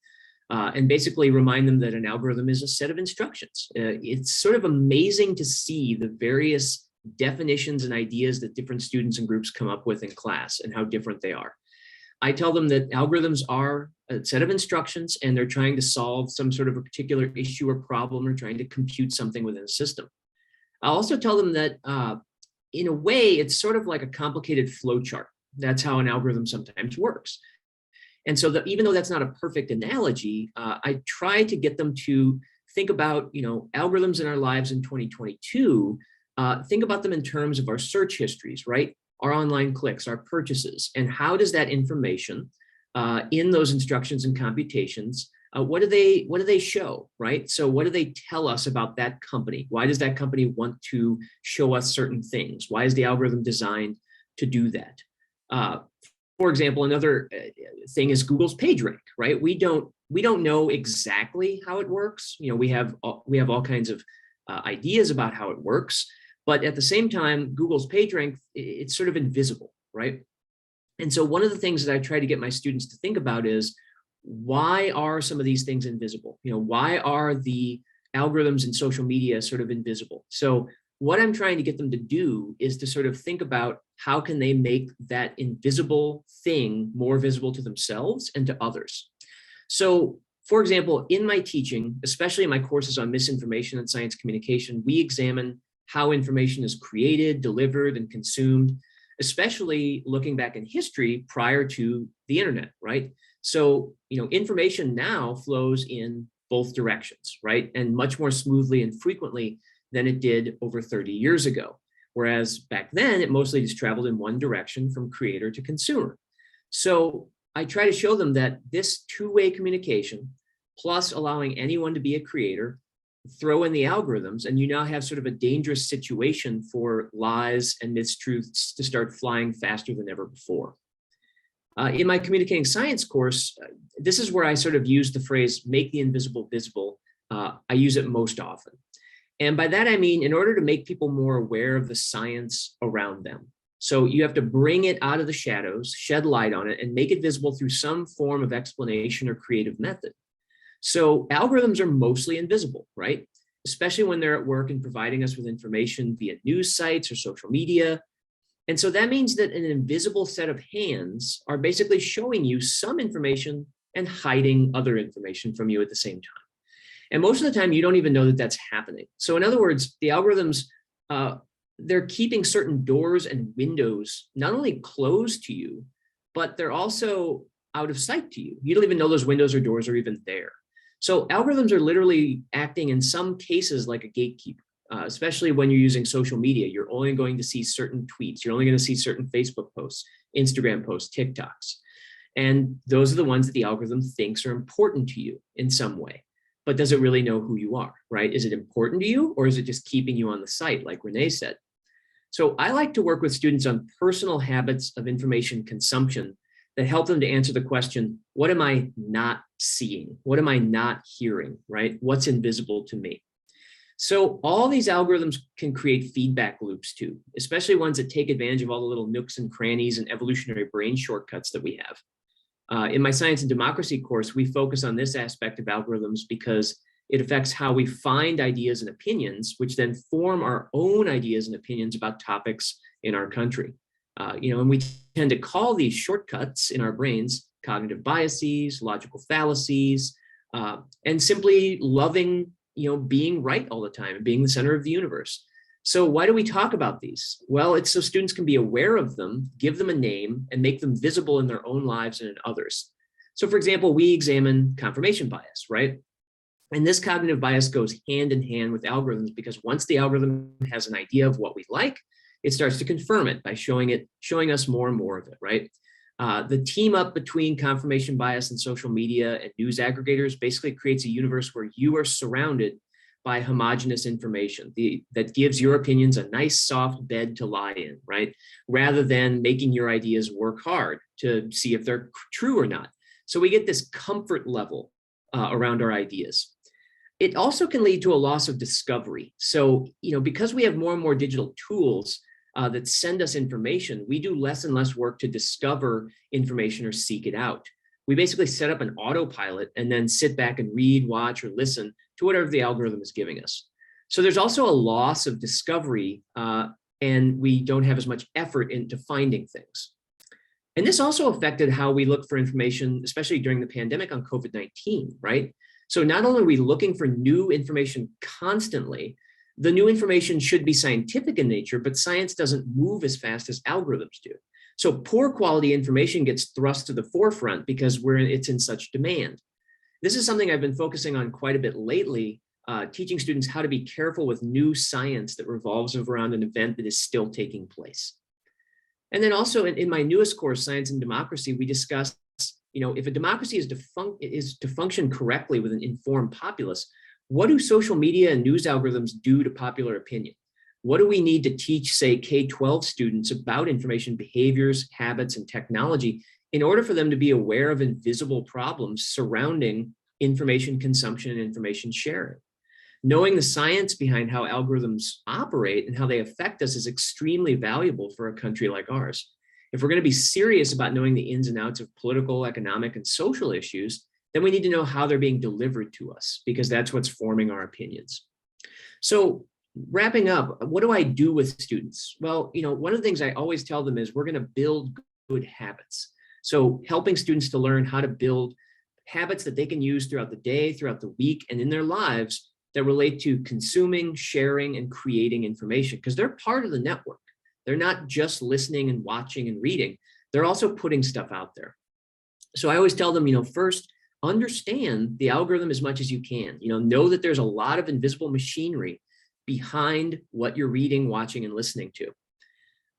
And basically remind them that an algorithm is a set of instructions. It's sort of amazing to see the various definitions and ideas that different students and groups come up with in class and how different they are. I tell them that algorithms are a set of instructions and they're trying to solve some sort of a particular issue or problem or trying to compute something within a system. I also tell them that in a way, it's sort of like a complicated flow chart. That's how an algorithm sometimes works. And so that even though that's not a perfect analogy, I try to get them to think about, algorithms in our lives in 2022, think about them in terms of our search histories, right? Our online clicks, our purchases, and how does that information in those instructions and computations, what do they show, right? So what do they tell us about that company? Why does that company want to show us certain things? Why is the algorithm designed to do that? For example, another thing is Google's PageRank, right? We don't know exactly how it works. We have all kinds of ideas about how it works, but at the same time, Google's PageRank, it's sort of invisible, right? And so one of the things that I try to get my students to think about is, why are some of these things invisible? Why are the algorithms in social media sort of invisible? So what I'm trying to get them to do is to sort of think about how can they make that invisible thing more visible to themselves and to others. So, for example, in my teaching, especially in my courses on misinformation and science communication, we examine how information is created, delivered, and consumed, especially looking back in history prior to the internet, right? So, information now flows in both directions, right? And much more smoothly and frequently than it did over 30 years ago. Whereas back then, it mostly just traveled in one direction from creator to consumer. So I try to show them that this two-way communication, plus allowing anyone to be a creator, throw in the algorithms, and you now have sort of a dangerous situation for lies and mistruths to start flying faster than ever before. In my communicating science course, this is where I sort of use the phrase, make the invisible visible. I use it most often. And by that, I mean, in order to make people more aware of the science around them. So you have to bring it out of the shadows, shed light on it, and make it visible through some form of explanation or creative method. So algorithms are mostly invisible, right? Especially when they're at work and providing us with information via news sites or social media. And so that means that an invisible set of hands are basically showing you some information and hiding other information from you at the same time. And most of the time, you don't even know that that's happening. So in other words, the algorithms, they're keeping certain doors and windows not only closed to you, but they're also out of sight to you. You don't even know those windows or doors are even there. So algorithms are literally acting in some cases like a gatekeeper, especially when you're using social media. You're only going to see certain tweets. You're only going to see certain Facebook posts, Instagram posts, TikToks. And those are the ones that the algorithm thinks are important to you in some way. But does it really know who you are, right? Is it important to you, or is it just keeping you on the site, like Renee said? So I like to work with students on personal habits of information consumption that help them to answer the question, what am I not seeing? What am I not hearing, right? What's invisible to me? So all these algorithms can create feedback loops too, especially ones that take advantage of all the little nooks and crannies and evolutionary brain shortcuts that we have. In my Science and Democracy course, we focus on this aspect of algorithms because It affects how we find ideas and opinions, which then form our own ideas and opinions about topics in our country. And we tend to call these shortcuts in our brains cognitive biases, logical fallacies, and simply loving, being right all the time and being the center of the universe. So why do we talk about these? Well, it's so students can be aware of them, give them a name, and make them visible in their own lives and in others. So for example, we examine confirmation bias, right? And this cognitive bias goes hand in hand with algorithms, because once the algorithm has an idea of what we like, it starts to confirm it by showing us more and more of it, right? The team up between confirmation bias and social media and news aggregators basically creates a universe where you are surrounded by homogenous information that gives your opinions a nice soft bed to lie in, right? Rather than making your ideas work hard to see if they're true or not. So we get this comfort level around our ideas. It also can lead to a loss of discovery. So, because we have more and more digital tools that send us information, we do less and less work to discover information or seek it out. We basically set up an autopilot and then sit back and read, watch, or listen to whatever the algorithm is giving us. So there's also a loss of discovery, and we don't have as much effort into finding things. And this also affected how we look for information, especially during the pandemic on COVID-19, right? So not only are we looking for new information constantly, the new information should be scientific in nature, but science doesn't move as fast as algorithms do. So poor quality information gets thrust to the forefront because it's in such demand. This is something I've been focusing on quite a bit lately, teaching students how to be careful with new science that revolves around an event that is still taking place. And then also in my newest course, Science and Democracy, we discussed, if a democracy is to function correctly with an informed populace, what do social media and news algorithms do to popular opinion? What do we need to teach, say, K-12 students about information behaviors, habits, and technology in order for them to be aware of invisible problems surrounding information consumption and information sharing? Knowing the science behind how algorithms operate and how they affect us is extremely valuable for a country like ours. If we're going to be serious about knowing the ins and outs of political, economic, and social issues, then we need to know how they're being delivered to us, because that's what's forming our opinions. So wrapping up, what do I do with students? Well, one of the things I always tell them is we're going to build good habits. So helping students to learn how to build habits that they can use throughout the day, throughout the week, and in their lives that relate to consuming, sharing, and creating information, because they're part of the network. They're not just listening and watching and reading. They're also putting stuff out there. So I always tell them, first, understand the algorithm as much as you can. Know that there's a lot of invisible machinery behind what you're reading, watching, and listening to.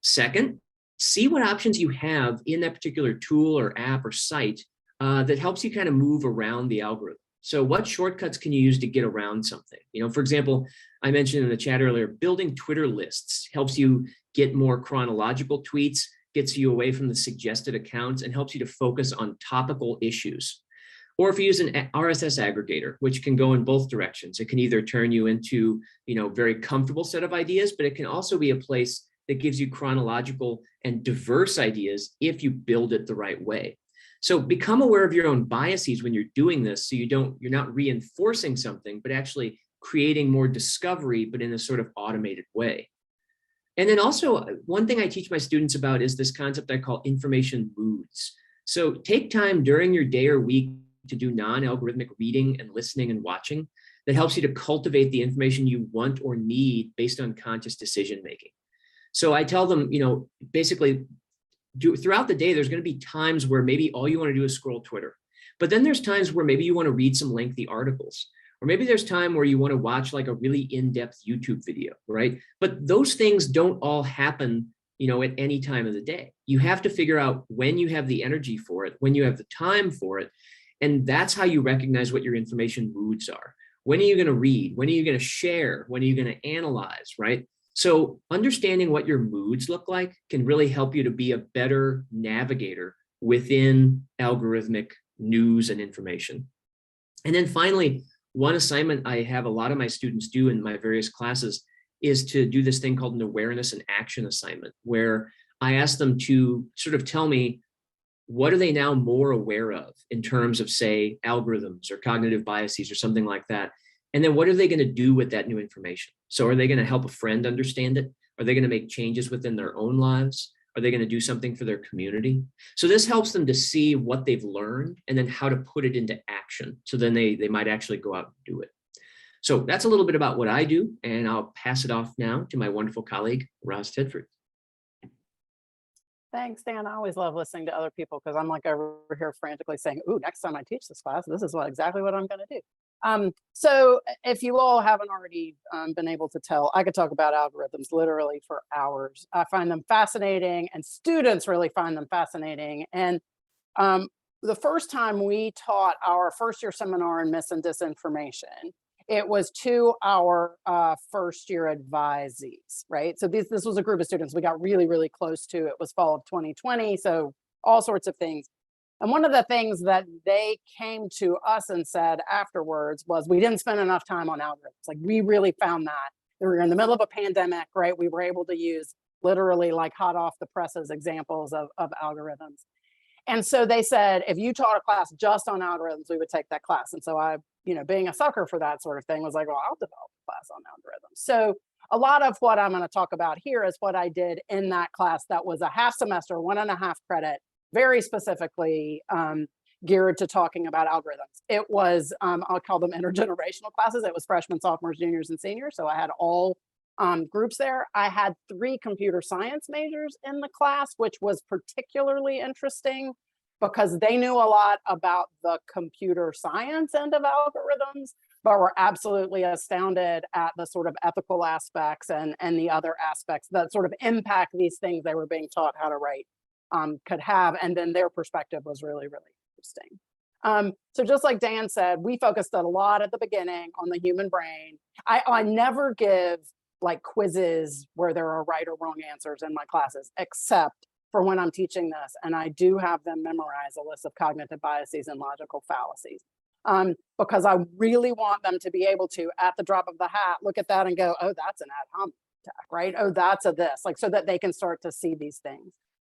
Second, see what options you have in that particular tool or app or site that helps you kind of move around the algorithm. So what shortcuts can you use to get around something? For example, I mentioned in the chat earlier, building Twitter lists helps you get more chronological tweets, gets you away from the suggested accounts, and helps you to focus on topical issues. Or if you use an RSS aggregator, which can go in both directions, it can either turn you into, very comfortable set of ideas, but it can also be a place that gives you chronological and diverse ideas if you build it the right way. So become aware of your own biases when you're doing this, so you're not reinforcing something, but actually creating more discovery, but in a sort of automated way. And then also, one thing I teach my students about is this concept I call information moods. So take time during your day or week to do non-algorithmic reading and listening and watching that helps you to cultivate the information you want or need based on conscious decision making. So I tell them, basically, throughout the day, there's going to be times where maybe all you want to do is scroll Twitter. But then there's times where maybe you want to read some lengthy articles. Or maybe there's time where you want to watch like a really in-depth YouTube video, right? But those things don't all happen, at any time of the day. You have to figure out when you have the energy for it, when you have the time for it. And that's how you recognize what your information moods are. When are you going to read? When are you going to share? When are you going to analyze, right? So understanding what your moods look like can really help you to be a better navigator within algorithmic news and information. And then finally, one assignment I have a lot of my students do in my various classes is to do this thing called an awareness and action assignment, where I ask them to sort of tell me, what are they now more aware of in terms of, say, algorithms or cognitive biases or something like that? And then what are they going to do with that new information? So are they going to help a friend understand it? Are they going to make changes within their own lives? Are they going to do something for their community? So this helps them to see what they've learned and then how to put it into action. So then they might actually go out and do it. So that's a little bit about what I do, and I'll pass it off now to my wonderful colleague, Ros Tedford. Thanks, Dan. I always love listening to other people because I'm like over here frantically saying, ooh, next time I teach this class, this is exactly what I'm going to do. So if you all haven't already been able to tell, I could talk about algorithms literally for hours. I find them fascinating, and students really find them fascinating. And the first time we taught our first year seminar in mis and disinformation, it was to our first year advisees, right? So this was a group of students we got really, really close to. It was fall of 2020, so all sorts of things. And one of the things that they came to us and said afterwards was, we didn't spend enough time on algorithms. Like, we really found that. We were in the middle of a pandemic, right? We were able to use literally like hot off the presses examples of algorithms. And so they said, if you taught a class just on algorithms, we would take that class. And so I, being a sucker for that sort of thing, was like, well, I'll develop a class on algorithms. So a lot of what I'm going to talk about here is what I did in that class that was a half semester, 1.5 credit, very specifically geared to talking about algorithms. It was, I'll call them intergenerational classes. It was freshmen, sophomores, juniors, and seniors. So I had all groups there. I had 3 computer science majors in the class, which was particularly interesting because they knew a lot about the computer science end of algorithms, but were absolutely astounded at the sort of ethical aspects and the other aspects that sort of impact these things they were being taught how to write could have. And then their perspective was really, really interesting. So just like Dan said, we focused a lot at the beginning on the human brain. I never give like quizzes where there are right or wrong answers in my classes, except for when I'm teaching this. And I do have them memorize a list of cognitive biases and logical fallacies, because I really want them to be able to, at the drop of the hat, look at that and go, oh, that's an ad hominem attack, right? Oh, that's a this, like, so that they can start to see these things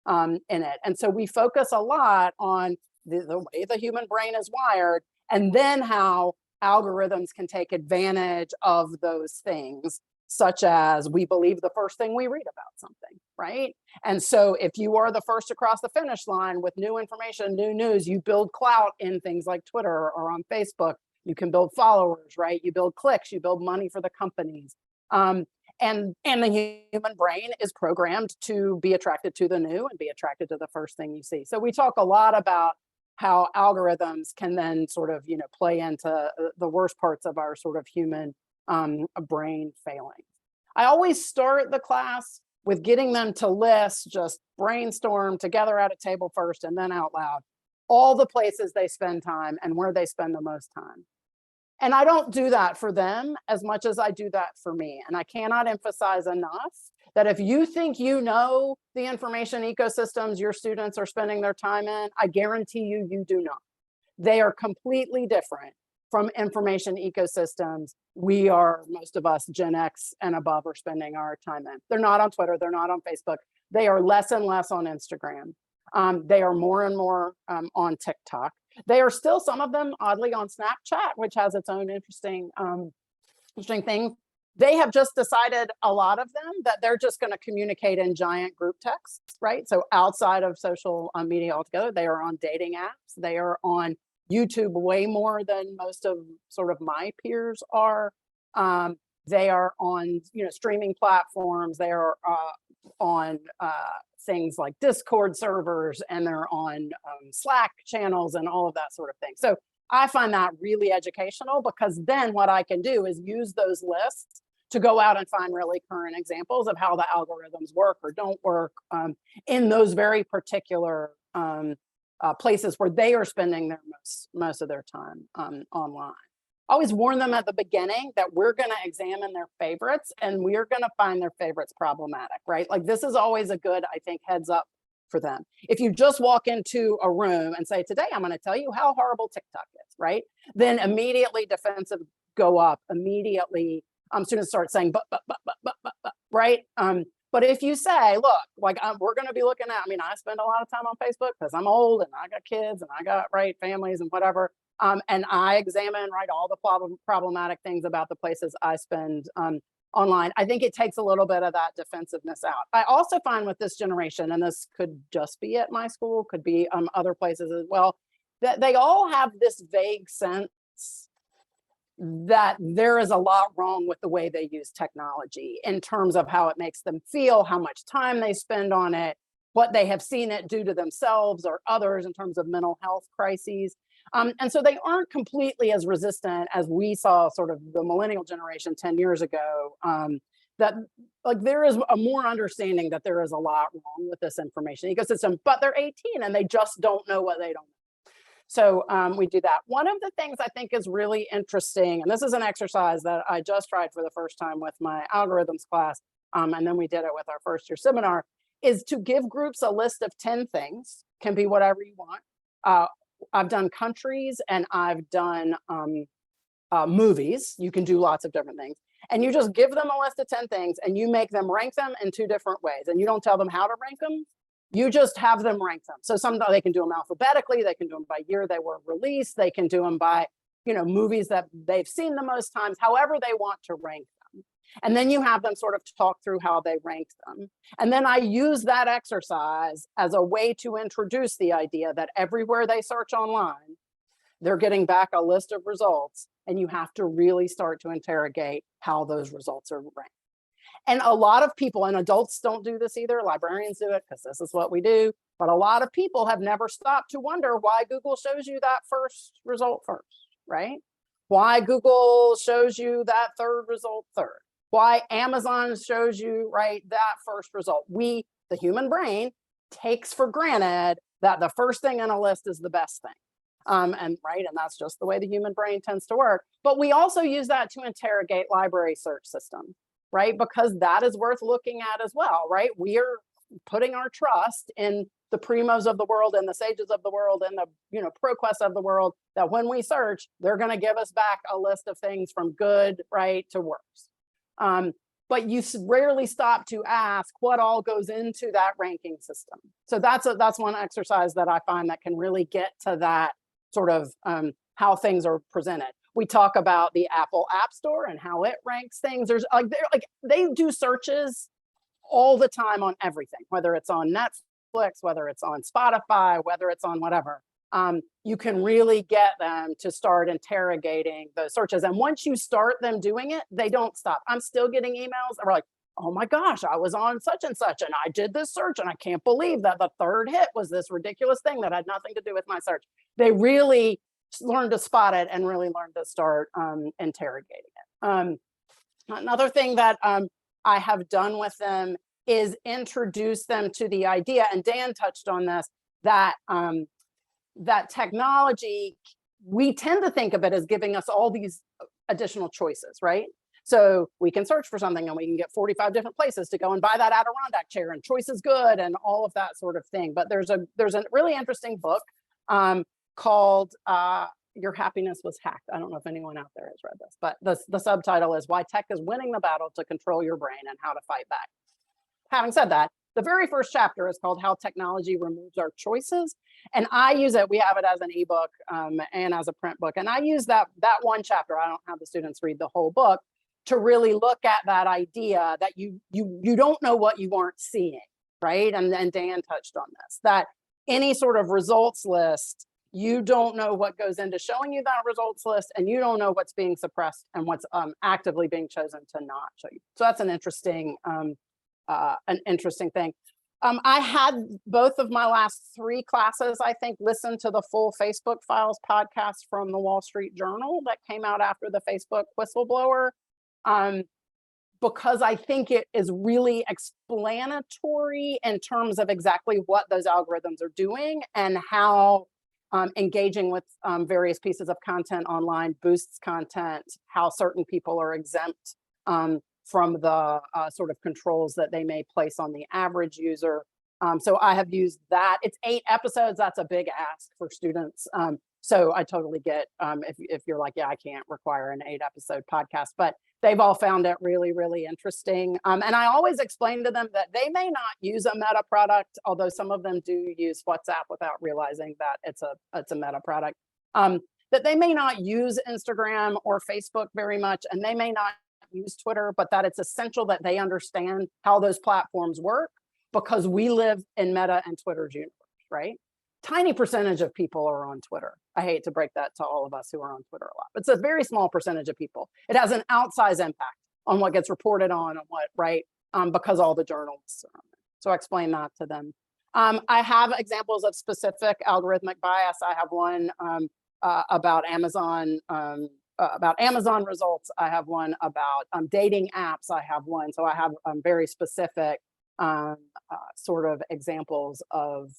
in it. And so we focus a lot on the way the human brain is wired, and then how algorithms can take advantage of those things, such as we believe the first thing we read about something, right? And so if you are the first across the finish line with new information, new news, you build clout in things like Twitter or on Facebook. You can build followers, right? You build clicks, you build money for the companies. And the human brain is programmed to be attracted to the new and be attracted to the first thing you see. So we talk a lot about how algorithms can then sort of, play into the worst parts of our sort of human brain failing. I always start the class with getting them to list, just brainstorm together at a table first and then out loud, all the places they spend time and where they spend the most time. And I don't do that for them as much as I do that for me. And I cannot emphasize enough that if you think you know the information ecosystems your students are spending their time in, I guarantee you, you do not. They are completely different from information ecosystems we are, most of us, Gen X and above, are spending our time in. They're not on Twitter, they're not on Facebook. They are less and less on Instagram. They are more and more on TikTok. They are still, some of them, oddly, on Snapchat, which has its own interesting things. They have just decided, a lot of them, that they're just going to communicate in giant group texts, right? So outside of social media altogether, they are on dating apps. They are on YouTube way more than most of sort of my peers are. They are on, streaming platforms. They are on things like Discord servers, and they're on Slack channels and all of that sort of thing. So I find that really educational, because then what I can do is use those lists to go out and find really current examples of how the algorithms work or don't work in those very particular places where they are spending their most of their time online. I always warn them at the beginning that we're going to examine their favorites and we're going to find their favorites problematic, right? Like, this is always a good, I think, heads up for them. If you just walk into a room and say, today I'm going to tell you how horrible TikTok is, right? Then immediately defensive go up, immediately students start saying, but, right? But if you say, look, like, we're going to be looking at, I spend a lot of time on Facebook because I'm old and I got kids and I got, right, families and whatever. And I examine, right, all the problematic things about the places I spend online. I think it takes a little bit of that defensiveness out. I also find with this generation, and this could just be at my school, could be other places as well, that they all have this vague sense that there is a lot wrong with the way they use technology in terms of how it makes them feel, how much time they spend on it, what they have seen it do to themselves or others in terms of mental health crises. And so they aren't completely as resistant as we saw sort of the millennial generation 10 years ago, that like there is a more understanding that there is a lot wrong with this information ecosystem, but they're 18 and they just don't know what they don't know. So we do that. One of the things I think is really interesting, and this is an exercise that I just tried for the first time with my algorithms class, and then we did it with our first year seminar, is to give groups a list of 10 things, can be whatever you want. I've done countries and I've done movies. You can do lots of different things. And you just give them a list of 10 things and you make them rank them in 2 different ways. And you don't tell them how to rank them. You just have them rank them. So sometimes they can do them alphabetically. They can do them by year they were released. They can do them by, movies that they've seen the most times, however they want to rank them. And then you have them sort of talk through how they ranked them. And then I use that exercise as a way to introduce the idea that everywhere they search online, they're getting back a list of results, and you have to really start to interrogate how those results are ranked. And a lot of people, and adults don't do this either, librarians do it because this is what we do, but a lot of people have never stopped to wonder why Google shows you that first result first, right? Why Google shows you that third result third. Why Amazon shows you, right, that first result. We, the human brain, takes for granted that the first thing on a list is the best thing. And that's just the way the human brain tends to work. But we also use that to interrogate library search systems, right? Because that is worth looking at as well, right? We are putting our trust in the Primos of the world and the Sages of the world and the ProQuest of the world, that when we search, they're going to give us back a list of things from good, right, to worse. But you rarely stop to ask what all goes into that ranking system. So that's one exercise that I find that can really get to that sort of how things are presented. We talk about the Apple App Store and how it ranks things. They do searches all the time on everything, whether it's on Netflix, whether it's on Spotify, whether it's on whatever. You can really get them to start interrogating those searches. And once you start them doing it, they don't stop. I'm still getting emails that are like, oh my gosh, I was on such and such and I did this search and I can't believe that the third hit was this ridiculous thing that had nothing to do with my search. They really learn to spot it and really learn to start interrogating it. Another thing that I have done with them is introduce them to the idea, and Dan touched on this, that that technology, we tend to think of it as giving us all these additional choices, right? So we can search for something and we can get 45 different places to go and buy that Adirondack chair, and choice is good and all of that sort of thing. But there's a really interesting book called Your Happiness Was Hacked. I don't know if anyone out there has read this, but the subtitle is Why Tech is Winning the Battle to Control Your Brain and How to Fight Back. Having said that, the very first chapter is called How Technology Removes Our Choices. And I use it, we have it as an ebook and as a print book. And I use that one chapter, I don't have the students read the whole book, to really look at that idea that you don't know what you aren't seeing, right? And Dan touched on this, that any sort of results list, you don't know what goes into showing you that results list, and you don't know what's being suppressed and what's actively being chosen to not show you. So that's an interesting thing. I had both of my last 3 classes, I think, listen to the full Facebook Files podcast from the Wall Street Journal that came out after the Facebook whistleblower, because I think it is really explanatory in terms of exactly what those algorithms are doing and how engaging with various pieces of content online boosts content, how certain people are exempt from the sort of controls that they may place on the average user. So I have used that. It's 8 episodes. That's a big ask for students. So I totally get if you're like, yeah, I can't require an 8-episode podcast, but they've all found it really, really interesting. And I always explain to them that they may not use a meta product, although some of them do use WhatsApp without realizing that it's a meta product. that they may not use Instagram or Facebook very much, and they may not use Twitter, but that it's essential that they understand how those platforms work, because we live in Meta and Twitter's universe, right? Tiny percentage of people are on Twitter. I hate to break that to all of us who are on Twitter a lot. It's a very small percentage of people. It has an outsized impact on what gets reported on what, right? Because all the journalists are on there. So I explain that to them. I have examples of specific algorithmic bias. I have one about Amazon results. I have one about dating apps. I have one. So I have very specific sort of examples of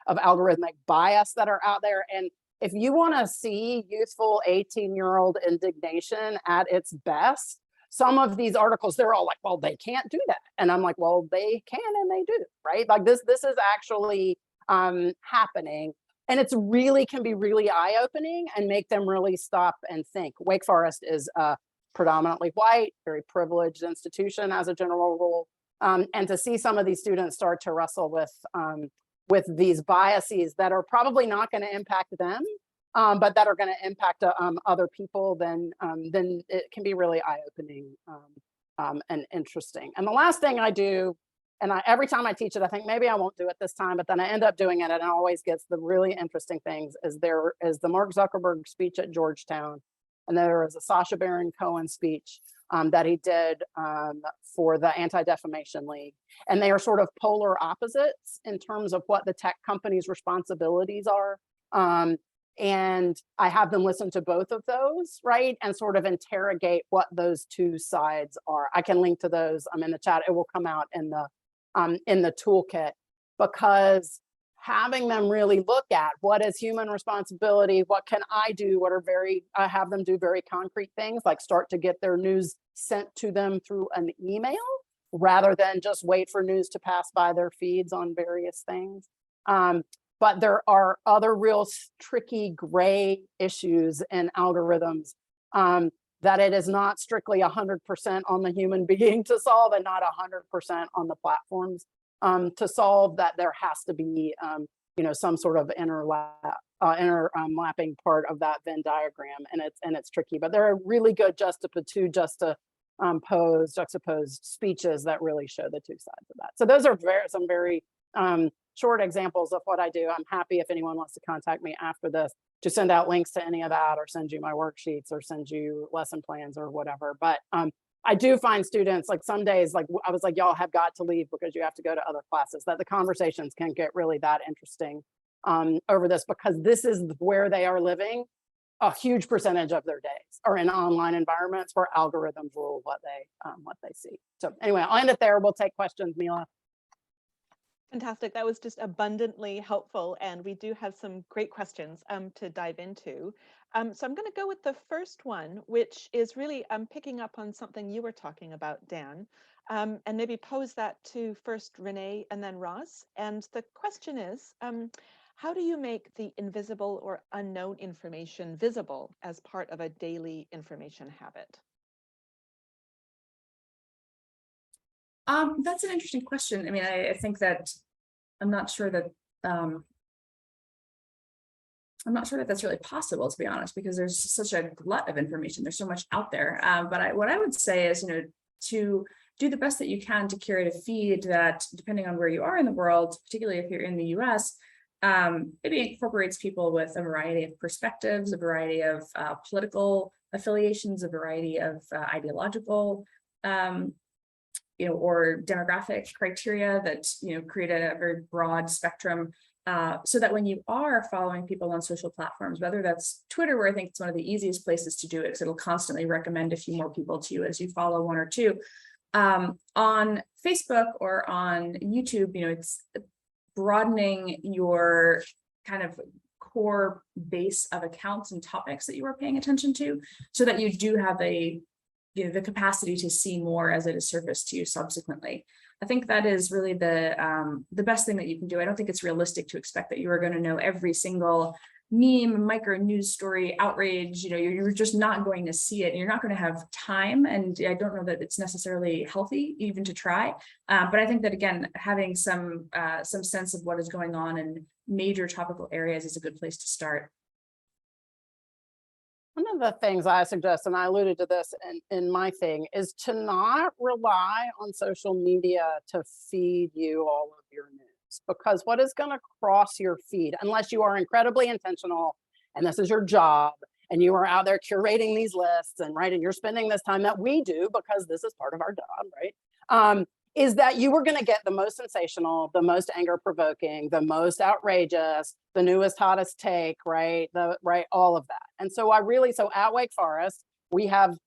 algorithmic bias that are out there. And if you want to see youthful 18-year-old indignation at its best, some of these articles, they're all like, well, they can't do that. And I'm like, well, they can and they do, right? Like this is actually happening. And it's really can be really eye-opening and make them really stop and think. Wake Forest is a predominantly white, very privileged institution as a general rule. And to see some of these students start to wrestle with these biases that are probably not going to impact them, but that are going to impact other people, then it can be really eye-opening and interesting. And the last thing I do, and every time I teach it, I think maybe I won't do it this time, but then I end up doing it, and it always gets the really interesting things. There is the Mark Zuckerberg speech at Georgetown, and there is a Sacha Baron Cohen speech that he did for the Anti-Defamation League. And they are sort of polar opposites in terms of what the tech companies' responsibilities are. And I have them listen to both of those, right? And sort of interrogate what those two sides are. I can link to those in the chat. It will come out in the toolkit, because having them really look at what is human responsibility, what can I do, I have them do very concrete things, like start to get their news sent to them through an email, rather than just wait for news to pass by their feeds on various things. But there are other real tricky gray issues in algorithms that it is not strictly 100% on the human being to solve, and not 100% on the platforms to solve. That there has to be some sort of interlapping part of that Venn diagram, and it's tricky. But there are really good juxtaposed speeches that really show the two sides of that. So those are some very short examples of what I do. I'm happy if anyone wants to contact me after this to send out links to any of that, or send you my worksheets, or send you lesson plans or whatever. But I do find students, like some days, like I was like, y'all have got to leave because you have to go to other classes, that the conversations can get really that interesting over this, because this is where they are living. A huge percentage of their days are in online environments where algorithms rule what they see. So anyway, I'll end it there. We'll take questions, Mila. Fantastic. That was just abundantly helpful. And we do have some great questions to dive into. So I'm going to go with the first one, which is really picking up on something you were talking about, Dan, and maybe pose that to first Renée and then Roz. And the question is, how do you make the invisible or unknown information visible as part of a daily information habit? That's an interesting question. I mean, I think that I'm not sure that that's really possible, to be honest, because there's such a glut of information. There's so much out there. But what I would say is, to do the best that you can to curate a feed that, depending on where you are in the world, particularly if you're in the US, maybe incorporates people with a variety of perspectives, a variety of political affiliations, a variety of ideological or demographic criteria that, create a very broad spectrum, so that when you are following people on social platforms, whether that's Twitter, where I think it's one of the easiest places to do it, because it'll constantly recommend a few more people to you as you follow one or two. On Facebook or on YouTube, it's broadening your kind of core base of accounts and topics that you are paying attention to, so that you do have the capacity to see more as it is surfaced to you subsequently. I think that is really the best thing that you can do. I don't think it's realistic to expect that you are going to know every single meme, micro news story, outrage. You're just not going to see it, and you're not going to have time. And I don't know that it's necessarily healthy even to try. But I think that, again, having some sense of what is going on in major topical areas is a good place to start. one of the things I suggest, and I alluded to this in my thing, is to not rely on social media to feed you all of your news, because what is going to cross your feed, unless you are incredibly intentional and this is your job and you are out there curating these lists and right, and you're spending this time that we do because this is part of our job, right? Is that you are going to get the most sensational, the most anger provoking, the most outrageous, the newest, hottest take, right? All of that. And so so at Wake Forest, we have,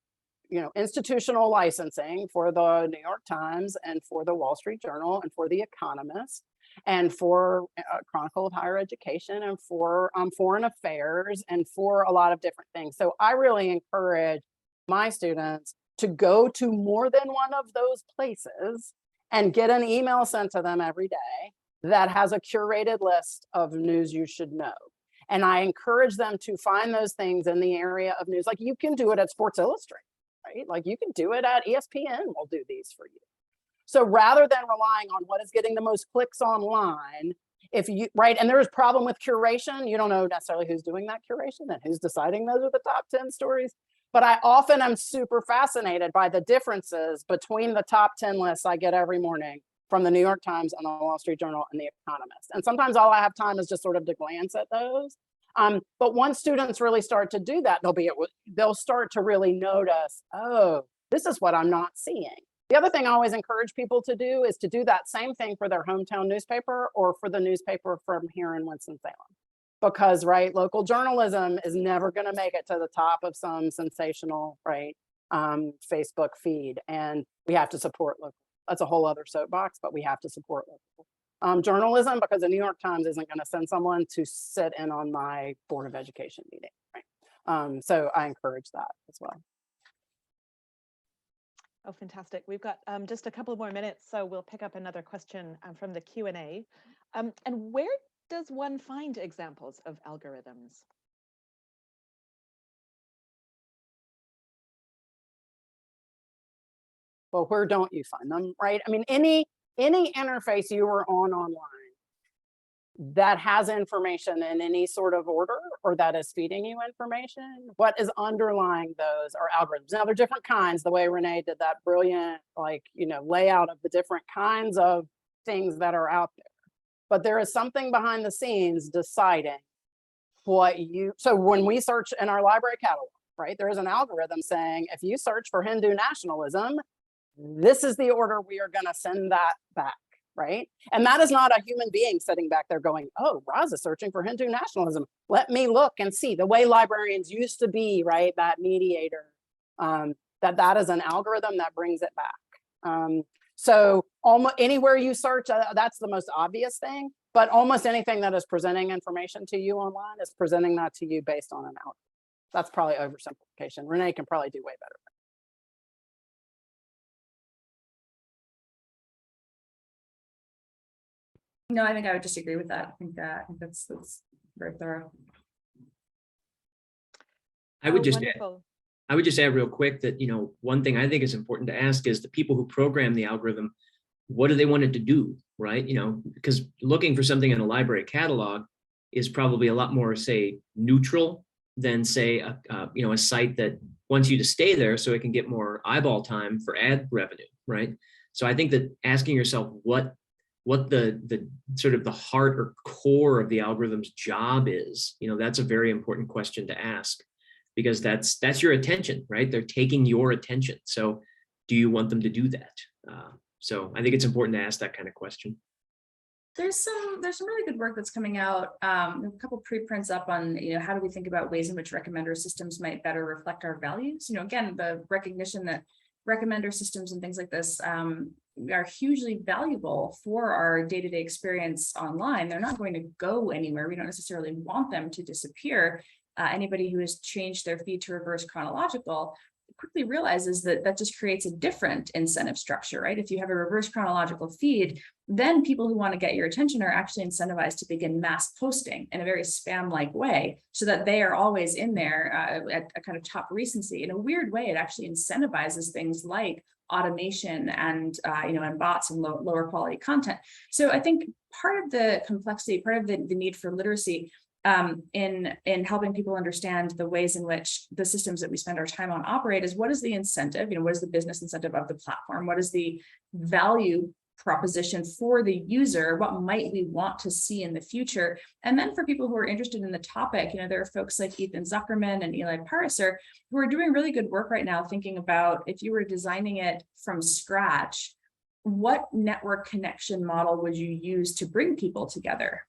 institutional licensing for the New York Times and for the Wall Street Journal and for The Economist and for Chronicle of Higher Education and for Foreign Affairs and for a lot of different things. So I really encourage my students to go to more than one of those places and get an email sent to them every day that has a curated list of news you should know. And I encourage them to find those things in the area of news. Like you can do it at Sports Illustrated, right? Like you can do it at ESPN will do these for you. So rather than relying on what is getting the most clicks online, and there is a problem with curation, you don't know necessarily who's doing that curation and who's deciding those are the top 10 stories. But I often am super fascinated by the differences between the top 10 lists I get every morning from the New York Times and the Wall Street Journal and The Economist. And sometimes all I have time is just sort of to glance at those. But once students really start to do that, they'll start to really notice, oh, this is what I'm not seeing. The other thing I always encourage people to do is to do that same thing for their hometown newspaper or for the newspaper from here in Winston-Salem. Because, local journalism is never going to make it to the top of some sensational, Facebook feed. And we have to support local. That's a whole other soapbox, but we have to support local journalism, because the New York Times isn't going to send someone to sit in on my Board of Education meeting, right? So I encourage that as well. Oh, fantastic. We've got just a couple more minutes, so we'll pick up another question from the Q&A. And where does one find examples of algorithms? Well, where don't you find them, right? I mean, any interface you are on online that has information in any sort of order or that is feeding you information, what is underlying those are algorithms. Now, they're different kinds, the way Renée did that brilliant, layout of the different kinds of things that are out there. But there is something behind the scenes deciding so when we search in our library catalog, right, there is an algorithm saying, if you search for Hindu nationalism, this is the order we are going to send that back, right? And that is not a human being sitting back there going, oh, Roz is searching for Hindu nationalism. Let me look and see. The way librarians used to be, right, that mediator, that is an algorithm that brings it back. So almost anywhere you search, that's the most obvious thing, but almost anything that is presenting information to you online is presenting that to you based on an algorithm. That's probably oversimplification. Renée can probably do way better. No, I think I would just agree with that. I think that's very thorough. I would just add real quick that, one thing I think is important to ask is the people who program the algorithm, what do they want it to do, right? Because looking for something in a library catalog is probably a lot more, say, neutral than, say, a site that wants you to stay there so it can get more eyeball time for ad revenue, right? So I think that asking yourself what the sort of the heart or core of the algorithm's job is, that's a very important question to ask, because that's your attention, right? They're taking your attention. So do you want them to do that? So I think it's important to ask that kind of question. There's some really good work that's coming out. A couple preprints up on, how do we think about ways in which recommender systems might better reflect our values? Again, the recognition that recommender systems and things like this are hugely valuable for our day-to-day experience online. They're not going to go anywhere. We don't necessarily want them to disappear. Anybody who has changed their feed to reverse chronological quickly realizes that just creates a different incentive structure, right? If you have a reverse chronological feed, then people who want to get your attention are actually incentivized to begin mass posting in a very spam-like way, so that they are always in there at a kind of top recency. In a weird way, it actually incentivizes things like automation and and bots and lower quality content. So I think part of the complexity, part of the need for literacy in helping people understand the ways in which the systems that we spend our time on operate is what is the incentive, what is the business incentive of the platform? What is the value proposition for the user? What might we want to see in the future? And then for people who are interested in the topic, there are folks like Ethan Zuckerman and Eli Pariser who are doing really good work right now thinking about if you were designing it from scratch, what network connection model would you use to bring people together?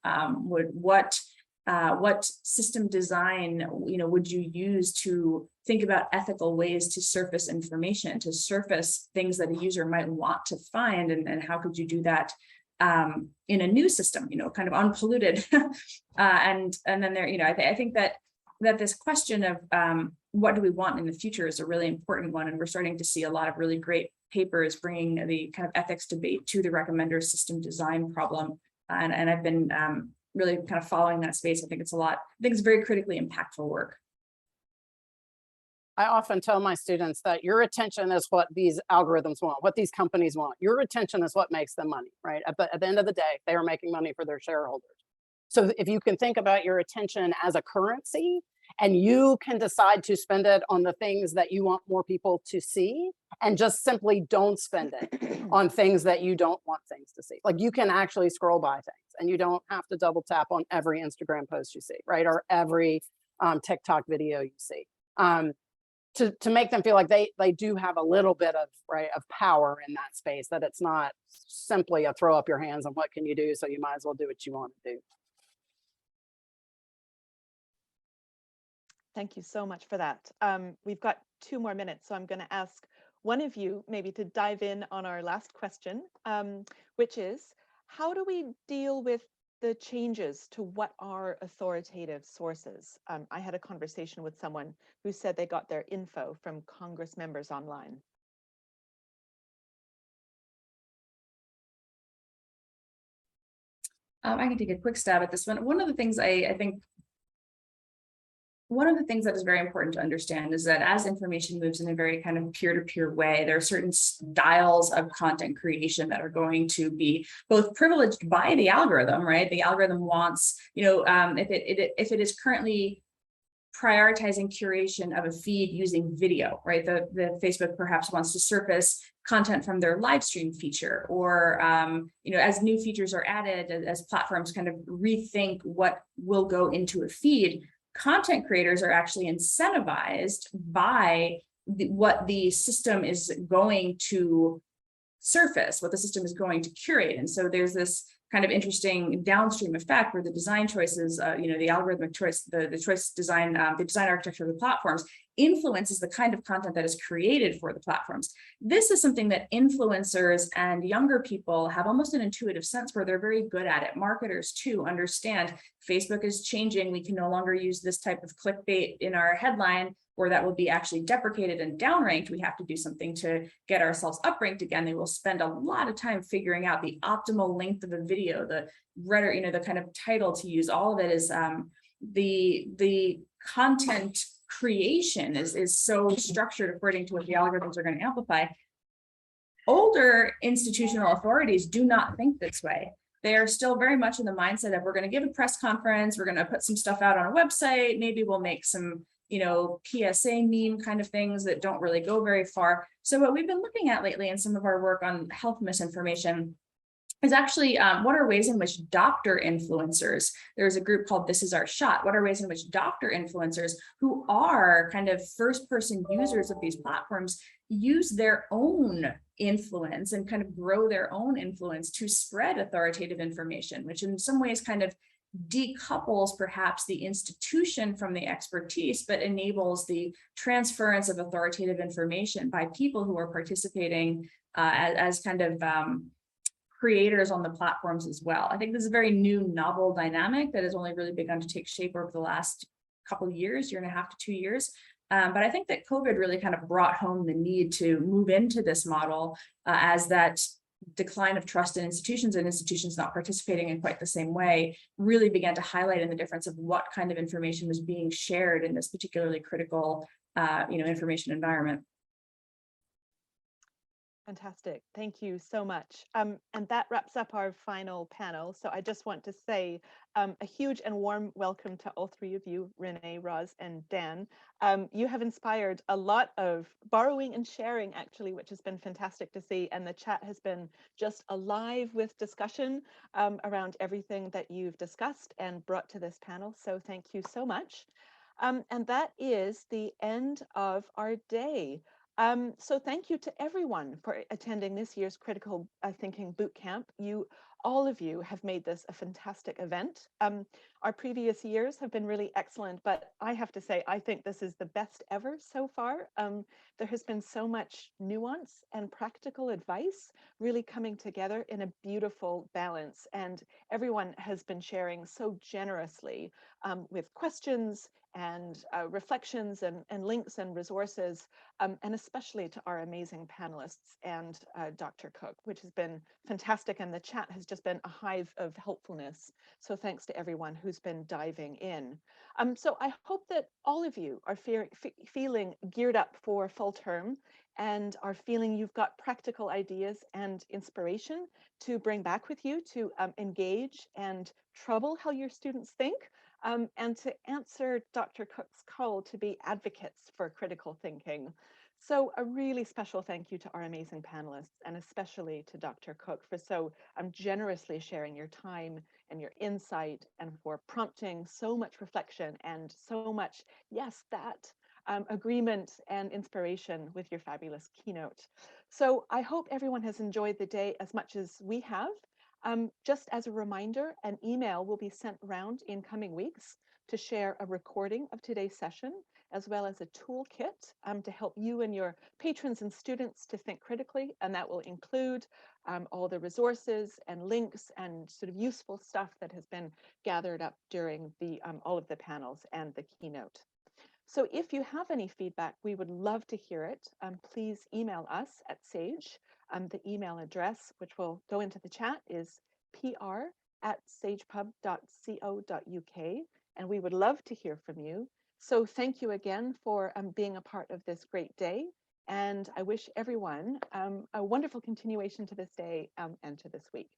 What system design would you use to think about ethical ways to surface information, to surface things that a user might want to find, and how could you do that in a new system, kind of unpolluted? And then there, I think that this question of what do we want in the future is a really important one, and we're starting to see a lot of really great papers bringing the kind of ethics debate to the recommender system design problem, and I've been really kind of following that space. I think it's very critically impactful work. I often tell my students that your attention is what these algorithms want, what these companies want. Your attention is what makes them money, right? At the end of the day, they are making money for their shareholders. So if you can think about your attention as a currency, and you can decide to spend it on the things that you want more people to see, and just simply don't spend it on things that you don't want things to see. Like, you can actually scroll by things, and you don't have to double tap on every Instagram post you see, right? Or every TikTok video you see. To make them feel like they do have a little bit of power in that space, that it's not simply a throw up your hands and what can you do, so you might as well do what you want to do. Thank you so much for that. We've got 2 more minutes, so I'm going to ask one of you maybe to dive in on our last question, which is, how do we deal with the changes to what are authoritative sources? I had a conversation with someone who said they got their info from Congress members online. I can take a quick stab at this one. One of the things I think one of the things that is very important to understand is that as information moves in a very kind of peer-to-peer way, there are certain styles of content creation that are going to be both privileged by the algorithm, right? The algorithm wants, if it is currently prioritizing curation of a feed using video, right? The Facebook perhaps wants to surface content from their live stream feature, or as new features are added, as platforms kind of rethink what will go into a feed, content creators are actually incentivized by what the system is going to surface, what the system is going to curate. And so there's this kind of interesting downstream effect where the design choices, the algorithmic choice, the choice design, the design architecture of the platforms influences the kind of content that is created for the platforms. This is something that influencers and younger people have almost an intuitive sense where they're very good at it. Marketers too understand Facebook is changing. We can no longer use this type of clickbait in our headline, or that will be actually deprecated and downranked. We have to do something to get ourselves upranked again. They will spend a lot of time figuring out the optimal length of a video, the the kind of title to use. All of it is the content creation is so structured according to what the algorithms are going to amplify. Older institutional authorities do not think this way. They are still very much in the mindset of, we're going to give a press conference, we're going to put some stuff out on a website, maybe we'll make some PSA meme kind of things that don't really go very far. So what we've been looking at lately in some of our work on health misinformation is actually what are ways in which doctor influencers, there's a group called This Is Our Shot, what are ways in which doctor influencers who are kind of first person users of these platforms use their own influence and kind of grow their own influence to spread authoritative information, which in some ways kind of decouples perhaps the institution from the expertise, but enables the transference of authoritative information by people who are participating as kind of creators on the platforms as well. I think this is a very new, novel dynamic that has only really begun to take shape over the last couple of years, 1.5 to 2 years. But I think that COVID really kind of brought home the need to move into this model as that decline of trust in institutions and institutions not participating in quite the same way really began to highlight in the difference of what kind of information was being shared in this particularly critical information environment. Fantastic. Thank you so much. And that wraps up our final panel. So I just want to say a huge and warm welcome to all three of you, Renee, Roz, and Dan. You have inspired a lot of borrowing and sharing, actually, which has been fantastic to see. And the chat has been just alive with discussion around everything that you've discussed and brought to this panel. So thank you so much. And that is the end of our day. So thank you to everyone for attending this year's Critical Thinking Bootcamp. All of you have made this a fantastic event. Our previous years have been really excellent, but I have to say, I think this is the best ever so far. There has been so much nuance and practical advice really coming together in a beautiful balance. And everyone has been sharing so generously with questions and reflections and links and resources, and especially to our amazing panelists and Dr. Cooke, which has been fantastic. And the chat has just been a hive of helpfulness. So thanks to everyone who's been diving in. So I hope that all of you are feeling geared up for full term and are feeling you've got practical ideas and inspiration to bring back with you to engage and trouble how your students think. And to answer Dr. Cooke's call to be advocates for critical thinking. So a really special thank you to our amazing panelists, and especially to Dr. Cooke for so generously sharing your time and your insight, and for prompting so much reflection and so much, yes, that agreement and inspiration with your fabulous keynote. So I hope everyone has enjoyed the day as much as we have. Just as a reminder, an email will be sent around in coming weeks to share a recording of today's session, as well as a toolkit to help you and your patrons and students to think critically. And that will include all the resources and links and sort of useful stuff that has been gathered up during all of the panels and the keynote. So if you have any feedback, we would love to hear it. Please email us at SAGE. The email address, which will go into the chat, is pr@sagepub.co.uk, and we would love to hear from you. So thank you again for being a part of this great day, and I wish everyone a wonderful continuation to this day and to this week.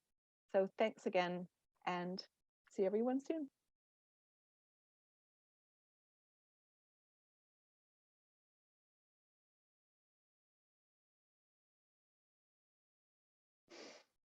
So thanks again, and see everyone soon.